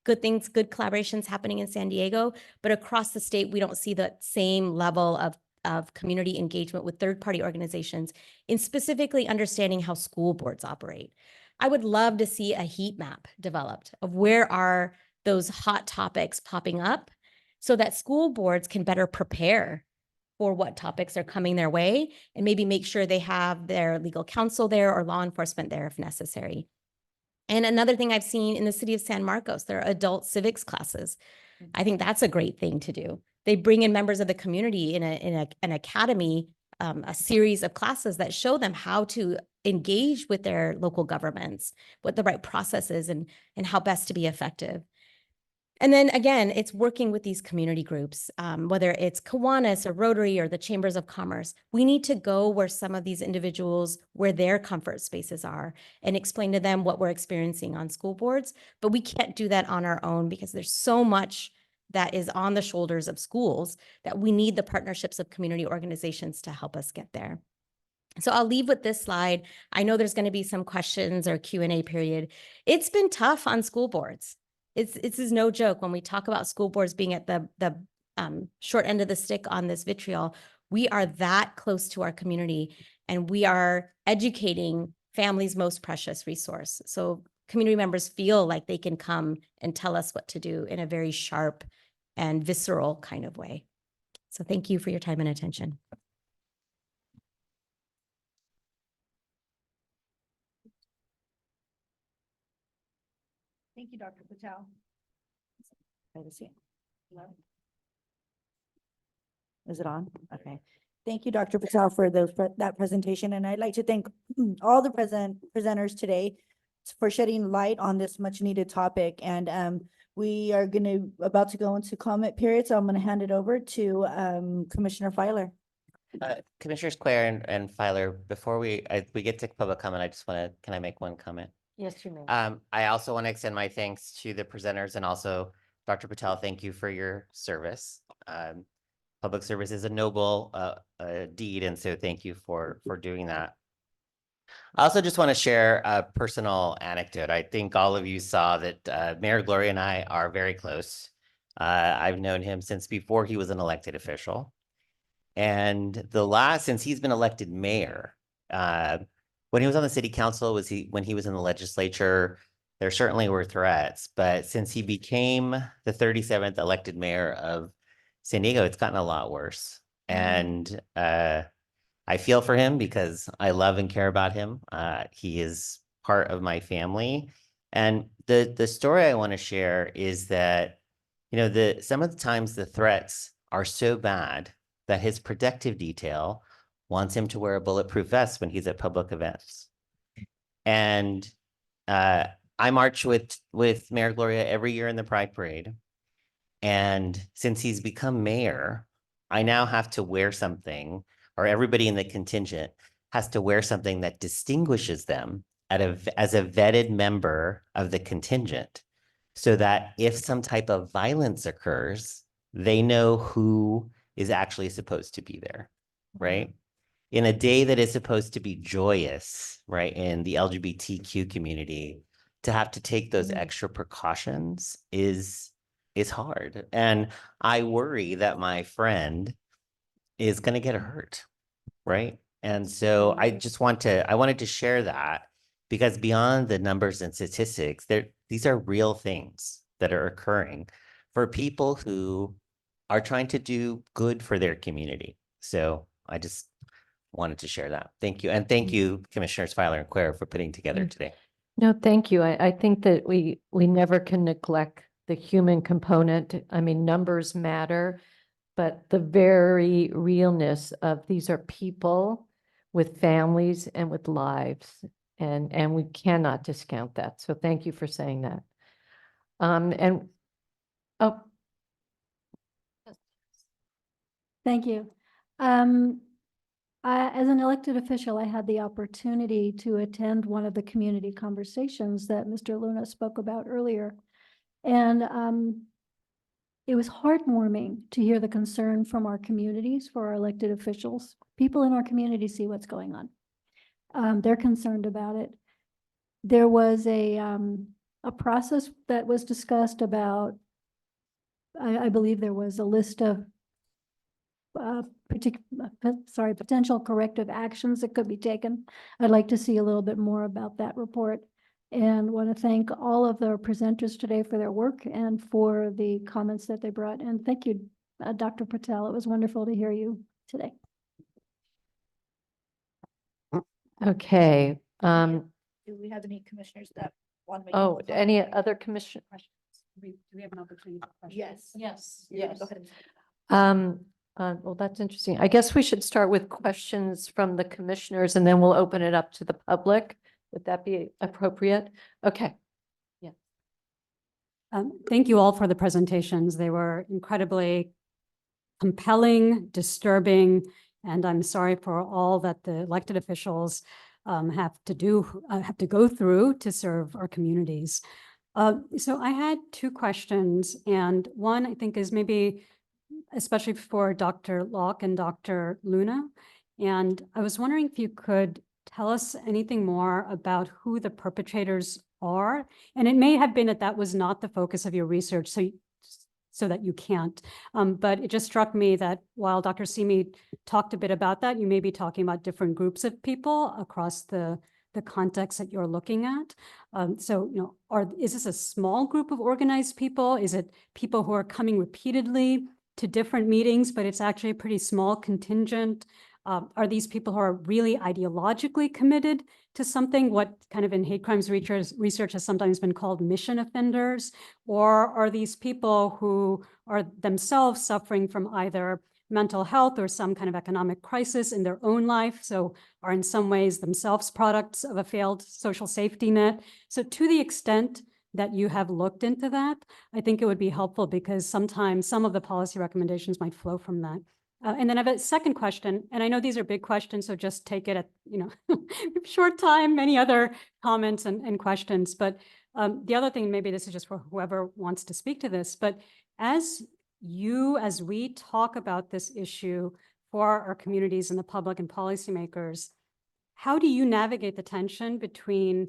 good things, good collaborations happening in San Diego, but across the state, we don't see the same level of community engagement with third-party organizations in specifically understanding how school boards operate. I would love to see a heat map developed of where are those hot topics popping up so that school boards can better prepare for what topics are coming their way and maybe make sure they have their legal counsel there or law enforcement there if necessary. And another thing I've seen in the city of San Marcos, there are adult civics classes. I think that's a great thing to do. They bring in members of the community in an academy, a series of classes that show them how to engage with their local governments, what the right process is and how best to be effective. And then again, it's working with these community groups, whether it's Kiwanis or Rotary or the Chambers of Commerce. We need to go where some of these individuals, where their comfort spaces are, and explain to them what we're experiencing on school boards. But we can't do that on our own because there's so much that is on the shoulders of schools that we need the partnerships of community organizations to help us get there. So I'll leave with this slide. I know there's going to be some questions or Q&A period. It's been tough on school boards. This is no joke. When we talk about school boards being at the short end of the stick on this vitriol, we are that close to our community and we are educating families' most precious resource. So community members feel like they can come and tell us what to do in a very sharp and visceral kind of way. So thank you for your time and attention. Thank you, Dr. Patel. Is it on? Okay. Thank you, Dr. Patel, for that presentation. And I'd like to thank all the presenters today for shedding light on this much needed topic. And we are about to go into comment period. So I'm going to hand it over to Commissioner Filer. Commissioners Cuellar and Filer, before we get to public comment, I just want to, can I make one comment? Yes, you may. I also want to extend my thanks to the presenters and also Dr. Patel, thank you for your service. Public service is a noble deed, and so thank you for doing that. I also just want to share a personal anecdote. I think all of you saw that Mayor Gloria and I are very close. I've known him since before he was an elected official. And since he's been elected mayor, when he was on the city council, when he was in the legislature, there certainly were threats. But since he became the 37th elected mayor of San Diego, it's gotten a lot worse. And I feel for him because I love and care about him. He is part of my family. And the story I want to share is that, you know, some of the times the threats are so bad that his protective detail wants him to wear a bulletproof vest when he's at public events. And I march with Mayor Gloria every year in the Pride Parade. And since he's become mayor, I now have to wear something, or everybody in the contingent has to wear something that distinguishes them as a vetted member of the contingent, so that if some type of violence occurs, they know who is actually supposed to be there, right? In a day that is supposed to be joyous, right, in the LGBTQ community, to have to take those extra precautions is hard. And I worry that my friend is going to get hurt, right? And so I wanted to share that, because beyond the numbers and statistics, these are real things that are occurring for people who are trying to do good for their community. So I just wanted to share that. Thank you. And thank you, Commissioners Filer and Cuellar, for putting together today. No, thank you. I think that we never can neglect the human component. I mean, numbers matter, but the very realness of these are people with families and with lives, and we cannot discount that. So thank you for saying that. Thank you. As an elected official, I had the opportunity to attend one of the community conversations that Mr. Luna spoke about earlier. And it was heartwarming to hear the concern from our communities for our elected officials. People in our community see what's going on. They're concerned about it. There was a a process that was discussed about, I believe there was a list of potential corrective actions that could be taken. I'd like to see a little bit more about that report. And want to thank all of the presenters today for their work and for the comments that they brought. And thank you, Dr. Patel. It was wonderful to hear you today. Okay. Do we have any commissioners that want to make? Oh, any other commission? Do we have an opportunity for questions? Yes. Yes. Go ahead. Well, that's interesting. I guess we should start with questions from the commissioners and then we'll open it up to the public. Would that be appropriate? Okay. Thank you all for the presentations. They were incredibly compelling, disturbing, and I'm sorry for all that the elected officials have to go through to serve our communities. So I had two questions, and one I think is maybe especially for Dr. Locke and Dr. Luna. And I was wondering if you could tell us anything more about who the perpetrators are. And it may have been that that was not the focus of your research, so that you can't. But it just struck me that while Dr. Simi talked a bit about that, you may be talking about different groups of people across the context that you're looking at. So, is this a small group of organized people? Is it people who are coming repeatedly to different meetings, but it's actually a pretty small contingent? Are these people who are really ideologically committed to something, what kind of in hate crimes research has sometimes been called mission offenders? Or are these people who are themselves suffering from either mental health or some kind of economic crisis in their own life, so are in some ways themselves products of a failed social safety net? So to the extent that you have looked into that, I think it would be helpful because sometimes some of the policy recommendations might flow from that. And then I have a second question, and I know these are big questions, so just take it at, short time, many other comments and questions. But the other thing, maybe this is just for whoever wants to speak to this, but as we talk about this issue for our communities and the public and policymakers, how do you navigate the tension between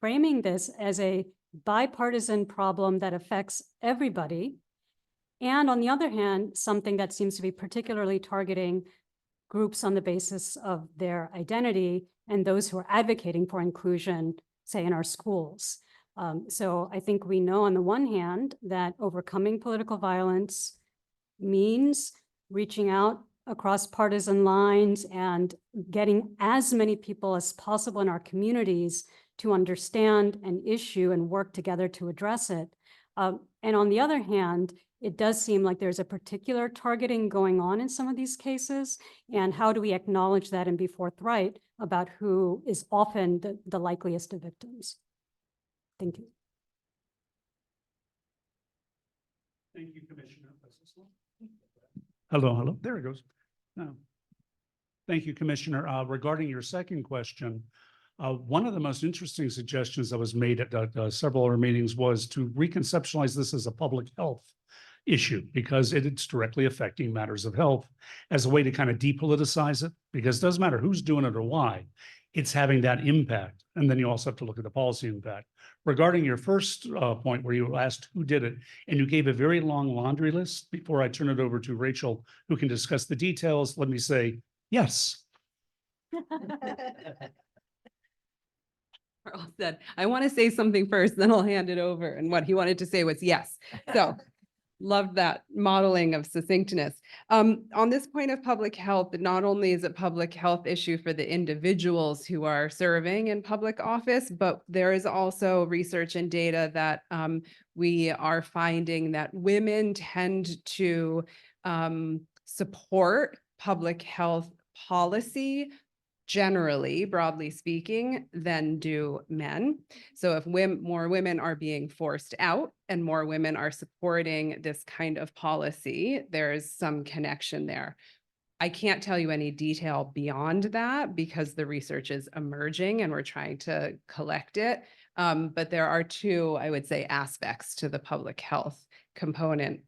framing this as a bipartisan problem that affects everybody, and on the other hand, something that seems to be particularly targeting groups on the basis of their identity and those who are advocating for inclusion, say in our schools? So I think we know on the one hand that overcoming political violence means reaching out across partisan lines and getting as many people as possible in our communities to understand an issue and work together to address it. And on the other hand, it does seem like there's a particular targeting going on in some of these cases. And how do we acknowledge that and be forthright about who is often the likeliest of victims? Thank you. Thank you, Commissioner. Hello, there it goes. Thank you, Commissioner. Regarding your second question, one of the most interesting suggestions that was made at several of our meetings was to reconceptualize this as a public health issue because it's directly affecting matters of health as a way to kind of depoliticize it, because it doesn't matter who's doing it or why, it's having that impact. And then you also have to look at the policy impact. Regarding your first point where you asked who did it, and you gave a very long laundry list, before I turn it over to Rachel, who can discuss the details, let me say, yes. Carl said, I want to say something first, then I'll hand it over. And what he wanted to say was yes. So loved that modeling of succinctness. On this point of public health, not only is it a public health issue for the individuals who are serving in public office, but there is also research and data that we are finding that women tend to support public health policy generally, broadly speaking, than do men. So if more women are being forced out and more women are supporting this kind of policy, there's some connection there. I can't tell you any detail beyond that because the research is emerging and we're trying to collect it. But there are two, I would say, aspects to the public health component.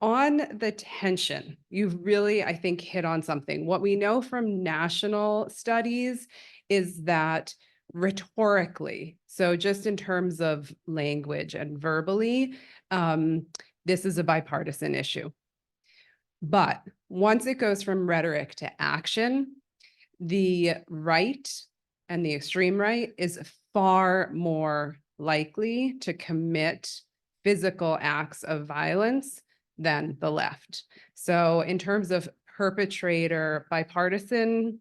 On the tension, you've really, I think, hit on something. What we know from national studies is that rhetorically, so just in terms of language and verbally, this is a bipartisan issue. But once it goes from rhetoric to action, the right and the extreme right is far more likely to commit physical acts of violence than the left. So in terms of perpetrator bipartisan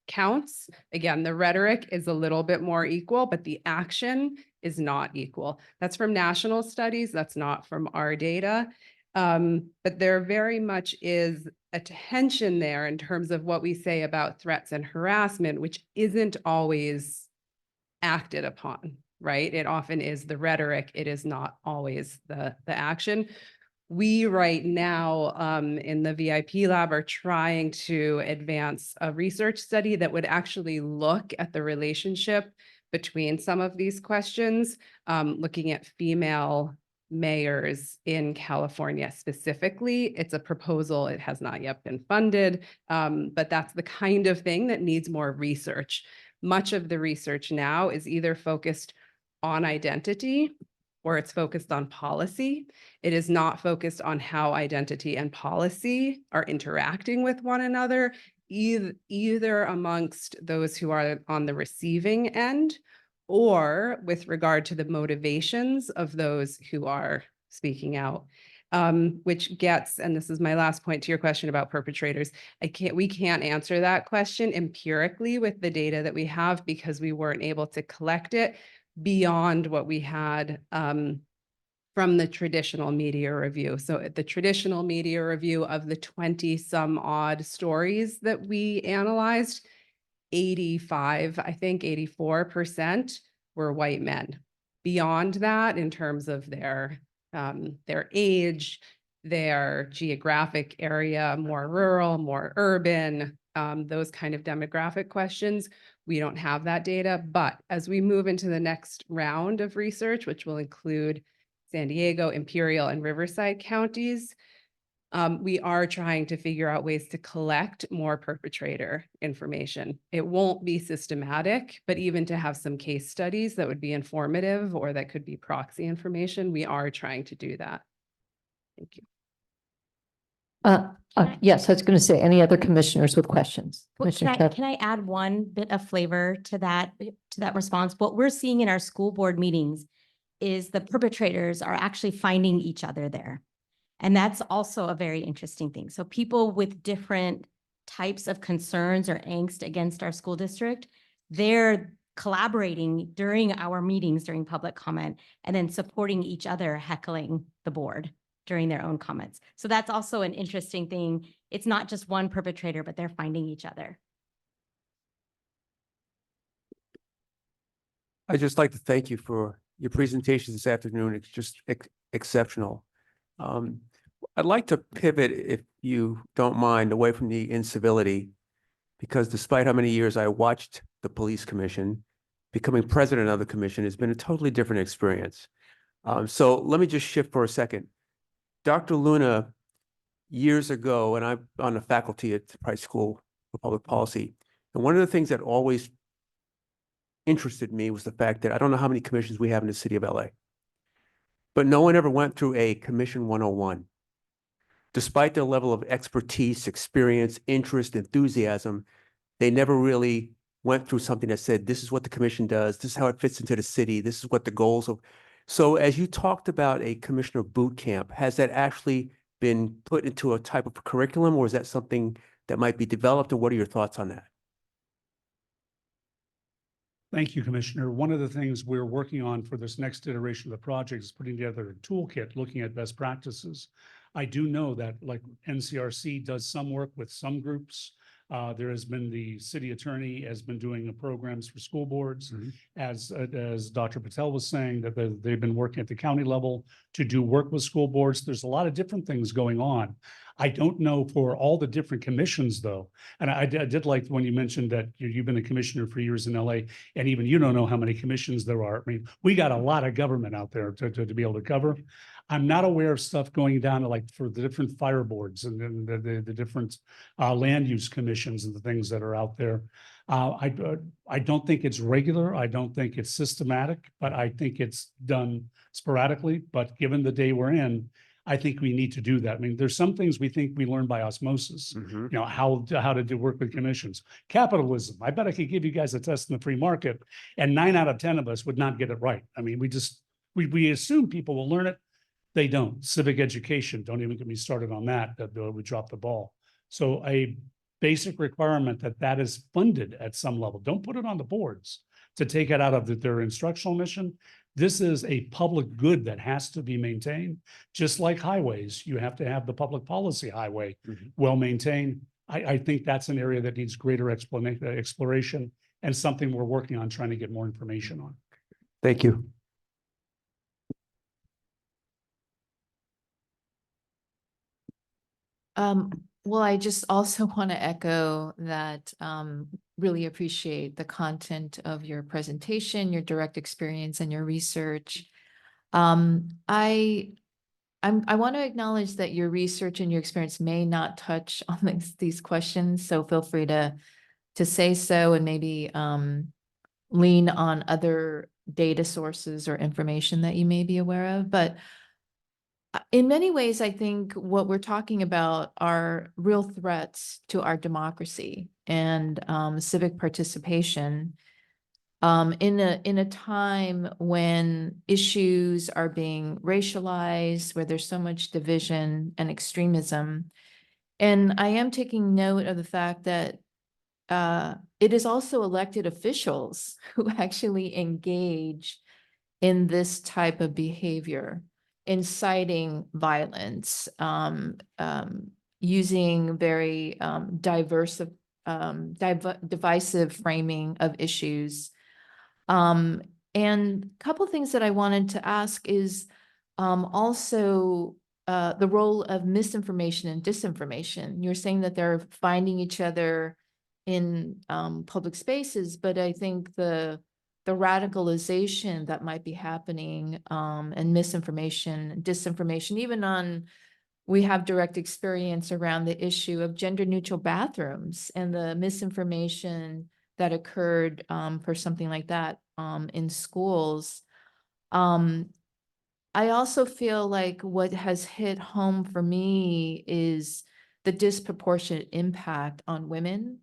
counts, again, the rhetoric is a little bit more equal, but the action is not equal. That's from national studies. That's not from our data. But there very much is a tension there in terms of what we say about threats and harassment, which isn't always acted upon, right? It often is the rhetoric. It is not always the action. We right now in the VIP lab are trying to advance a research study that would actually look at the relationship between some of these questions, looking at female mayors in California specifically. It's a proposal. It has not yet been funded, but that's the kind of thing that needs more research. Much of the research now is either focused on identity or it's focused on policy. It is not focused on how identity and policy are interacting with one another, either amongst those who are on the receiving end or with regard to the motivations of those who are speaking out. Which gets, and this is my last point to your question about perpetrators, we can't answer that question empirically with the data that we have because we weren't able to collect it beyond what we had from the traditional media review. So the traditional media review of the 20 some odd stories that we analyzed, 84% were white men. Beyond that, in terms of their age, their geographic area, more rural, more urban, those kind of demographic questions, we don't have that data. But as we move into the next round of research, which will include San Diego, Imperial, and Riverside counties, we are trying to figure out ways to collect more perpetrator information. It won't be systematic, but even to have some case studies that would be informative or that could be proxy information, we are trying to do that. Thank you. Yes, I was going to say, any other commissioners with questions? Commissioner Toth. Can I add one bit of flavor to that response? What we're seeing in our school board meetings is the perpetrators are actually finding each other there. And that's also a very interesting thing. So people with different types of concerns or angst against our school district, they're collaborating during our meetings, during public comment, and then supporting each other, heckling the board during their own comments. So that's also an interesting thing. It's not just one perpetrator, but they're finding each other. I'd just like to thank you for your presentation this afternoon. It's just exceptional. I'd like to pivot, if you don't mind, away from the incivility, because despite how many years I watched the police commission, becoming president of the commission has been a totally different experience. So let me just shift for a second. Dr. Luna, years ago, and I'm on the faculty at the Price School of Public Policy, and one of the things that always interested me was the fact that I don't know how many commissions we have in the city of LA, but no one ever went through a Commission 101. Despite their level of expertise, experience, interest, enthusiasm, they never really went through something that said, this is what the commission does, this is how it fits into the city, this is what the goals of. So as you talked about a commissioner boot camp, has that actually been put into a type of curriculum, or is that something that might be developed, or what are your thoughts on that? Thank you, Commissioner. One of the things we're working on for this next iteration of the project is putting together a toolkit looking at best practices. I do know that like NCRC does some work with some groups. There has been the city attorney has been doing programs for school boards. As Dr. Patel was saying, that they've been working at the county level to do work with school boards. There's a lot of different things going on. I don't know for all the different commissions though. And I did like when you mentioned that you've been a commissioner for years in LA, and even you don't know how many commissions there are. I mean, we got a lot of government out there to be able to cover. I'm not aware of stuff going down to like for the different fire boards and then the different land use commissions and the things that are out there. I don't think it's regular. I don't think it's systematic, but I think it's done sporadically. But given the day we're in, I think we need to do that. I mean, there's some things we think we learn by osmosis, you know, how to do work with commissions. Capitalism, I bet I could give you guys a test in the free market and 9 out of 10 of us would not get it right. I mean, we assume people will learn it. They don't. Civic education, don't even get me started on that, we dropped the ball. So a basic requirement that is funded at some level. Don't put it on the boards to take it out of their instructional mission. This is a public good that has to be maintained, just like highways. You have to have the public policy highway well maintained. I think that's an area that needs greater exploration and something we're working on trying to get more information on. Thank you. Well, I just also want to echo that really appreciate the content of your presentation, your direct experience and your research. I want to acknowledge that your research and your experience may not touch on these questions, so feel free to say so and maybe lean on other data sources or information that you may be aware of. But in many ways, I think what we're talking about are real threats to our democracy and civic participation in a time when issues are being racialized, where there's so much division and extremism. And I am taking note of the fact that it is also elected officials who actually engage in this type of behavior, inciting violence, using very divisive framing of issues. And a couple of things that I wanted to ask is also the role of misinformation and disinformation. You're saying that they're finding each other in public spaces, but I think the radicalization that might be happening and misinformation, disinformation, even we have direct experience around the issue of gender neutral bathrooms and the misinformation that occurred for something like that in schools. I also feel like what has hit home for me is the disproportionate impact on women.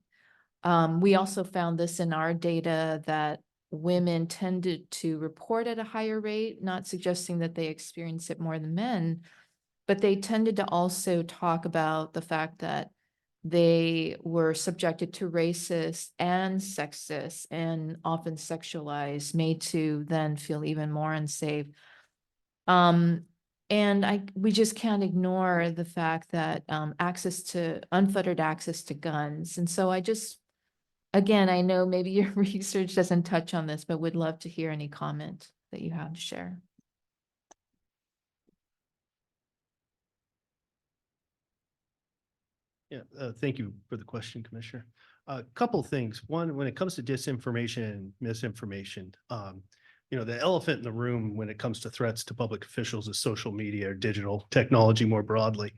We also found this in our data that women tended to report at a higher rate, not suggesting that they experience it more than men, but they tended to also talk about the fact that they were subjected to racist and sexist and often sexualized, made to then feel even more unsafe. And we just can't ignore the fact that unfettered access to guns. And so again, I know maybe your research doesn't touch on this, but would love to hear any comment that you have to share. Yeah, thank you for the question, Commissioner. A couple of things. One, when it comes to disinformation and misinformation, the elephant in the room when it comes to threats to public officials is social media or digital technology more broadly.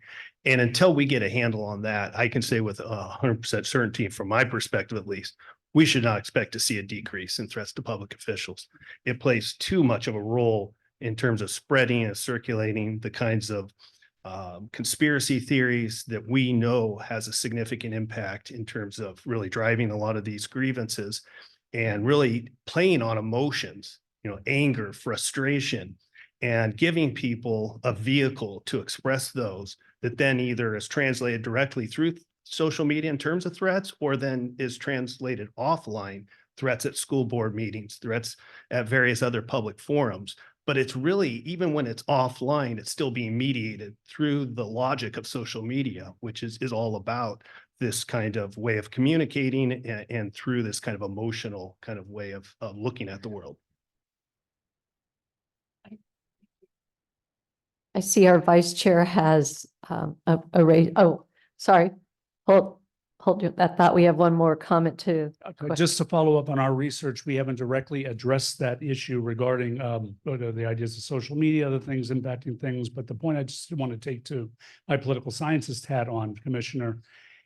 And until we get a handle on that, I can say with 100% certainty, from my perspective at least, we should not expect to see a decrease in threats to public officials. It plays too much of a role in terms of spreading and circulating the kinds of conspiracy theories that we know has a significant impact in terms of really driving a lot of these grievances and really playing on emotions, anger, frustration, and giving people a vehicle to express those that then either is translated directly through social media in terms of threats, or then is translated offline, threats at school board meetings, threats at various other public forums. But it's really, even when it's offline, it's still being mediated through the logic of social media, which is all about this kind of way of communicating and through this kind of emotional kind of way of looking at the world. I see our vice chair has a raise. Oh, sorry. Hold you. I thought we have one more comment to. Just to follow up on our research, we haven't directly addressed that issue regarding the ideas of social media, other things impacting things. But the point I just want to take to my political scientist hat on, Commissioner,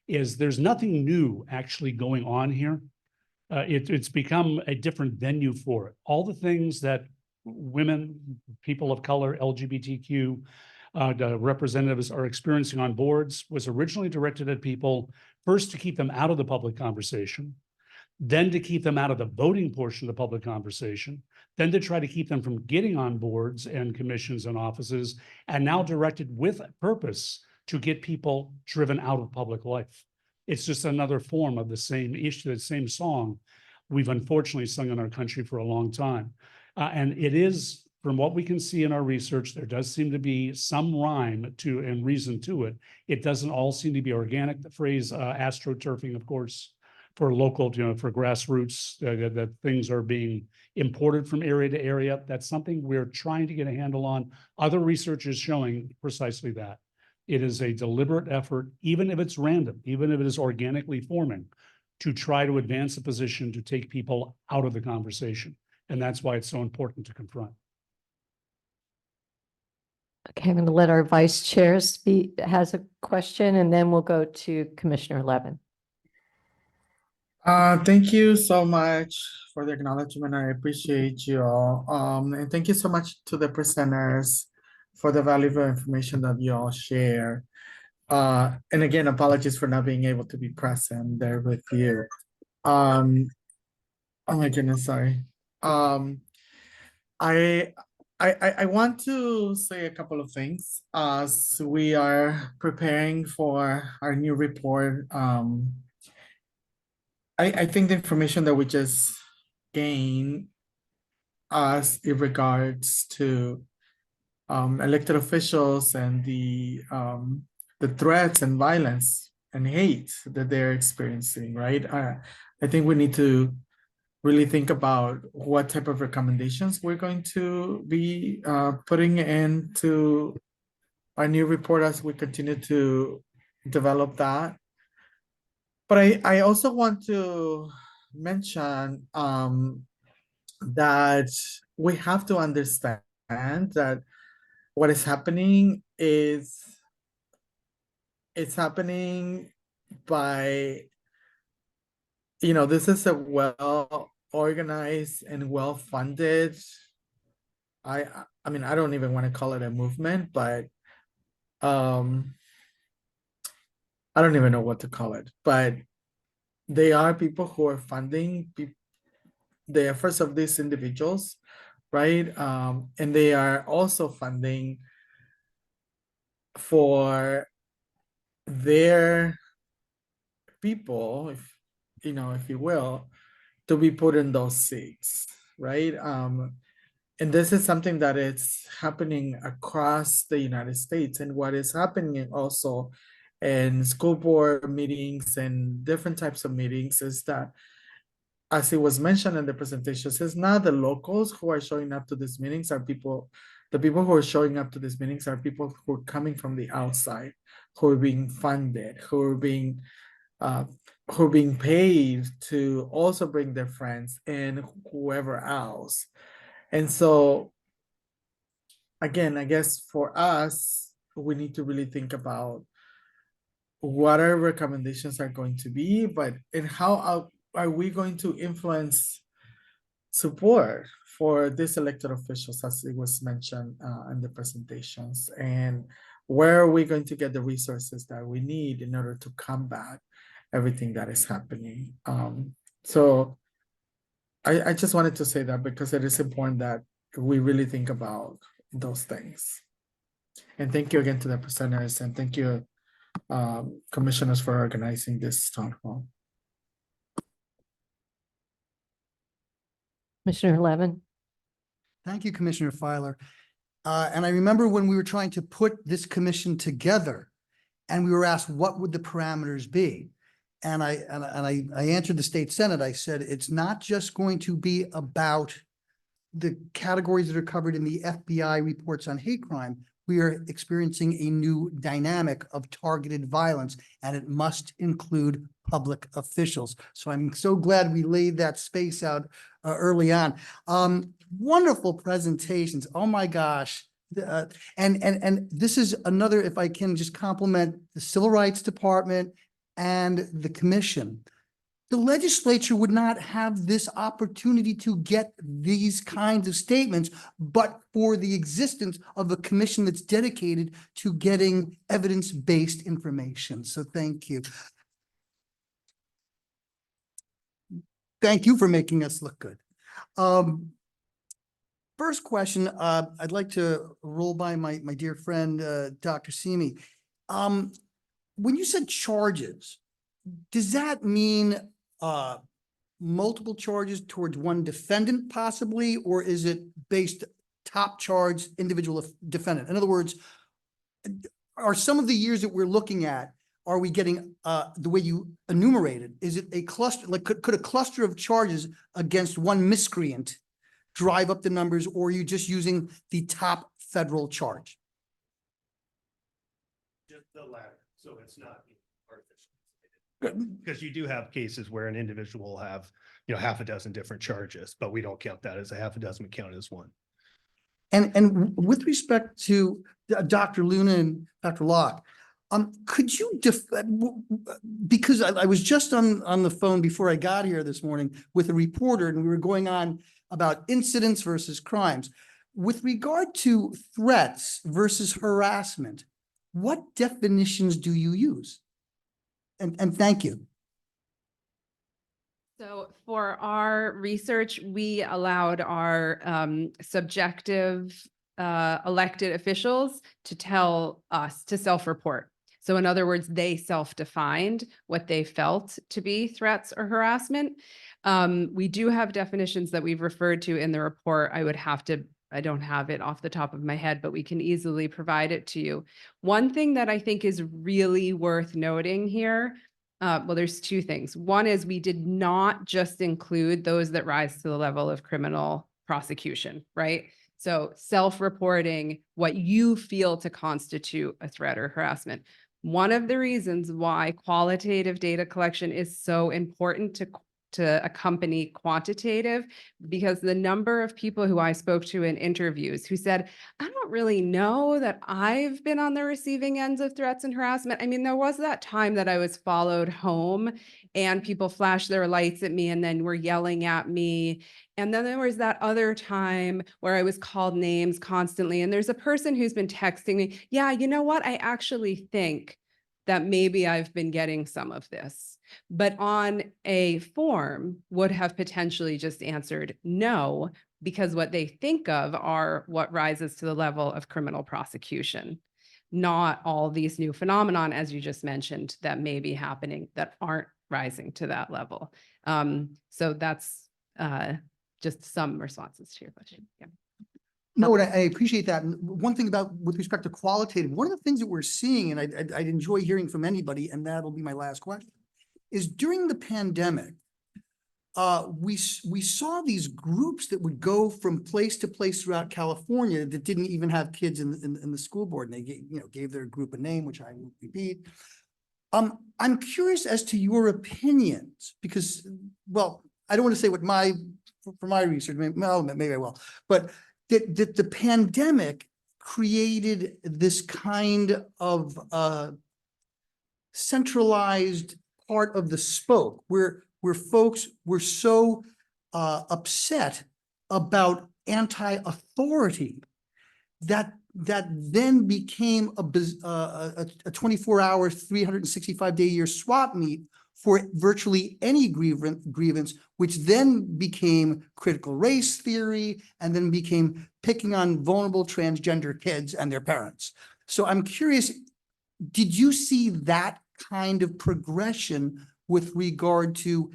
is there's nothing new actually going on here. It's become a different venue for it. All the things that women, people of color, LGBTQ the representatives are experiencing on boards was originally directed at people first to keep them out of the public conversation, then to keep them out of the voting portion of the public conversation, then to try to keep them from getting on boards and commissions and offices, and now directed with purpose to get people driven out of public life. It's just another form of the same issue, the same song we've unfortunately sung in our country for a long time. And it is, from what we can see in our research, there does seem to be some rhyme to and reason to it. It doesn't all seem to be organic. The phrase astroturfing, of course, for local, for grassroots, that things are being imported from area to area. That's something we're trying to get a handle on. Other research is showing precisely that. It is a deliberate effort, even if it's random, even if it is organically forming, to try to advance a position to take people out of the conversation. And that's why it's so important to confront. Okay, I'm going to let our vice chair speak, has a question, and then we'll go to Commissioner Levin. Thank you so much for the acknowledgement. I appreciate you all. And thank you so much to the presenters for the valuable information that you all share. And again, apologies for not being able to be present there with you. Oh my goodness, sorry. I want to say a couple of things as we are preparing for our new report. I think the information that we just gained as in regards to elected officials and the threats and violence and hate that they're experiencing, right? I think we need to really think about what type of recommendations we're going to be putting into our new report as we continue to develop that. But I also want to mention that we have to understand that what is happening is it's happening by, this is a well-organized and well-funded, I mean, I don't even want to call it a movement, but I don't even know what to call it, but they are people who are funding the efforts of these individuals, right? And they are also funding for their people, if you will, to be put in those seats, right? And this is something that is happening across the United States. And what is happening also in school board meetings and different types of meetings is that, as it was mentioned in the presentations, it's not the locals who are showing up to these meetings, the people who are showing up to these meetings are people who are coming from the outside, who are being funded, who are being paid to also bring their friends and whoever else. And so, again, I guess for us, we need to really think about what our recommendations are going to be, and how are we going to influence support for these elected officials, as it was mentioned in the presentations, and where are we going to get the resources that we need in order to combat everything that is happening. So I just wanted to say that because it is important that we really think about those things. And thank you again to the presenters, and thank you, commissioners, for organizing this town hall. Commissioner Levin. Thank you, Commissioner Filer. And I remember when we were trying to put this commission together and we were asked, what would the parameters be? And I answered the state Senate. I said, it's not just going to be about the categories that are covered in the FBI reports on hate crime. We are experiencing a new dynamic of targeted violence, and it must include public officials. So I'm so glad we laid that space out early on. Wonderful presentations. Oh my gosh. And this is another, if I can just compliment the Civil Rights Department and the commission. the legislature would not have this opportunity to get these kinds of statements, but for the existence of a commission that's dedicated to getting evidence-based information. So thank you. Thank you for making us look good. First question, I'd like to roll by my dear friend, Dr. Simi. When you said charges, does that mean multiple charges towards one defendant possibly, or is it based top charge individual defendant? In other words, are some of the years that we're looking at, are we getting the way you enumerated? Is it a cluster, like could a cluster of charges against one miscreant drive up the numbers, or are you just using the top federal charge? Just the latter, so it's not artificial. Because you do have cases where an individual will have, half a dozen different charges, but we don't count that as a half a dozen, we count it as one. And with respect to Dr. Luna and Dr. Locke, could you because I was just on the phone before I got here this morning with a reporter, and we were going on about incidents versus crimes. With regard to threats versus harassment, what definitions do you use? And thank you. So for our research, we allowed our subjective elected officials to tell us to self-report. So in other words, they self-defined what they felt to be threats or harassment. We do have definitions that we've referred to in the report. I don't have it off the top of my head, but we can easily provide it to you. One thing that I think is really worth noting here, well, there's two things. One is we did not just include those that rise to the level of criminal prosecution, right? So self-reporting what you feel to constitute a threat or harassment. One of the reasons why qualitative data collection is so important to accompany quantitative, because the number of people who I spoke to in interviews who said, I don't really know that I've been on the receiving ends of threats and harassment. I mean, there was that time that I was followed home and people flashed their lights at me and then were yelling at me. And then there was that other time where I was called names constantly. And there's a person who's been texting me, yeah, you know what? I actually think that maybe I've been getting some of this, but on a form would have potentially just answered no, because what they think of are what rises to the level of criminal prosecution, not all these new phenomenon, as you just mentioned, that may be happening that aren't rising to that level. So that's just some responses to your question. Yeah. No, and I appreciate that. And one thing about with respect to qualitative, one of the things that we're seeing, and I'd enjoy hearing from anybody, and that'll be my last question, is during the pandemic, we saw these groups that would go from place to place throughout California that didn't even have kids in the school board, and they gave their group a name, which I won't repeat. I'm curious as to your opinions, because, well, I don't want to say what for my research, maybe I will, but that the pandemic created this kind of centralized part of the spoke where folks were so upset about anti-authority that then became a 24-hour, 365-day-a-year swap meet for virtually any grievance, which then became critical race theory and then became picking on vulnerable transgender kids and their parents. So I'm curious, did you see that kind of progression with regard to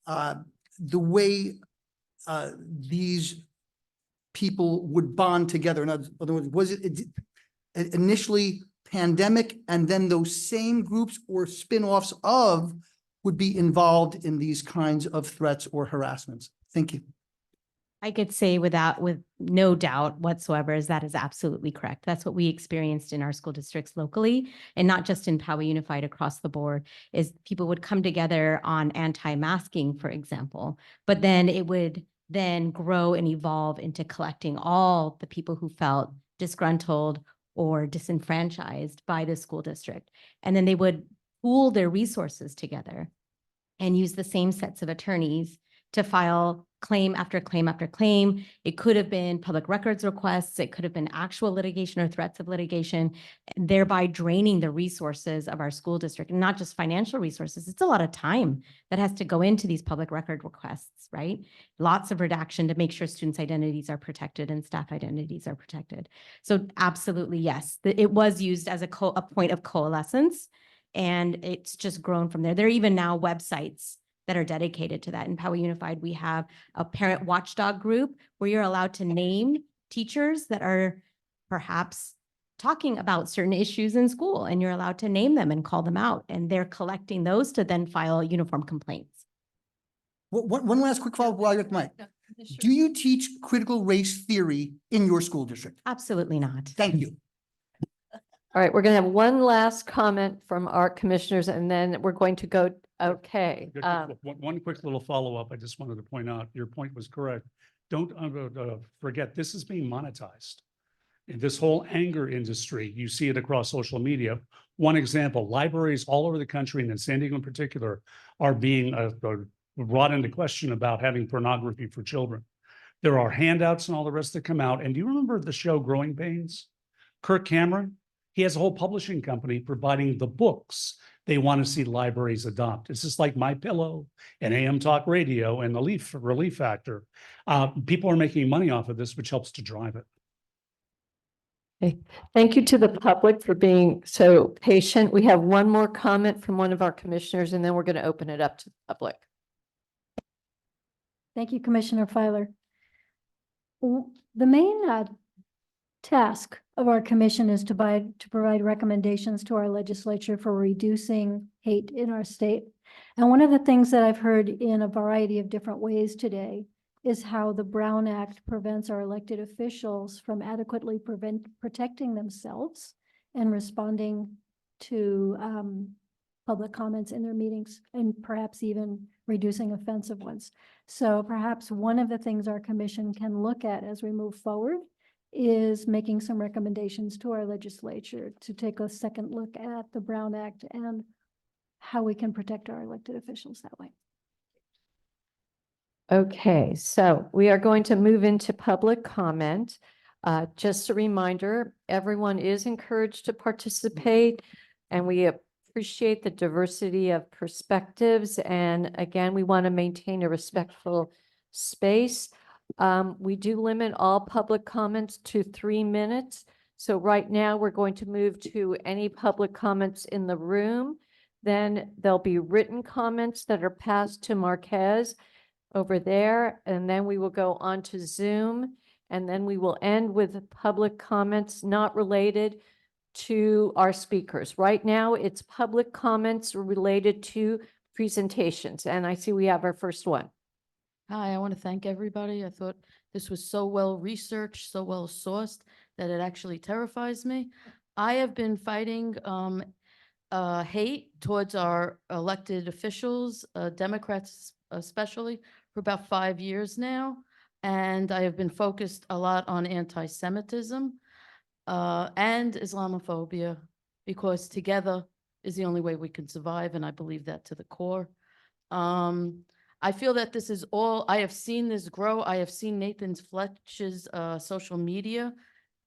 the way these people would bond together? In other words, was it initially pandemic and then those same groups or spin-offs of would be involved in these kinds of threats or harassments? Thank you. I could say with no doubt whatsoever is that is absolutely correct. That's what we experienced in our school districts locally, and not just in Poway Unified, across the board, is people would come together on anti-masking, for example, but then it would then grow and evolve into collecting all the people who felt disgruntled or disenfranchised by the school district. And then they would pool their resources together and use the same sets of attorneys to file claim after claim after claim. It could have been public records requests. It could have been actual litigation or threats of litigation, thereby draining the resources of our school district, and not just financial resources. It's a lot of time that has to go into these public record requests, right? Lots of redaction to make sure students' identities are protected and staff identities are protected. So absolutely, yes, it was used as a point of coalescence, and it's just grown from there. There are even now websites that are dedicated to that. In Poway Unified, we have a parent watchdog group where you're allowed to name teachers that are perhaps talking about certain issues in school, and you're allowed to name them and call them out, and they're collecting those to then file uniform complaints. One last quick follow-up while you're at the mic. Do you teach critical race theory in your school district? Absolutely not. Thank you. All right, we're going to have one last comment from our commissioners, and then we're going to go, okay. One quick little follow-up. I just wanted to point out, your point was correct. Don't forget, this is being monetized. In this whole anger industry, you see it across social media. One example, libraries all over the country, and in San Diego in particular, are being brought into question about having pornography for children. There are handouts and all the rest that come out. And do you remember the show Growing Pains? Kirk Cameron? He has a whole publishing company providing the books they want to see libraries adopt. It's just like MyPillow and AM Talk Radio and the Relief Factor. People are making money off of this, which helps to drive it. Okay. Thank you to the public for being so patient. We have one more comment from one of our commissioners, and then we're going to open it up to the public. Thank you, Commissioner Filer. The main task of our commission is to provide recommendations to our legislature for reducing hate in our state. And one of the things that I've heard in a variety of different ways today is how the Brown Act prevents our elected officials from adequately protecting themselves and responding to public comments in their meetings, and perhaps even reducing offensive ones. So perhaps one of the things our commission can look at as we move forward is making some recommendations to our legislature to take a second look at the Brown Act and how we can protect our elected officials that way. Okay, so we are going to move into public comment. Just a reminder, everyone is encouraged to participate, and we appreciate the diversity of perspectives. And again, we want to maintain a respectful space. We do limit all public comments to 3 minutes. So right now we're going to move to any public comments in the room. Then there'll be written comments that are passed to Marquez over there. And then we will go on to Zoom. And then we will end with public comments not related to our speakers. Right now it's public comments related to presentations. And I see we have our first one. Hi, I want to thank everybody. I thought this was so well researched, so well sourced that it actually terrifies me. I have been fighting hate towards our elected officials, Democrats especially, for about 5 years now. And I have been focused a lot on anti-Semitism and Islamophobia, because together is the only way we can survive. And I believe that to the core. I feel that this is all, I have seen this grow. I have seen Nathan Fletch's social media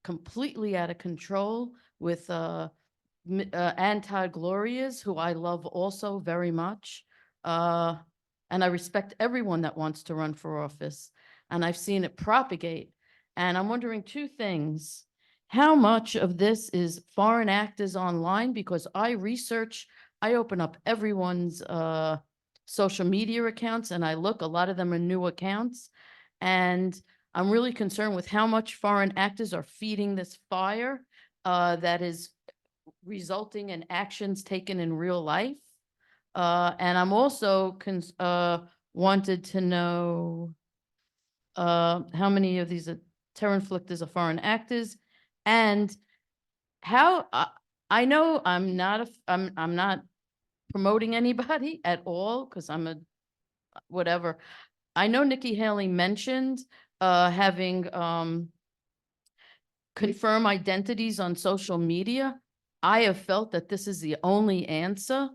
completely out of control with Ann Todd Gloria's, who I love also very much. And I respect everyone that wants to run for office. And I've seen it propagate. And I'm wondering 2 things. How much of this is foreign actors online? Because I open up everyone's social media accounts, and I look, a lot of them are new accounts. And I'm really concerned with how much foreign actors are feeding this fire that is resulting in actions taken in real life. And I'm also wanted to know how many of these terror inflictors are foreign actors, and how I know I'm not promoting anybody at all, because I'm a whatever. I know Nikki Haley mentioned having confirm identities on social media. I have felt that this is the only answer.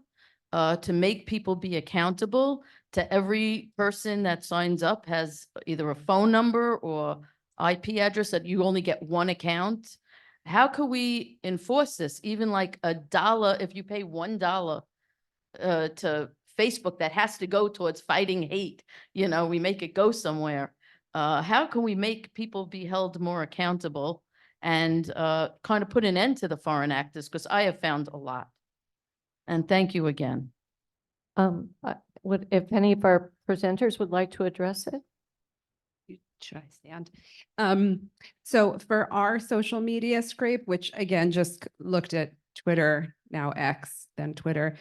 to make people be accountable to every person that signs up has either a phone number or IP address that you only get one account. How could we enforce this? Even like $1, if you pay $1 to Facebook, that has to go towards fighting hate, we make it go somewhere. How can we make people be held more accountable and kind of put an end to the foreign actors? Because I have found a lot. And thank you again. If any of our presenters would like to address it? Should I stand? So for our social media scrape, which again, just looked at Twitter, now X, then Twitter,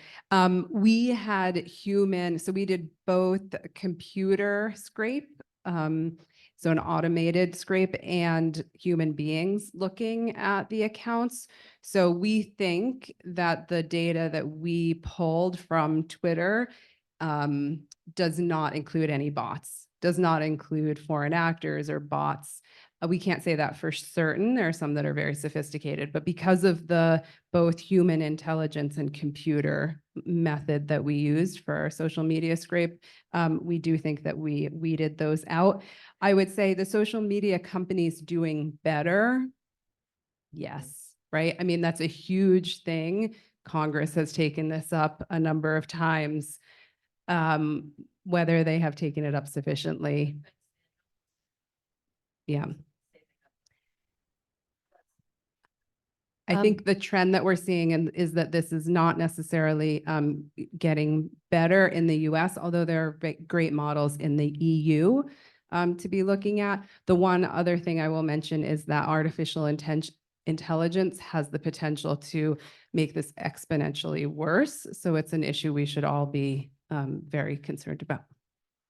we had so we did both computer scrape, so an automated scrape, and human beings looking at the accounts. So we think that the data that we pulled from Twitter does not include any bots, does not include foreign actors or bots. We can't say that for certain. There are some that are very sophisticated, but because of the both human intelligence and computer method that we used for our social media scrape, we do think that we weeded those out. I would say the social media companies doing better. Yes, right? I mean, that's a huge thing. Congress has taken this up a number of times. Whether they have taken it up sufficiently. Yeah. I think the trend that we're seeing is that this is not necessarily getting better in the US, although there are great models in the EU to be looking at. The one other thing I will mention is that artificial intelligence has the potential to make this exponentially worse. So it's an issue we should all be very concerned about.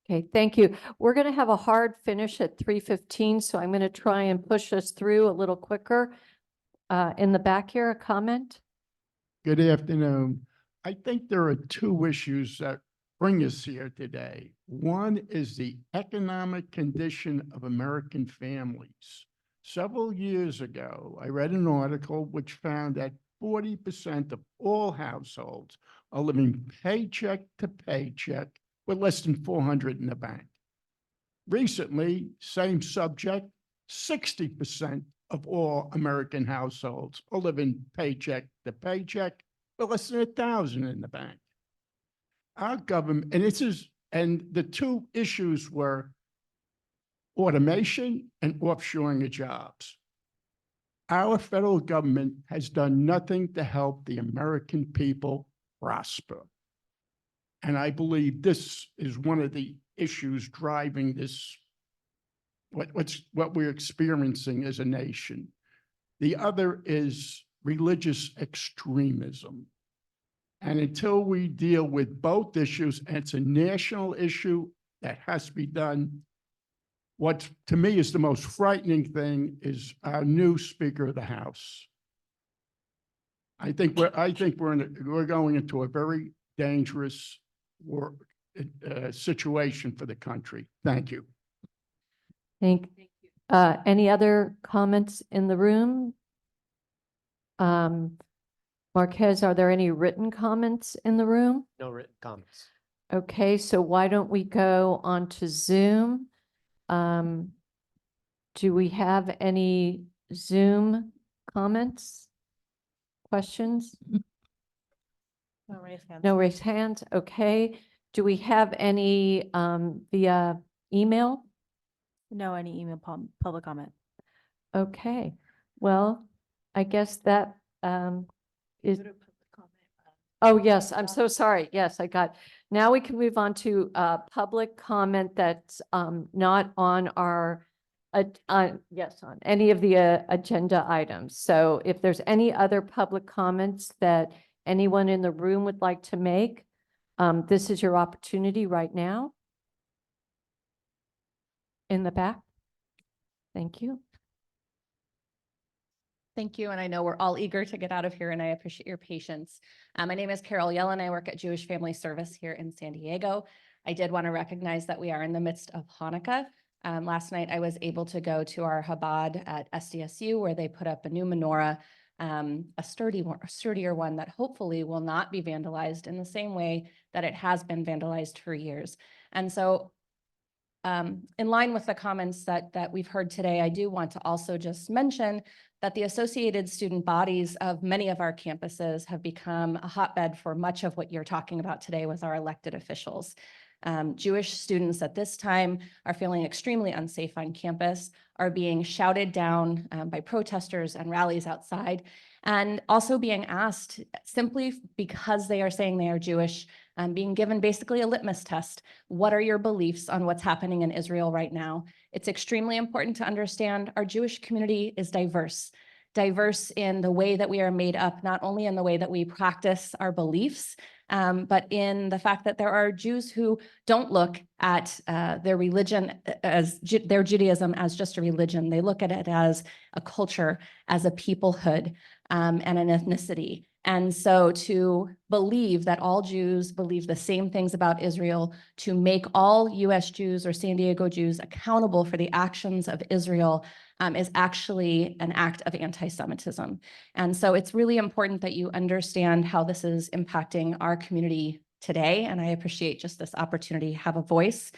Okay, thank you. We're going to have a hard finish at 3:15, so I'm going to try and push us through a little quicker. In the back here, a comment? Good afternoon. I think there are two issues that bring us here today. One is the economic condition of American families. Several years ago, I read an article which found that 40% of all households are living paycheck to paycheck with less than $400 in the bank. Recently, same subject, 60% of all American households are living paycheck to paycheck with less than $1,000 in the bank. Our government, and the two issues were automation and offshoring of jobs. Our federal government has done nothing to help the American people prosper. And I believe this is one of the issues driving this, what we're experiencing as a nation. The other is religious extremism. And until we deal with both issues, and it's a national issue that has to be done, what to me is the most frightening thing is our new Speaker of the House. I think we're going into a very dangerous situation for the country. Thank you. Thank you. Any other comments in the room? Marquez, are there any written comments in the room? No written comments. Okay, so why don't we go on to Zoom? Do we have any Zoom comments, questions? No raised hands. No raised hands. Okay. Do we have any via email? No, any email public comment. Okay. Well, I guess that is. Oh, yes, I'm so sorry. Yes, I got. Now we can move on to public comment that's not on our, on any of the agenda items. So if there's any other public comments that anyone in the room would like to make, this is your opportunity right now. In the back. Thank you. Thank you. And I know we're all eager to get out of here, and I appreciate your patience. My name is Carol Yellen. I work at Jewish Family Service here in San Diego. I did want to recognize that we are in the midst of Hanukkah. Last night, I was able to go to our Chabad at SDSU, where they put up a new menorah a sturdier one that hopefully will not be vandalized in the same way that it has been vandalized for years. And so in line with the comments that we've heard today, I do want to also just mention that the associated student bodies of many of our campuses have become a hotbed for much of what you're talking about today with our elected officials. Jewish students at this time are feeling extremely unsafe on campus, are being shouted down by protesters and rallies outside, and also being asked simply because they are saying they are Jewish, being given basically a litmus test. What are your beliefs on what's happening in Israel right now? It's extremely important to understand our Jewish community is diverse in the way that we are made up, not only in the way that we practice our beliefs, but in the fact that there are Jews who don't look at their religion as their Judaism as just a religion. They look at it as a culture, as a peoplehood, and an ethnicity. And so to believe that all Jews believe the same things about Israel, to make all US Jews or San Diego Jews accountable for the actions of Israel is actually an act of anti-Semitism. And so it's really important that you understand how this is impacting our community today. And I appreciate just this opportunity to have a voice.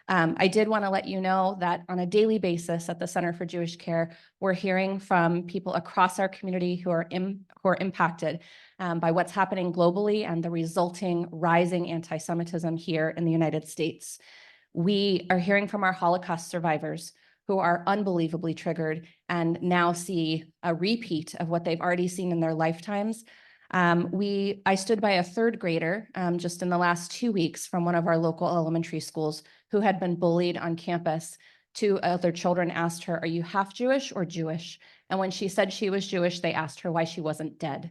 I did want to let you know that on a daily basis at the Center for Jewish Care, we're hearing from people across our community who are impacted by what's happening globally and the resulting rising anti-Semitism here in the United States. We are hearing from our Holocaust survivors who are unbelievably triggered and now see a repeat of what they've already seen in their lifetimes. I stood by a third grader just in the last 2 weeks from one of our local elementary schools who had been bullied on campus. 2 other children asked her, "Are you half Jewish or Jewish?" And when she said she was Jewish, they asked her why she wasn't dead.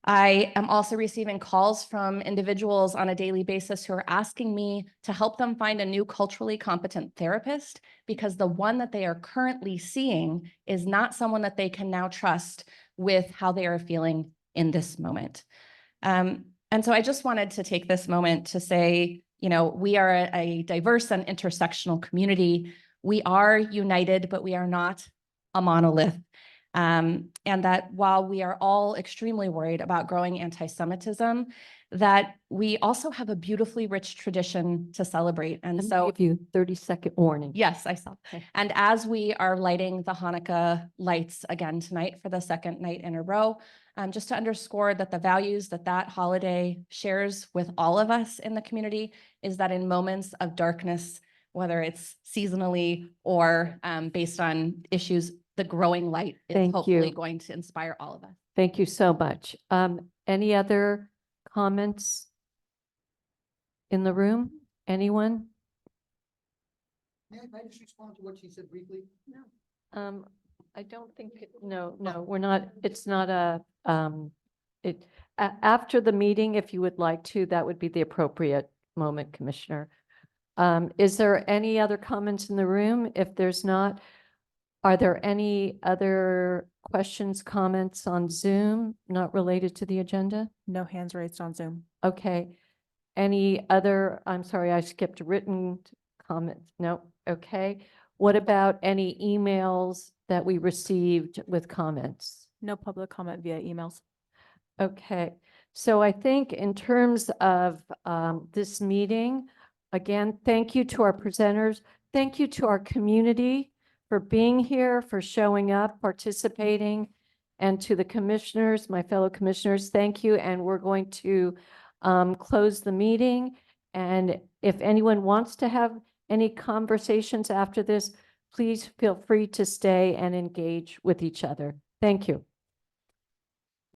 I am also receiving calls from individuals on a daily basis who are asking me to help them find a new culturally competent therapist because the one that they are currently seeing is not someone that they can now trust with how they are feeling in this moment. And so I just wanted to take this moment to say, you know, we are a diverse and intersectional community. We are united, but we are not a monolith. And that while we are all extremely worried about growing anti-Semitism, that we also have a beautifully rich tradition to celebrate. And so give you 30-second warning. yes, I saw. And as we are lighting the Hanukkah lights again tonight for the second night in a row, just to underscore that the values that that holiday shares with all of us in the community is that in moments of darkness, whether it's seasonally or based on issues, the growing light is Thank hopefully you. going to inspire all of us. Thank you so much. Any other comments in the room? Anyone? May I just respond to what she said briefly? No. I don't think, no, we're not, it's not after the meeting, if you would like to, that would be the appropriate moment, Commissioner. Is there any other comments in the room? If there's not, are there any other questions, comments on Zoom not related to the agenda? No hands raised on Zoom. Okay. Any other, I'm sorry, I skipped written comments. No. Okay. What about any emails that we received with comments? No public comment via emails. Okay. So I think in terms of this meeting, again, thank you to our presenters. Thank you to our community for being here, for showing up, participating, and to the commissioners, my fellow commissioners, thank you. And we're going to close the meeting. And if anyone wants to have any conversations after this, please feel free to stay and engage with each other. Thank you.